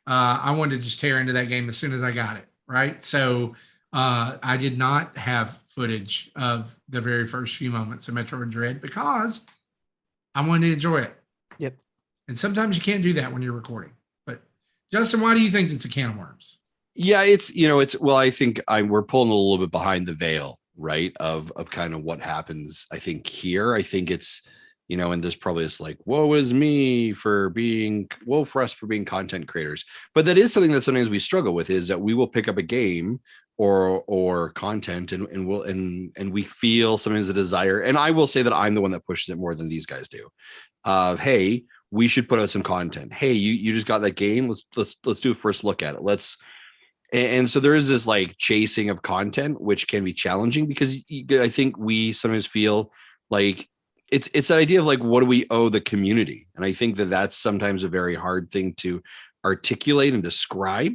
Speaker 1: I wanted to just tear into that game as soon as I got it. Right. So I did not have footage of the very first few moments of Metroid Dread because I wanted to enjoy it.
Speaker 4: Yep.
Speaker 1: And sometimes you can't do that when you're recording. But Justin, why do you think it's a can of worms?
Speaker 8: Yeah, I think we're pulling a little bit behind the veil, right? Of kind of what happens. I think here, I think it's, and there's probably this like, woe is for us for being content creators. But that is something that sometimes we struggle with, is that we will pick up a game or content and we feel sometimes a desire. And I will say that I'm the one that pushes it more than these guys do. Hey, we should put out some content. Hey, you just got that game. Let's do a first look at it. And so there is this like chasing of content, which can be challenging because I think we sometimes feel like it's that idea of like, what do we owe the community? And I think that that's sometimes a very hard thing to articulate and describe.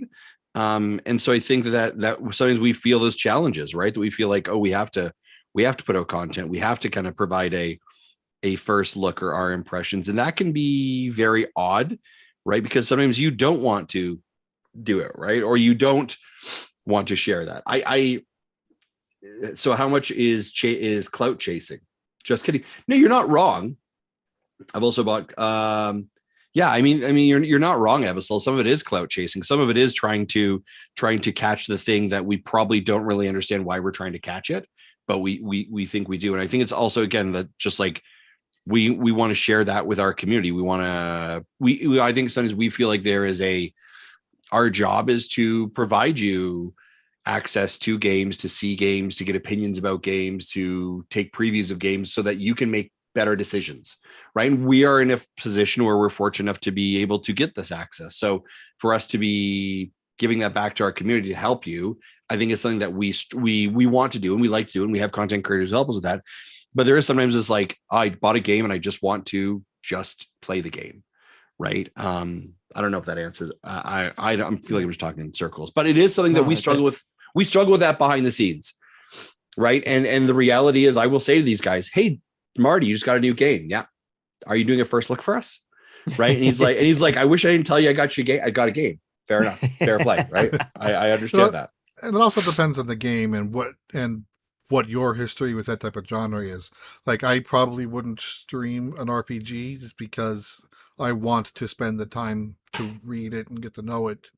Speaker 8: And so I think that sometimes we feel those challenges, right? That we feel like, oh, we have to put out content. We have to kind of provide a first look or our impressions. And that can be very odd, right? Because sometimes you don't want to do it, right? Or you don't want to share that. So how much is clout chasing? Just kidding. No, you're not wrong. I've also bought, you're not wrong, Evisol. Some of it is clout chasing. Some of it is trying to catch the thing that we probably don't really understand why we're trying to catch it, but we think we do. And I think it's also, again, that just like we want to share that with our community. I think sometimes we feel like our job is to provide you access to games, to see games, to get opinions about games, to take previews of games so that you can make better decisions, right? And we are in a position where we're fortunate enough to be able to get this access. So for us to be giving that back to our community to help you, I think it's something that we want to do and we like to do, and we have content creators who help us with that. But there is sometimes it's like, I bought a game and I just want to just play the game, right? I don't know if that answers. I'm feeling I'm just talking in circles, but it is something that we struggle with. We struggle with that behind the scenes, right? And the reality is, I will say to these guys, "Hey, Marty, you just got a new game. Yeah, are you doing a first look for us?" Right? And he's like, "I wish I didn't tell you I got you game. I got a game. Fair enough, fair play, right? I understand that."
Speaker 3: And it also depends on the game and what your history with that type of genre is. Like, I probably wouldn't stream an RPG just because I want to spend the time to read it and get to know it,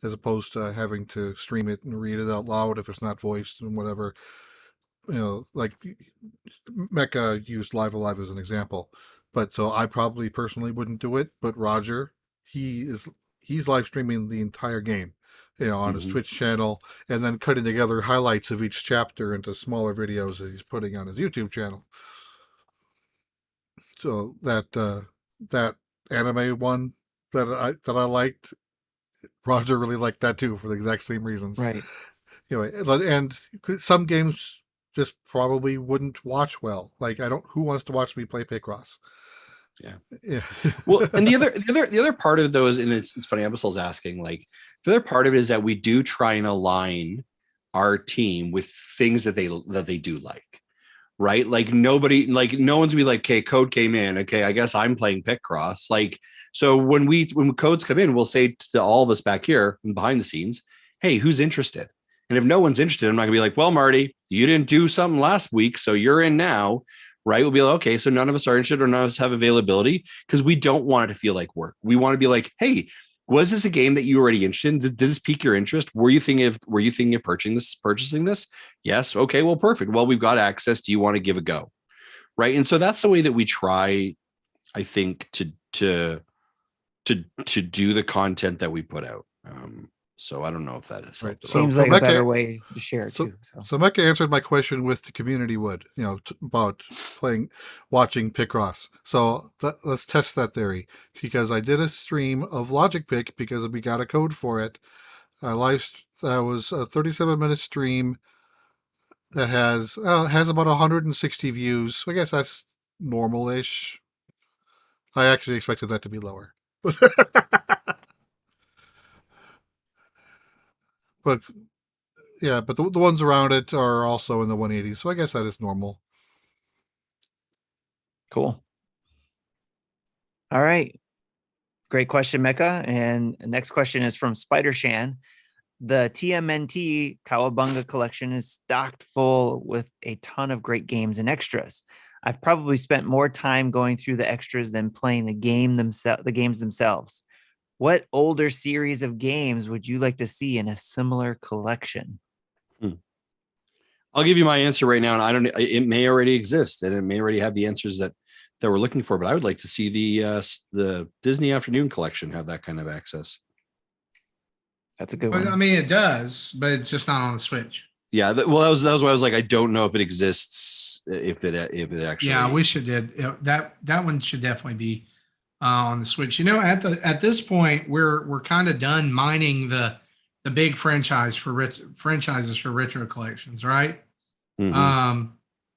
Speaker 3: as opposed to having to stream it and read it out loud if it's not voiced and whatever. Like Mecha used Live Alive as an example. But so I probably personally wouldn't do it. But Roger, he's live streaming the entire game, on his Twitch channel, and then cutting together highlights of each chapter into smaller videos that he's putting on his YouTube channel. So that anime one that I liked, Roger really liked that too for the exact same reasons.
Speaker 4: Right.
Speaker 3: Anyway, and some games just probably wouldn't watch well. Like, who wants to watch me play Picross? Yeah.
Speaker 8: Well, and the other part of those, and it's funny, Ebisol's asking, like, the other part of it is that we do try and align our team with things that they do like. Right? Like, no one's be like, okay, Code came in. Okay, I guess I'm playing Picross. Like, so when codes come in, we'll say to all of us back here and behind the scenes, hey, who's interested? And if no one's interested, I'm not gonna be like, well, Marty, you didn't do something last week, so you're in now, right? We'll be like, okay, so none of us are interested or none of us have availability, because we don't want it to feel like work. We want to be like, hey, was this a game that you were already interested in? Did this pique your interest? Were you thinking of purchasing this? Yes. Okay. Well, perfect. Well, we've got access. Do you want to give a go? Right. And so that's the way that we try, I think, to do the content that we put out. So I don't know if that is
Speaker 3: right.
Speaker 4: Seems like a better way to share it too.
Speaker 3: So Mecca answered my question with the community would, about watching Picross. So let's test that theory, because I did a stream of Logic Pick because we got a code for it. That was a 37-minute stream that has about 160 views. So I guess that's normal-ish. I actually expected that to be lower. But yeah, but the ones around it are also in the 180s, so I guess that is normal.
Speaker 4: Cool. All right. Great question, Mecca. And the next question is from Spider Shan. The TMNT Cowabunga collection is stocked full with a ton of great games and extras. I've probably spent more time going through the extras than playing the games themselves. What older series of games would you like to see in a similar collection?
Speaker 8: I'll give you my answer right now, and it may already exist, and it may already have the answers that we're looking for. But I would like to see the Disney Afternoon collection have that kind of access.
Speaker 4: That's a good one.
Speaker 1: I mean, it does, but it's just not on the Switch.
Speaker 8: Yeah, that was why I was like, I don't know if it exists. If it actually,
Speaker 1: yeah, we should did that. That one should definitely be on the Switch. You know, at this point, we're kind of done mining the big franchises for retro collections, right?
Speaker 8: Mm-hmm.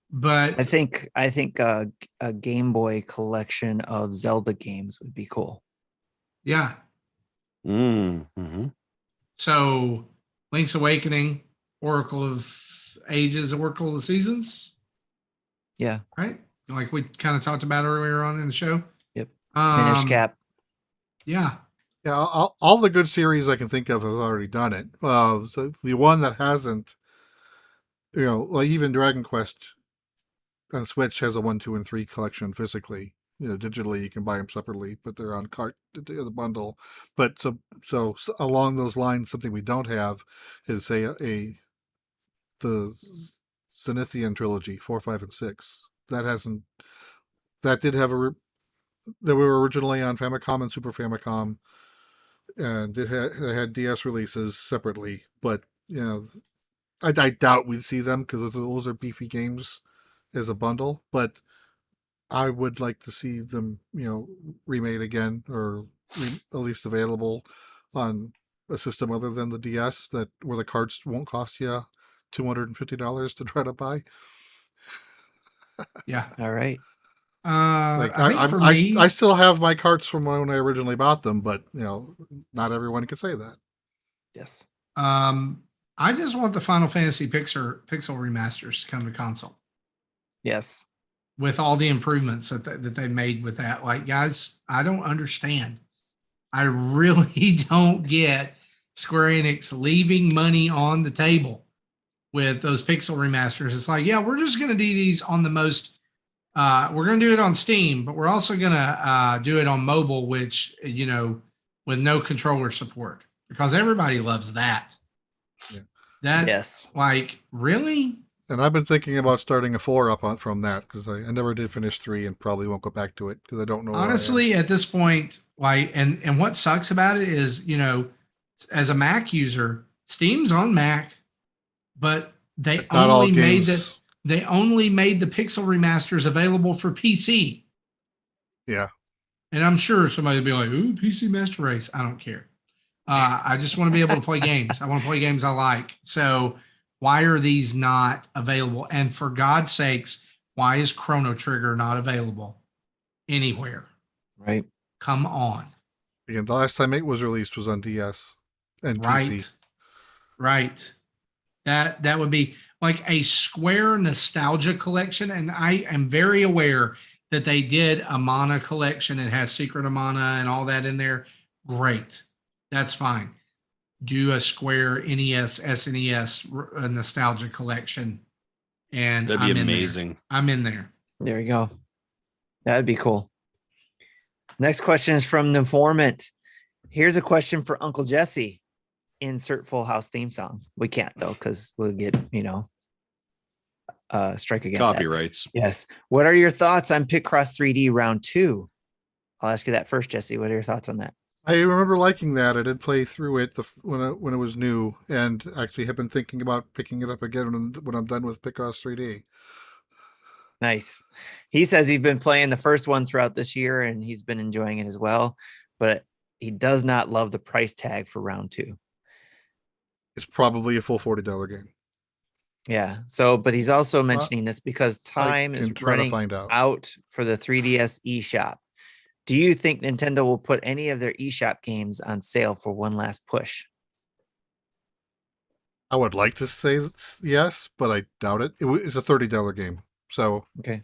Speaker 1: But
Speaker 4: I think a Game Boy collection of Zelda games would be cool.
Speaker 1: Yeah.
Speaker 8: Mm-hmm.
Speaker 1: So, Link's Awakening, Oracle of Ages, Oracle of the Seasons.
Speaker 4: Yeah.
Speaker 1: Right. Like we kind of talked about earlier on in the show.
Speaker 4: Yep. Minish Cap.
Speaker 1: Yeah.
Speaker 3: Yeah, all the good series I can think of have already done it. The one that hasn't, like even Dragon Quest on Switch has a 1, 2, and 3 collection physically. Digitally you can buy them separately, but they're on cart the bundle. But so along those lines, something we don't have is the Zenithian trilogy 4, 5, and 6. That did have they were originally on Famicom and Super Famicom. And they had DS releases separately, but I doubt we'd see them because those are beefy games as a bundle. But I would like to see them, remade again, or at least available on a system other than the DS where the cards won't cost you $250 to try to buy.
Speaker 1: Yeah.
Speaker 4: All right.
Speaker 3: I still have my carts from when I originally bought them, but not everyone can say that.
Speaker 4: Yes.
Speaker 1: I just want the Final Fantasy Pixel remasters to come to console.
Speaker 4: Yes.
Speaker 1: With all the improvements that they made with that. Like, guys, I don't understand. I really don't get Square Enix leaving money on the table with those Pixel remasters. It's like, yeah, we're just going to do these on the most. We're going to do it on Steam, but we're also going to do it on mobile, which, with no controller support, because everybody loves that. Yeah.
Speaker 4: Yes.
Speaker 1: Like, really?
Speaker 3: And I've been thinking about starting a 4 up from that because I never did finish 3 and probably won't go back to it because I don't know.
Speaker 1: Honestly, at this point, like, and what sucks about it is, as a Mac user, Steam's on Mac, but they only made the Pixel remasters available for PC.
Speaker 3: Yeah.
Speaker 1: And I'm sure somebody will be like, ooh, PC Master Race. I don't care. I just want to be able to play games. I want to play games I like. So why are these not available? And for God's sakes, why is Chrono Trigger not available anywhere?
Speaker 4: Right.
Speaker 1: Come on.
Speaker 3: Again, the last time it was released was on DS and PC.
Speaker 1: Right. That would be like a Square nostalgia collection. And I am very aware that they did a Mana collection. It has Secret of Mana and all that in there. Great. That's fine. Do a Square NES, SNES nostalgia collection. And
Speaker 8: that'd be amazing.
Speaker 1: I'm in there.
Speaker 4: There you go. That'd be cool. Next question is from the informant. Here's a question for Uncle Jesse. Insert Full House theme song. We can't though, because we'll get, strike against
Speaker 8: copyrights.
Speaker 4: That. Yes. What are your thoughts on Picross 3D round 2? I'll ask you that first, Jesse. What are your thoughts on that?
Speaker 3: I remember liking that. I did play through it when it was new, and actually have been thinking about picking it up again when I'm done with Picross 3D.
Speaker 4: Nice. He says he's been playing the first one throughout this year, and he's been enjoying it as well, but he does not love the price tag for round 2.
Speaker 3: It's probably a full $40 game.
Speaker 4: Yeah. So, but he's also mentioning this because time is running out for the 3DS eShop. Do you think Nintendo will put any of their eShop games on sale for one last push?
Speaker 3: I would like to say yes, but I doubt it. It's a $30 game. So
Speaker 4: okay.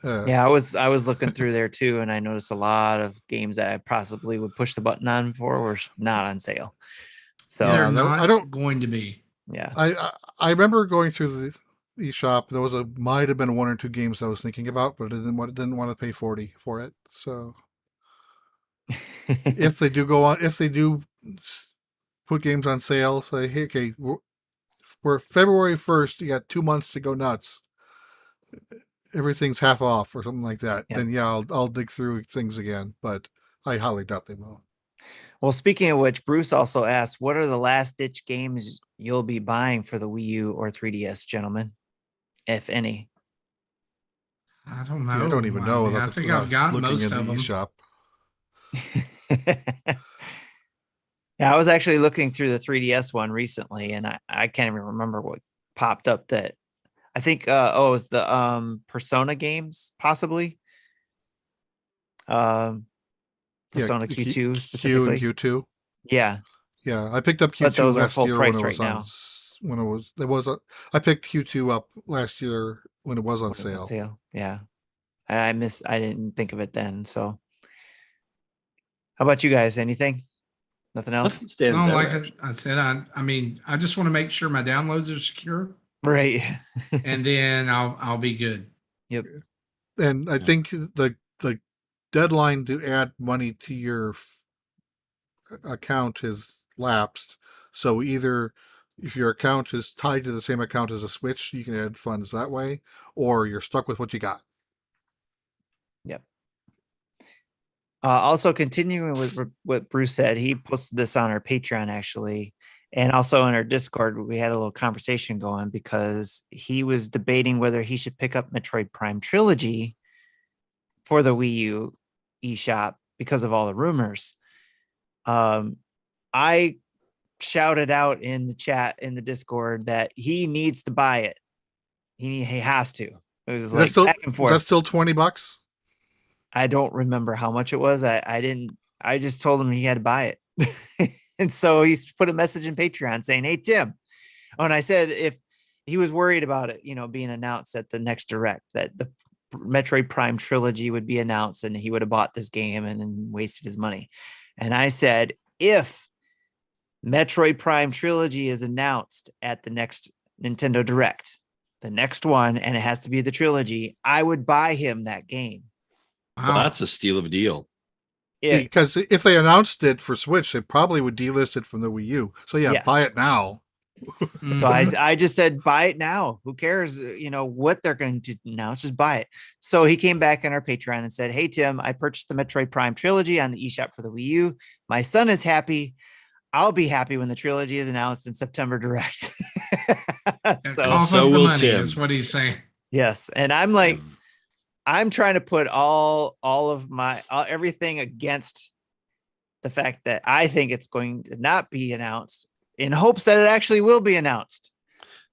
Speaker 4: Yeah, I was looking through there too, and I noticed a lot of games that I possibly would push the button on for were not on sale. So
Speaker 1: They're
Speaker 3: Yeah, no,
Speaker 1: not
Speaker 3: I don't-
Speaker 1: going to be.
Speaker 4: yeah,
Speaker 3: I remember going through the eShop. There might have been 1 or 2 games I was thinking about, but I didn't want to pay $40 for it. So if they do put games on sale, say, hey, okay, we're February 1st, you got 2 months to go nuts. Everything's half off or something like that.
Speaker 4: Yep.
Speaker 3: Then yeah, I'll dig through things again, but I highly doubt they will.
Speaker 4: Well, speaking of which, Bruce also asked, what are the last ditch games you'll be buying for the Wii U or 3DS, gentlemen, if any?
Speaker 1: I don't know.
Speaker 3: Yeah, I don't even know.
Speaker 1: I think I've got
Speaker 3: looking
Speaker 1: most
Speaker 3: in the
Speaker 1: of them.
Speaker 3: eShop.
Speaker 4: Yeah, I was actually looking through the 3DS one recently, and I can't even remember what popped up that I think it was the Persona games, possibly. Persona Q2 specifically.
Speaker 3: Q and Q2.
Speaker 4: Yeah.
Speaker 3: Yeah, I picked up Q2
Speaker 4: But those are
Speaker 3: last
Speaker 4: full
Speaker 3: year
Speaker 4: price
Speaker 3: when it
Speaker 4: right
Speaker 3: was on.
Speaker 4: now.
Speaker 3: I picked Q2 up last year when it was on sale.
Speaker 4: Yeah. I didn't think of it then. So how about you guys? Anything? Nothing else?
Speaker 8: Nothing stands
Speaker 1: No,
Speaker 8: out.
Speaker 1: like
Speaker 8: actually.
Speaker 1: I said, I mean, I just want to make sure my downloads are secure,
Speaker 4: Right.
Speaker 1: and then I'll be good.
Speaker 4: Yep.
Speaker 3: And I think the deadline to add money to your account has lapsed. So either if your account is tied to the same account as a Switch, you can add funds that way, or you're stuck with what you got.
Speaker 4: Yep. Also, continuing with what Bruce said, he posted this on our Patreon actually, and also in our Discord. We had a little conversation going because he was debating whether he should pick up Metroid Prime Trilogy for the Wii U eShop because of all the rumors. I shouted out in the chat in the Discord that he needs to buy it. He has to. It was like back and forth.
Speaker 3: That's still $20.
Speaker 4: I don't remember how much it was. I just told him he had to buy it. And so he's put a message in Patreon saying, "Hey, Tim." Oh, and I said if he was worried about it, being announced at the next direct, that the Metroid Prime Trilogy would be announced and he would have bought this game and then wasted his money. And I said, if Metroid Prime Trilogy is announced at the next Nintendo Direct, the next one, and it has to be the trilogy, I would buy him that game.
Speaker 8: Well, that's a steal of a deal.
Speaker 3: Because if they announced it for Switch, they probably would delist it from the Wii U. So yeah, buy it now.
Speaker 4: So I just said, buy it now. Who cares, what they're going to announce? Just buy it. So he came back on our Patreon and said, "Hey, Tim, I purchased the Metroid Prime Trilogy on the eShop for the Wii U. My son is happy. I'll be happy when the trilogy is announced in September Direct."
Speaker 8: So will Tim.
Speaker 1: That's what he's saying.
Speaker 4: Yes. And I'm like, I'm trying to put all of my everything against the fact that I think it's going to not be announced, in hopes that it actually will be announced.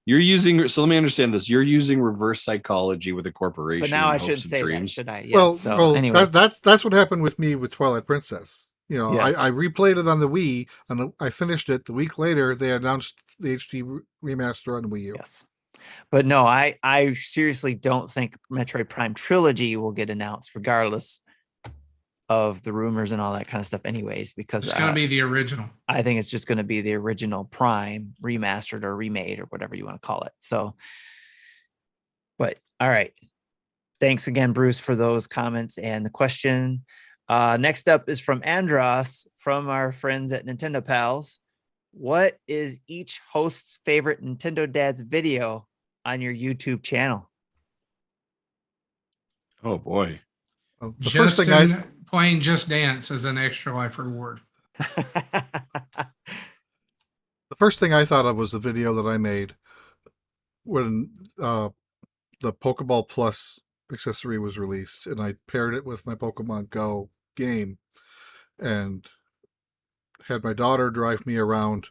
Speaker 8: So let me understand this. You're using reverse psychology with a corporation.
Speaker 4: But now I shouldn't say that, should I? Yes.
Speaker 3: Well,
Speaker 4: anyways.
Speaker 3: that's what happened with me with Twilight Princess.
Speaker 4: Yes.
Speaker 3: I replayed it on the Wii and I finished it. The week later, they announced the HD remaster on the Wii U.
Speaker 4: Yes. But no, I seriously don't think Metroid Prime Trilogy will get announced, regardless of the rumors and all that kind of stuff anyways, because
Speaker 1: it's going to be the original.
Speaker 4: I think it's just going to be the original Prime remastered or remade or whatever you want to call it. So, but all right. Thanks again, Bruce, for those comments and the question. Next up is from Andros from our friends at Nintendo Pals. What is each host's favorite Nintendo Dads video on your YouTube channel?
Speaker 8: Oh boy.
Speaker 3: The
Speaker 1: First
Speaker 3: first thing
Speaker 1: playing Just Dance as an extra life reward.
Speaker 3: The first thing I thought of was the video that I made when the Pokeball Plus accessory was released, and I paired it with my Pokemon Go game and had my daughter drive me around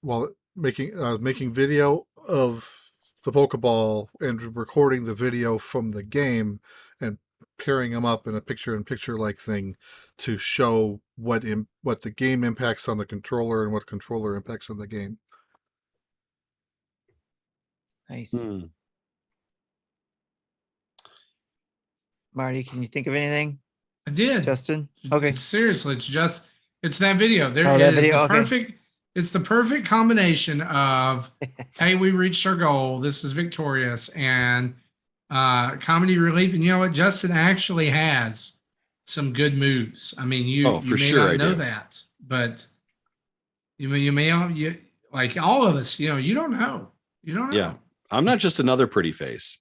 Speaker 3: while making video of the Pokeball and recording the video from the game and pairing them up in a picture-in-picture like thing to show what the game impacts on the controller and what controller impacts on the game.
Speaker 4: Nice. Marty, can you think of anything?
Speaker 1: I did.
Speaker 4: Justin? Okay.
Speaker 1: Seriously, it's that video. There
Speaker 4: Oh,
Speaker 1: is
Speaker 4: that video,
Speaker 1: the
Speaker 4: okay.
Speaker 1: perfect. It's the perfect combination of, hey, we reached our goal. This is victorious, and comedy relief. And you know what? Justin actually has some good moves. I mean, you
Speaker 8: for
Speaker 1: may
Speaker 8: sure
Speaker 1: not
Speaker 8: I
Speaker 1: know
Speaker 8: do.
Speaker 1: that, but you may like all of us. You know, you don't know. You don't know.
Speaker 8: Yeah. I'm not just another pretty face.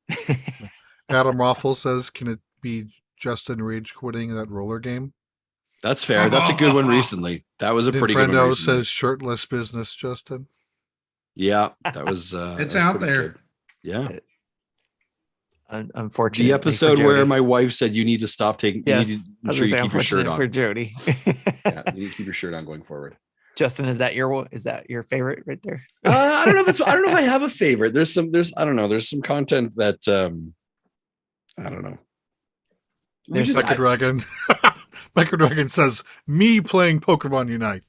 Speaker 3: Adam Roffle says, can it be Justin rage quitting that roller game?
Speaker 8: That's fair. That's a good one recently. That was a pretty good one
Speaker 3: Friendo
Speaker 8: recently.
Speaker 3: says shirtless business, Justin.
Speaker 8: Yeah, that was
Speaker 1: It's
Speaker 8: that's
Speaker 1: out
Speaker 8: pretty
Speaker 1: there.
Speaker 8: good. Yeah.
Speaker 4: Unfortunately,
Speaker 8: The episode where my wife said you need to stop taking
Speaker 4: yes,
Speaker 8: you need to make sure you keep your shirt on.
Speaker 4: for Jody.
Speaker 8: Yeah, you need to keep your shirt on going forward.
Speaker 4: Justin, is that your favorite right there?
Speaker 8: I don't know if I have a favorite. There's I don't know. There's some content that I don't know.
Speaker 3: Micro Dragon. Micro Dragon says, me playing Pokemon Unite.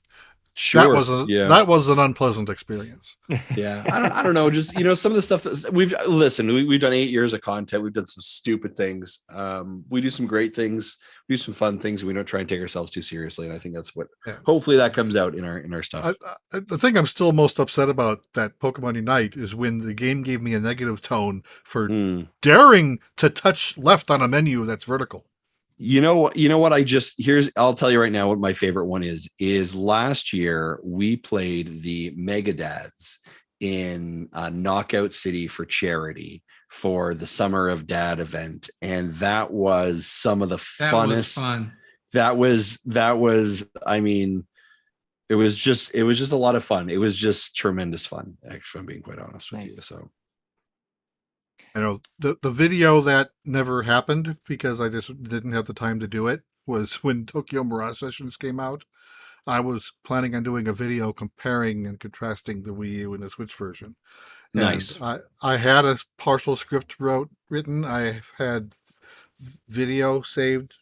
Speaker 8: Sure.
Speaker 3: That was an unpleasant experience.
Speaker 8: Yeah. I don't know. Just, some of the stuff that we've done 8 years of content. We've done some stupid things. We do some great things. We do some fun things. We don't try and take ourselves too seriously. And I think that's what, hopefully that comes out in our stuff.
Speaker 3: The thing I'm still most upset about that Pokemon Unite is when the game gave me a negative tone for daring to touch left on a menu that's vertical.
Speaker 8: You know what? I'll tell you right now what my favorite one is last year we played the Mega Dads in Knockout City for charity for the Summer of Dad event. And that was some of the funnest.
Speaker 1: Fun.
Speaker 8: That was, I mean, it was just a lot of fun. It was just tremendous fun, actually, if I'm being quite honest with you. So
Speaker 3: I know the video that never happened because I just didn't have the time to do it was when Tokyo Mirage Sessions came out. I was planning on doing a video comparing and contrasting the Wii U and the Switch version. And
Speaker 8: nice.
Speaker 3: I had a partial script written. I had video saved,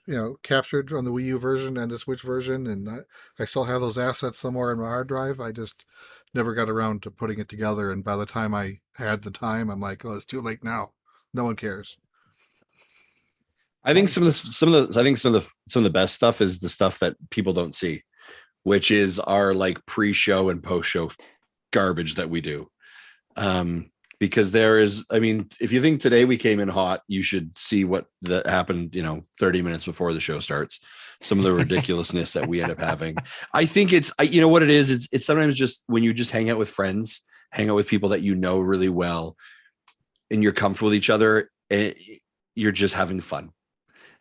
Speaker 3: captured on the Wii U version and the Switch version, and I still have those assets somewhere in my hard drive. I just never got around to putting it together, and by the time I had the time, I'm like, oh, it's too late now. No one cares.
Speaker 8: I think some of the best stuff is the stuff that people don't see, which is our like pre-show and post-show garbage that we do. Because there is, I mean, if you think today we came in hot, you should see what happened, 30 minutes before the show starts. Some of the ridiculousness that we end up having. I think it's what it is. It's sometimes just when you just hang out with friends, hang out with people that you know really well, and you're comfortable with each other, you're just having fun.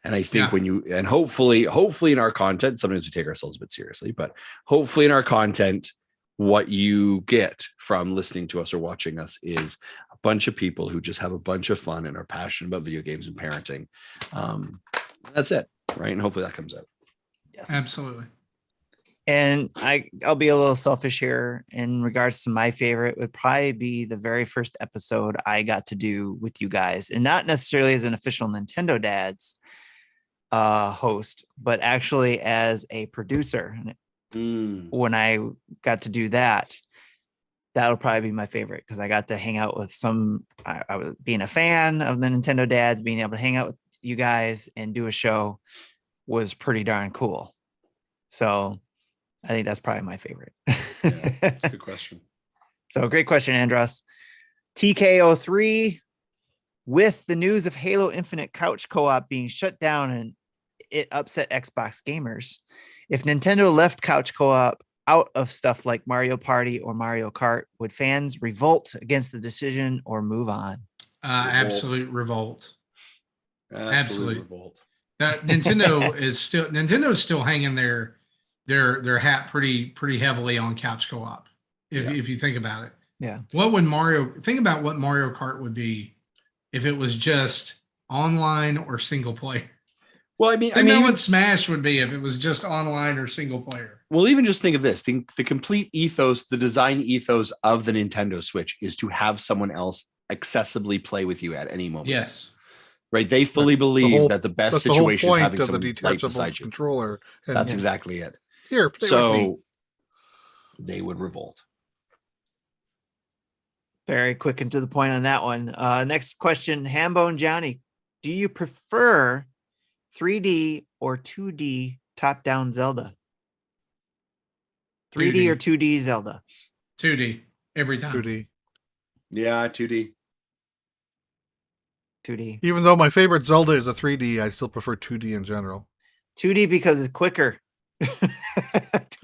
Speaker 8: And I think and hopefully in our content, sometimes we take ourselves a bit seriously, but hopefully in our content, what you get from listening to us or watching us is a bunch of people who just have a bunch of fun and are passionate about video games and parenting. That's it. Right. And hopefully that comes out.
Speaker 4: Yes,
Speaker 1: absolutely.
Speaker 4: And I'll be a little selfish here in regards to my favorite would probably be the very first episode I got to do with you guys, and not necessarily as an official Nintendo Dads host, but actually as a producer. When I got to do that, that'll probably be my favorite because I got to hang out with I was being a fan of the Nintendo Dads, being able to hang out with you guys and do a show was pretty darn cool. So I think that's probably my favorite.
Speaker 8: That's a good question.
Speaker 4: So great question, Andros. TKO3, with the news of Halo Infinite couch co-op being shut down and it upset Xbox gamers. If Nintendo left couch co-op out of stuff like Mario Party or Mario Kart, would fans revolt against the decision or move on?
Speaker 1: Absolute revolt.
Speaker 8: Absolute revolt.
Speaker 1: Nintendo is still hanging their hat pretty heavily on couch co-op. If you think about it, what would think about what Mario Kart would be if it was just online or single player?
Speaker 8: Well, I mean,
Speaker 1: what Smash would be if it was just online or single player.
Speaker 8: Well, even just think of this: the complete ethos, the design ethos of the Nintendo Switch is to have someone else accessibly play with you at any moment.
Speaker 1: Yes.
Speaker 8: Right. They fully believe that the best situation is having someone right beside you.
Speaker 3: Controller.
Speaker 8: That's exactly it.
Speaker 3: Here, play with me.
Speaker 8: They would revolt.
Speaker 4: Very quick and to the point on that one. Next question, Hambone Johnny. Do you prefer 3D or 2D top-down Zelda? 3D or 2D Zelda?
Speaker 1: 2D every time.
Speaker 3: 2D.
Speaker 8: Yeah, 2D.
Speaker 4: 2D.
Speaker 3: Even though my favorite Zelda is a 3D, I still prefer 2D in general.
Speaker 4: 2D because it's quicker to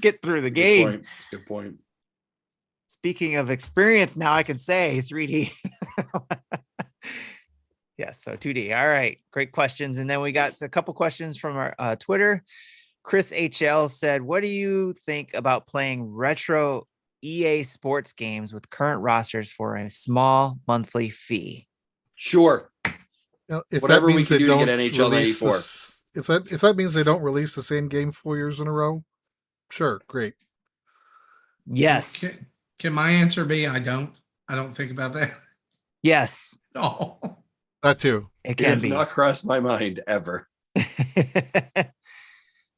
Speaker 4: get through the game.
Speaker 8: That's a good point.
Speaker 4: Speaking of experience, now I can say 3D. Yes, so 2D. All right, great questions. And then we got a couple questions from our Twitter. Chris HL said, what do you think about playing retro EA sports games with current rosters for a small monthly fee?
Speaker 8: Sure.
Speaker 3: Now, if
Speaker 8: Whatever
Speaker 3: that
Speaker 8: we
Speaker 3: means
Speaker 8: can
Speaker 3: they
Speaker 8: do to get
Speaker 3: don't
Speaker 8: NHL
Speaker 3: release
Speaker 8: 94.
Speaker 3: if that means they don't release the same game 4 years in a row, sure, great.
Speaker 4: Yes.
Speaker 1: Can my answer be I don't think about that?
Speaker 4: Yes.
Speaker 1: Oh.
Speaker 3: That too.
Speaker 4: It
Speaker 8: It
Speaker 4: can
Speaker 8: has
Speaker 4: be.
Speaker 8: not crossed my mind ever.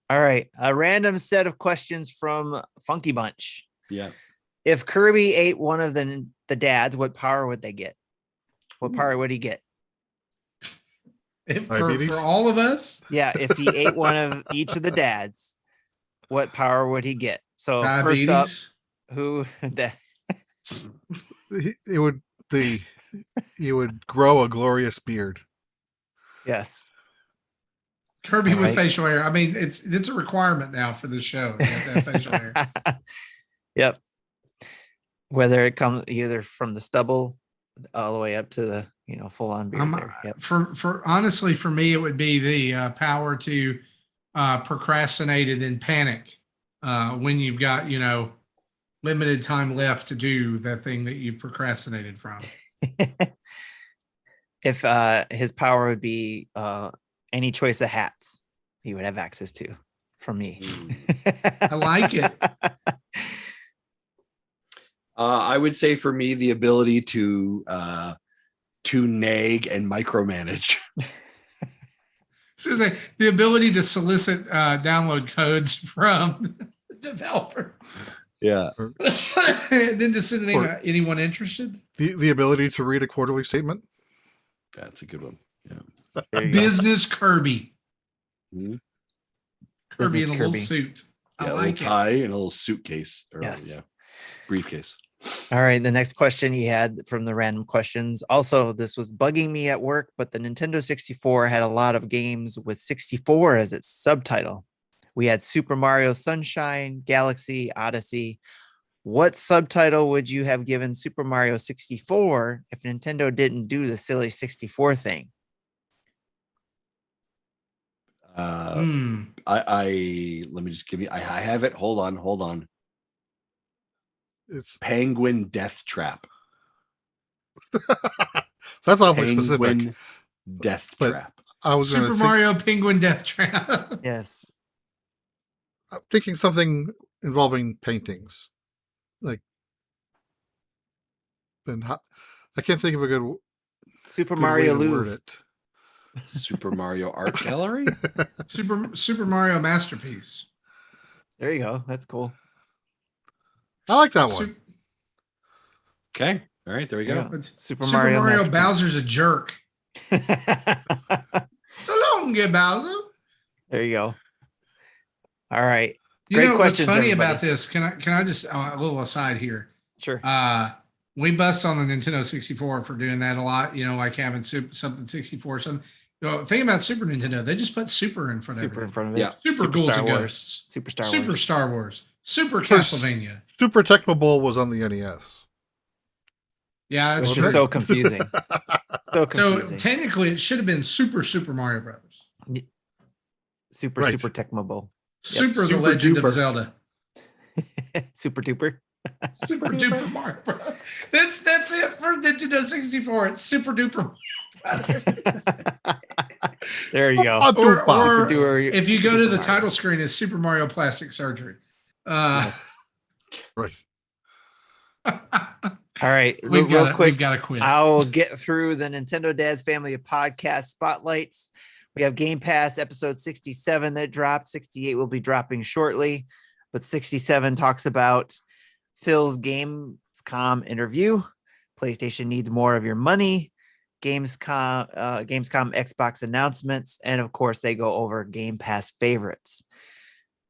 Speaker 4: All right. A random set of questions from Funky Bunch.
Speaker 8: Yeah.
Speaker 4: If Kirby ate one of the dads, what power would they get? What power would he get?
Speaker 1: For all of us?
Speaker 4: Yeah, if he ate one of each of the dads, what power would he get? So
Speaker 1: Diabetes.
Speaker 4: first up, who that
Speaker 3: You would grow a glorious beard.
Speaker 4: yes.
Speaker 1: Kirby
Speaker 4: All
Speaker 1: with
Speaker 4: right.
Speaker 1: facial hair. I mean, it's a requirement now for the show. You have to have facial hair.
Speaker 4: Yep. Whether it comes either from the stubble all the way up to the full on beard. There. Yep.
Speaker 1: For honestly, for me, it would be the power to procrastinate and then panic when you've got limited time left to do the thing that you've procrastinated from.
Speaker 4: If his power would be any choice of hats he would have access to from me.
Speaker 1: I like it.
Speaker 8: I would say for me, the ability to nag and micromanage.
Speaker 1: So it's like the ability to solicit download codes from the developer.
Speaker 8: Yeah.
Speaker 1: And then to send anyone interested.
Speaker 3: The ability to read a quarterly statement.
Speaker 8: That's a good one. Yeah.
Speaker 1: Business Kirby.
Speaker 8: Mm-hmm.
Speaker 1: Kirby
Speaker 4: Business
Speaker 1: in a
Speaker 4: Kirby.
Speaker 1: little suit.
Speaker 8: Yeah,
Speaker 1: I
Speaker 8: a
Speaker 1: like
Speaker 8: little tie and a little suitcase.
Speaker 4: Yes.
Speaker 8: Briefcase.
Speaker 4: All right. The next question he had from the random questions. Also, this was bugging me at work, but the Nintendo 64 had a lot of games with 64 as its subtitle. We had Super Mario Sunshine, Galaxy, Odyssey. What subtitle would you have given Super Mario 64 if Nintendo didn't do the silly 64 thing?
Speaker 8: I let me just give you. I have it. Hold on.
Speaker 3: It's
Speaker 8: Penguin Death Trap.
Speaker 3: That's awfully
Speaker 8: Penguin
Speaker 3: specific.
Speaker 8: Death
Speaker 3: But
Speaker 8: Trap.
Speaker 3: I was
Speaker 1: Super Mario Penguin Death Trap.
Speaker 4: Yes.
Speaker 3: I'm thinking something involving paintings, like. I can't think of a good
Speaker 4: Super
Speaker 3: good
Speaker 4: Mario
Speaker 3: way to word
Speaker 4: Louvre.
Speaker 3: it.
Speaker 8: Super Mario Art Gallery.
Speaker 1: Super Mario Masterpiece.
Speaker 4: There you go. That's cool.
Speaker 3: I like that one.
Speaker 8: Okay. All right. There we go.
Speaker 4: Yeah. Super
Speaker 1: Super
Speaker 4: Mario Masterpiece.
Speaker 1: Bowser's a jerk. So long, get Bowser.
Speaker 4: There you go. All right.
Speaker 1: You
Speaker 4: Great
Speaker 1: know what's
Speaker 4: questions,
Speaker 1: funny
Speaker 4: everybody.
Speaker 1: about this? Can I just a little aside here?
Speaker 4: Sure.
Speaker 1: We bust on the Nintendo 64 for doing that a lot. Like having something 64 something. Think about Super Nintendo. They just put Super in front of
Speaker 4: Super
Speaker 1: it.
Speaker 4: in front of it.
Speaker 8: Yeah.
Speaker 1: Super Ghouls
Speaker 4: Star
Speaker 1: and
Speaker 4: Wars.
Speaker 1: Ghosts.
Speaker 4: Super Star
Speaker 1: Super
Speaker 4: Wars.
Speaker 1: Star Wars. Super
Speaker 3: First-
Speaker 1: Castlevania.
Speaker 3: Super Tecmo Bowl was on the NES.
Speaker 1: Yeah, that's
Speaker 4: Which
Speaker 1: true.
Speaker 4: is so confusing. So
Speaker 1: So
Speaker 4: confusing.
Speaker 1: technically, it should have been Super Mario Brothers.
Speaker 4: Super
Speaker 3: Right.
Speaker 4: Super Tecmo Bowl.
Speaker 1: Super the
Speaker 8: Super
Speaker 1: Legend
Speaker 8: Duper.
Speaker 1: of Zelda.
Speaker 4: Super duper.
Speaker 1: Super duper Mario Brothers. That's it for Nintendo 64. It's Super duper.
Speaker 4: There you go.
Speaker 1: Or
Speaker 4: Duper-
Speaker 1: if you go to the
Speaker 4: Mario.
Speaker 1: title screen, it's Super Mario Plastic Surgery.
Speaker 4: Yes.
Speaker 3: Right.
Speaker 4: All right.
Speaker 1: We've
Speaker 4: real
Speaker 1: got
Speaker 4: quick.
Speaker 1: to quit.
Speaker 4: I'll get through the Nintendo Dad's family of podcast spotlights. We have Game Pass episode 67 that dropped. 68 will be dropping shortly, but 67 talks about Phil's Gamescom interview. PlayStation needs more of your money. Gamescom Xbox announcements, and of course they go over Game Pass favorites.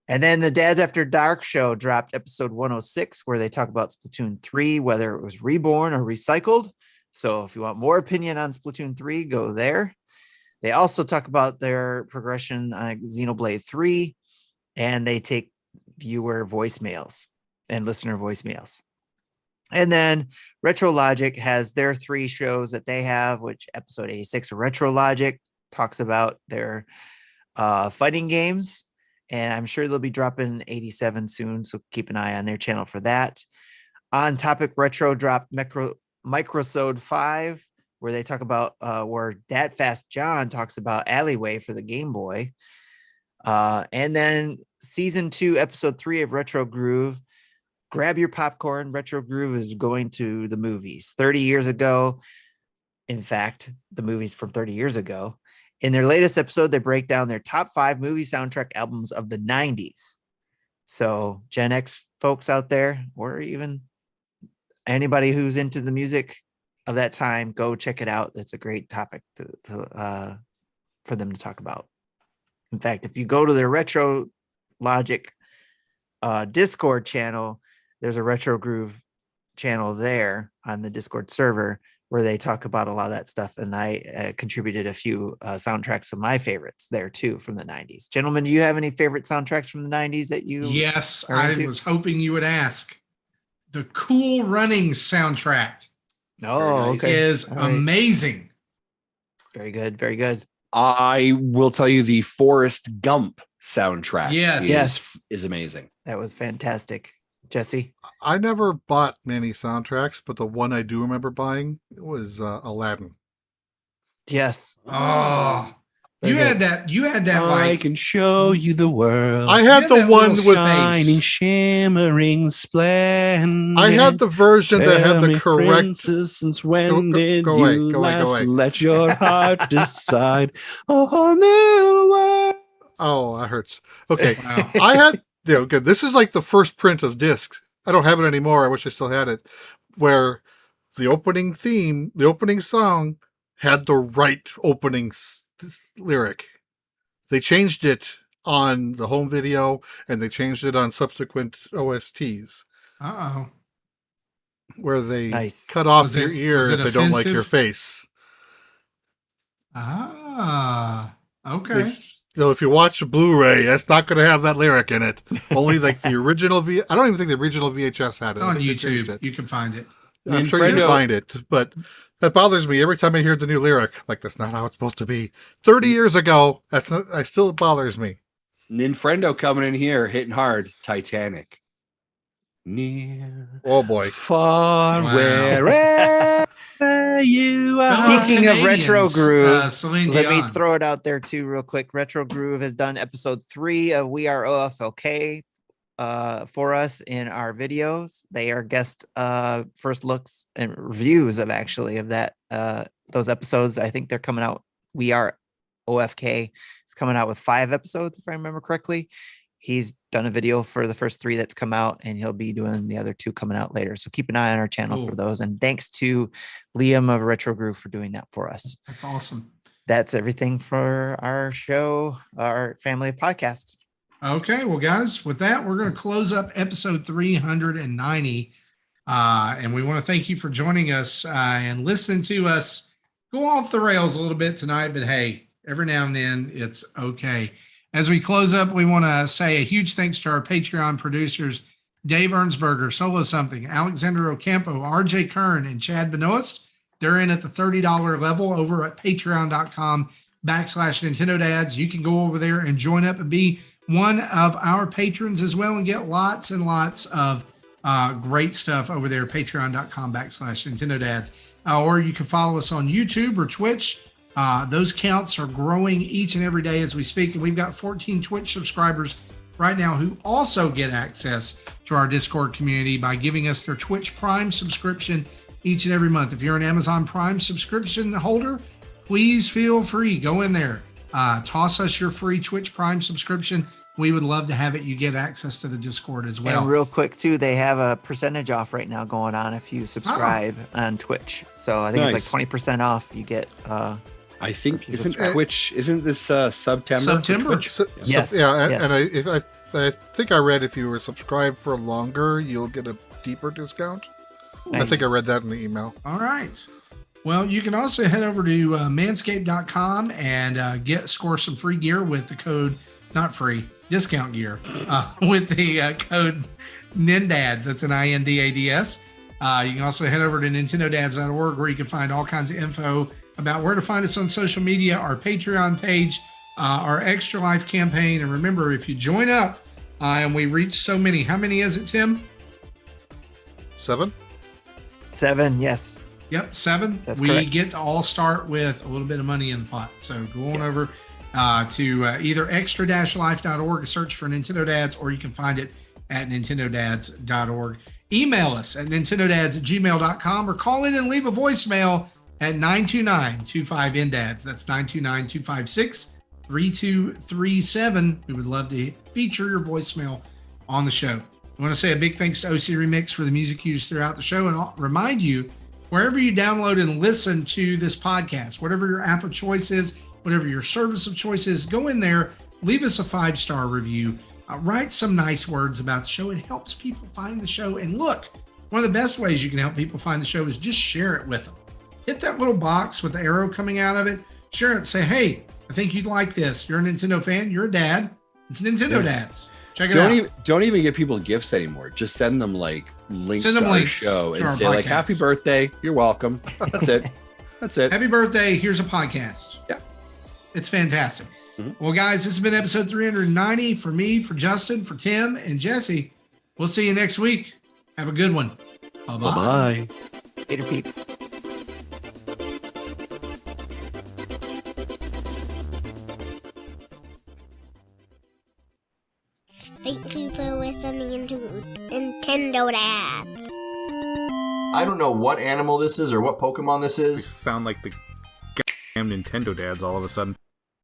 Speaker 4: And then the Dads After Dark show dropped episode 106, where they talk about Splatoon 3, whether it was reborn or recycled. So if you want more opinion on Splatoon 3, go there. They also talk about their progression on Xenoblade 3, and they take viewer voicemails and listener voicemails. And then Retro Logic has their 3 shows that they have, which episode 86 of Retro Logic talks about their fighting games. And I'm sure they'll be dropping 87 soon, so keep an eye on their channel for that. On Topic Retro dropped Microsode 5, where they talk about where That Fast John talks about Alleyway for the Game Boy. And then season 2, episode 3 of Retro Groove. Grab your popcorn. Retro Groove is going to the movies 30 years ago. In fact, the movies from 30 years ago. In their latest episode, they break down their top 5 movie soundtrack albums of the 90s. So Gen X folks out there, or even anybody who's into the music of that time, go check it out. It's a great topic for them to talk about. In fact, if you go to their Retro Logic Discord channel, there's a Retro Groove channel there on the Discord server where they talk about a lot of that stuff. And I contributed a few soundtracks of my favorites there too from the 90s. Gentlemen, do you have any favorite soundtracks from the 90s that you?
Speaker 1: Yes, I was hoping you would ask. The Cool Runnings soundtrack.
Speaker 4: Oh, okay.
Speaker 1: Is amazing.
Speaker 4: Very good. Very good.
Speaker 8: I will tell you the Forrest Gump soundtrack.
Speaker 1: Yes.
Speaker 8: Is amazing.
Speaker 4: That was fantastic. Jesse?
Speaker 3: I never bought many soundtracks, but the one I do remember buying was Aladdin.
Speaker 4: Yes.
Speaker 1: Oh, you had that. You had that.
Speaker 8: I can show you the world.
Speaker 3: I had the one with
Speaker 8: shining, shimmering splendor.
Speaker 3: I had the version that had the correct.
Speaker 8: Princess, since when did you last let your heart decide? Oh, new world.
Speaker 3: Oh, that hurts. Okay, wow. I had. Good. This is like the first print of discs. I don't have it anymore. I wish I still had it. Where the opening theme, the opening song, had the right opening lyric. They changed it on the home video, and they changed it on subsequent OSTs.
Speaker 1: Uh-oh.
Speaker 3: Where they cut off your ear if they don't like your face.
Speaker 1: Ah, okay.
Speaker 3: So if you watch a Blu-ray, that's not going to have that lyric in it. Only like the original I don't even think the original VHS had it.
Speaker 1: It's on YouTube. You can find it.
Speaker 3: I'm sure you can find it, but that bothers me every time I hear the new lyric. Like, that's not how it's supposed to be. 30 years ago, it bothers me.
Speaker 8: Ninfrendo coming in here, hitting hard. Titanic. Near.
Speaker 3: Oh boy.
Speaker 8: Far, wherever you are.
Speaker 4: Speaking of Retro Groove, let me
Speaker 1: Dion.
Speaker 4: throw it out there too real quick. Retro Groove has done episode 3 of We Are OFLK for us in our videos. They are guest first looks and reviews of that those episodes. I think they're coming out. We Are OFK is coming out with 5 episodes, if I remember correctly. He's done a video for the first 3 that's come out, and he'll be doing the other 2 coming out later. So keep an eye on our channel for those. And thanks to Liam of Retro Groove for doing that for us.
Speaker 1: That's awesome.
Speaker 4: That's everything for our show, our family of podcasts.
Speaker 1: Okay, well, guys, with that, we're going to close up episode 390. And we want to thank you for joining us and listening to us go off the rails a little bit tonight. But hey, every now and then it's okay. As we close up, we want to say a huge thanks to our Patreon producers, Dave Ernsberger, Solo Something, Alexander Ocampo, RJ Kern, and Chad Benoist. They're in at the $30 level over at patreon.com/Nintendo Dads. You can go over there and join up and be one of our patrons as well and get lots and lots of great stuff over there at patreon.com/Nintendo Dads. Or you can follow us on YouTube or Twitch. Those counts are growing each and every day as we speak. And we've got 14 Twitch subscribers right now who also get access to our Discord community by giving us their Twitch Prime subscription each and every month. If you're an Amazon Prime subscription holder, please feel free. Go in there. Toss us your free Twitch Prime subscription. we would love to have it. You get access to the Discord as well.
Speaker 4: And real quick too, they have a percentage off right now going on if you subscribe on Twitch. So I think it's like 20% off. You get.
Speaker 8: I think isn't Twitch? Isn't this September?
Speaker 1: September.
Speaker 4: Yes.
Speaker 3: And I think I read if you were subscribed for longer, you'll get a deeper discount.
Speaker 4: Nice.
Speaker 3: I think I read that in the email.
Speaker 1: All right. Well, you can also head over to manscaped.com and score some free gear with the code, not free, discount gear, with the code NINDADS. That's an INDADS. You can also head over to nintendodads.org where you can find all kinds of info about where to find us on social media, our Patreon page, our Extra Life campaign. And remember, if you join up and we reach so many, how many is it, Tim?
Speaker 3: 7?
Speaker 4: 7, yes.
Speaker 1: Yep, 7.
Speaker 4: That's
Speaker 1: we
Speaker 4: correct.
Speaker 1: get to all start with a little bit of money in the pot. So go on over to either extra-life.org, search for Nintendo Dads, or you can find it at nintendodads.org. Email us at nintendodads@gmail.com or call in and leave a voicemail at 929-25-NDADS. That's 929-256-3237. We would love to feature your voicemail on the show. I want to say a big thanks to OC Remix for the music used throughout the show, and I'll remind you, wherever you download and listen to this podcast, whatever your app of choice is, whatever your service of choice is, go in there, leave us a 5-star review, write some nice words about the show. It helps people find the show. And look, one of the best ways you can help people find the show is just share it with them. Hit that little box with the arrow coming out of it, share it, say, hey, I think you'd like this. You're a Nintendo fan, you're a dad. It's Nintendo Dads. Check it out.
Speaker 8: Don't even give people gifts anymore. Just send them like links to our show and say like, happy birthday. You're welcome. That's it. That's it.
Speaker 1: Happy birthday. Here's a podcast.
Speaker 8: Yeah.
Speaker 1: It's fantastic. Well, guys, this has been episode 390 for me, for Justin, for Tim, and Jesse. We'll see you next week. Have a good one. Bye-bye.
Speaker 8: Bye-bye.
Speaker 4: Later, peeps.
Speaker 9: Thank you for listening to Nintendo Dads.
Speaker 10: I don't know what animal this is or what Pokemon this
Speaker 11: They
Speaker 10: is.
Speaker 11: sound like the goddamn Nintendo dads all of a sudden.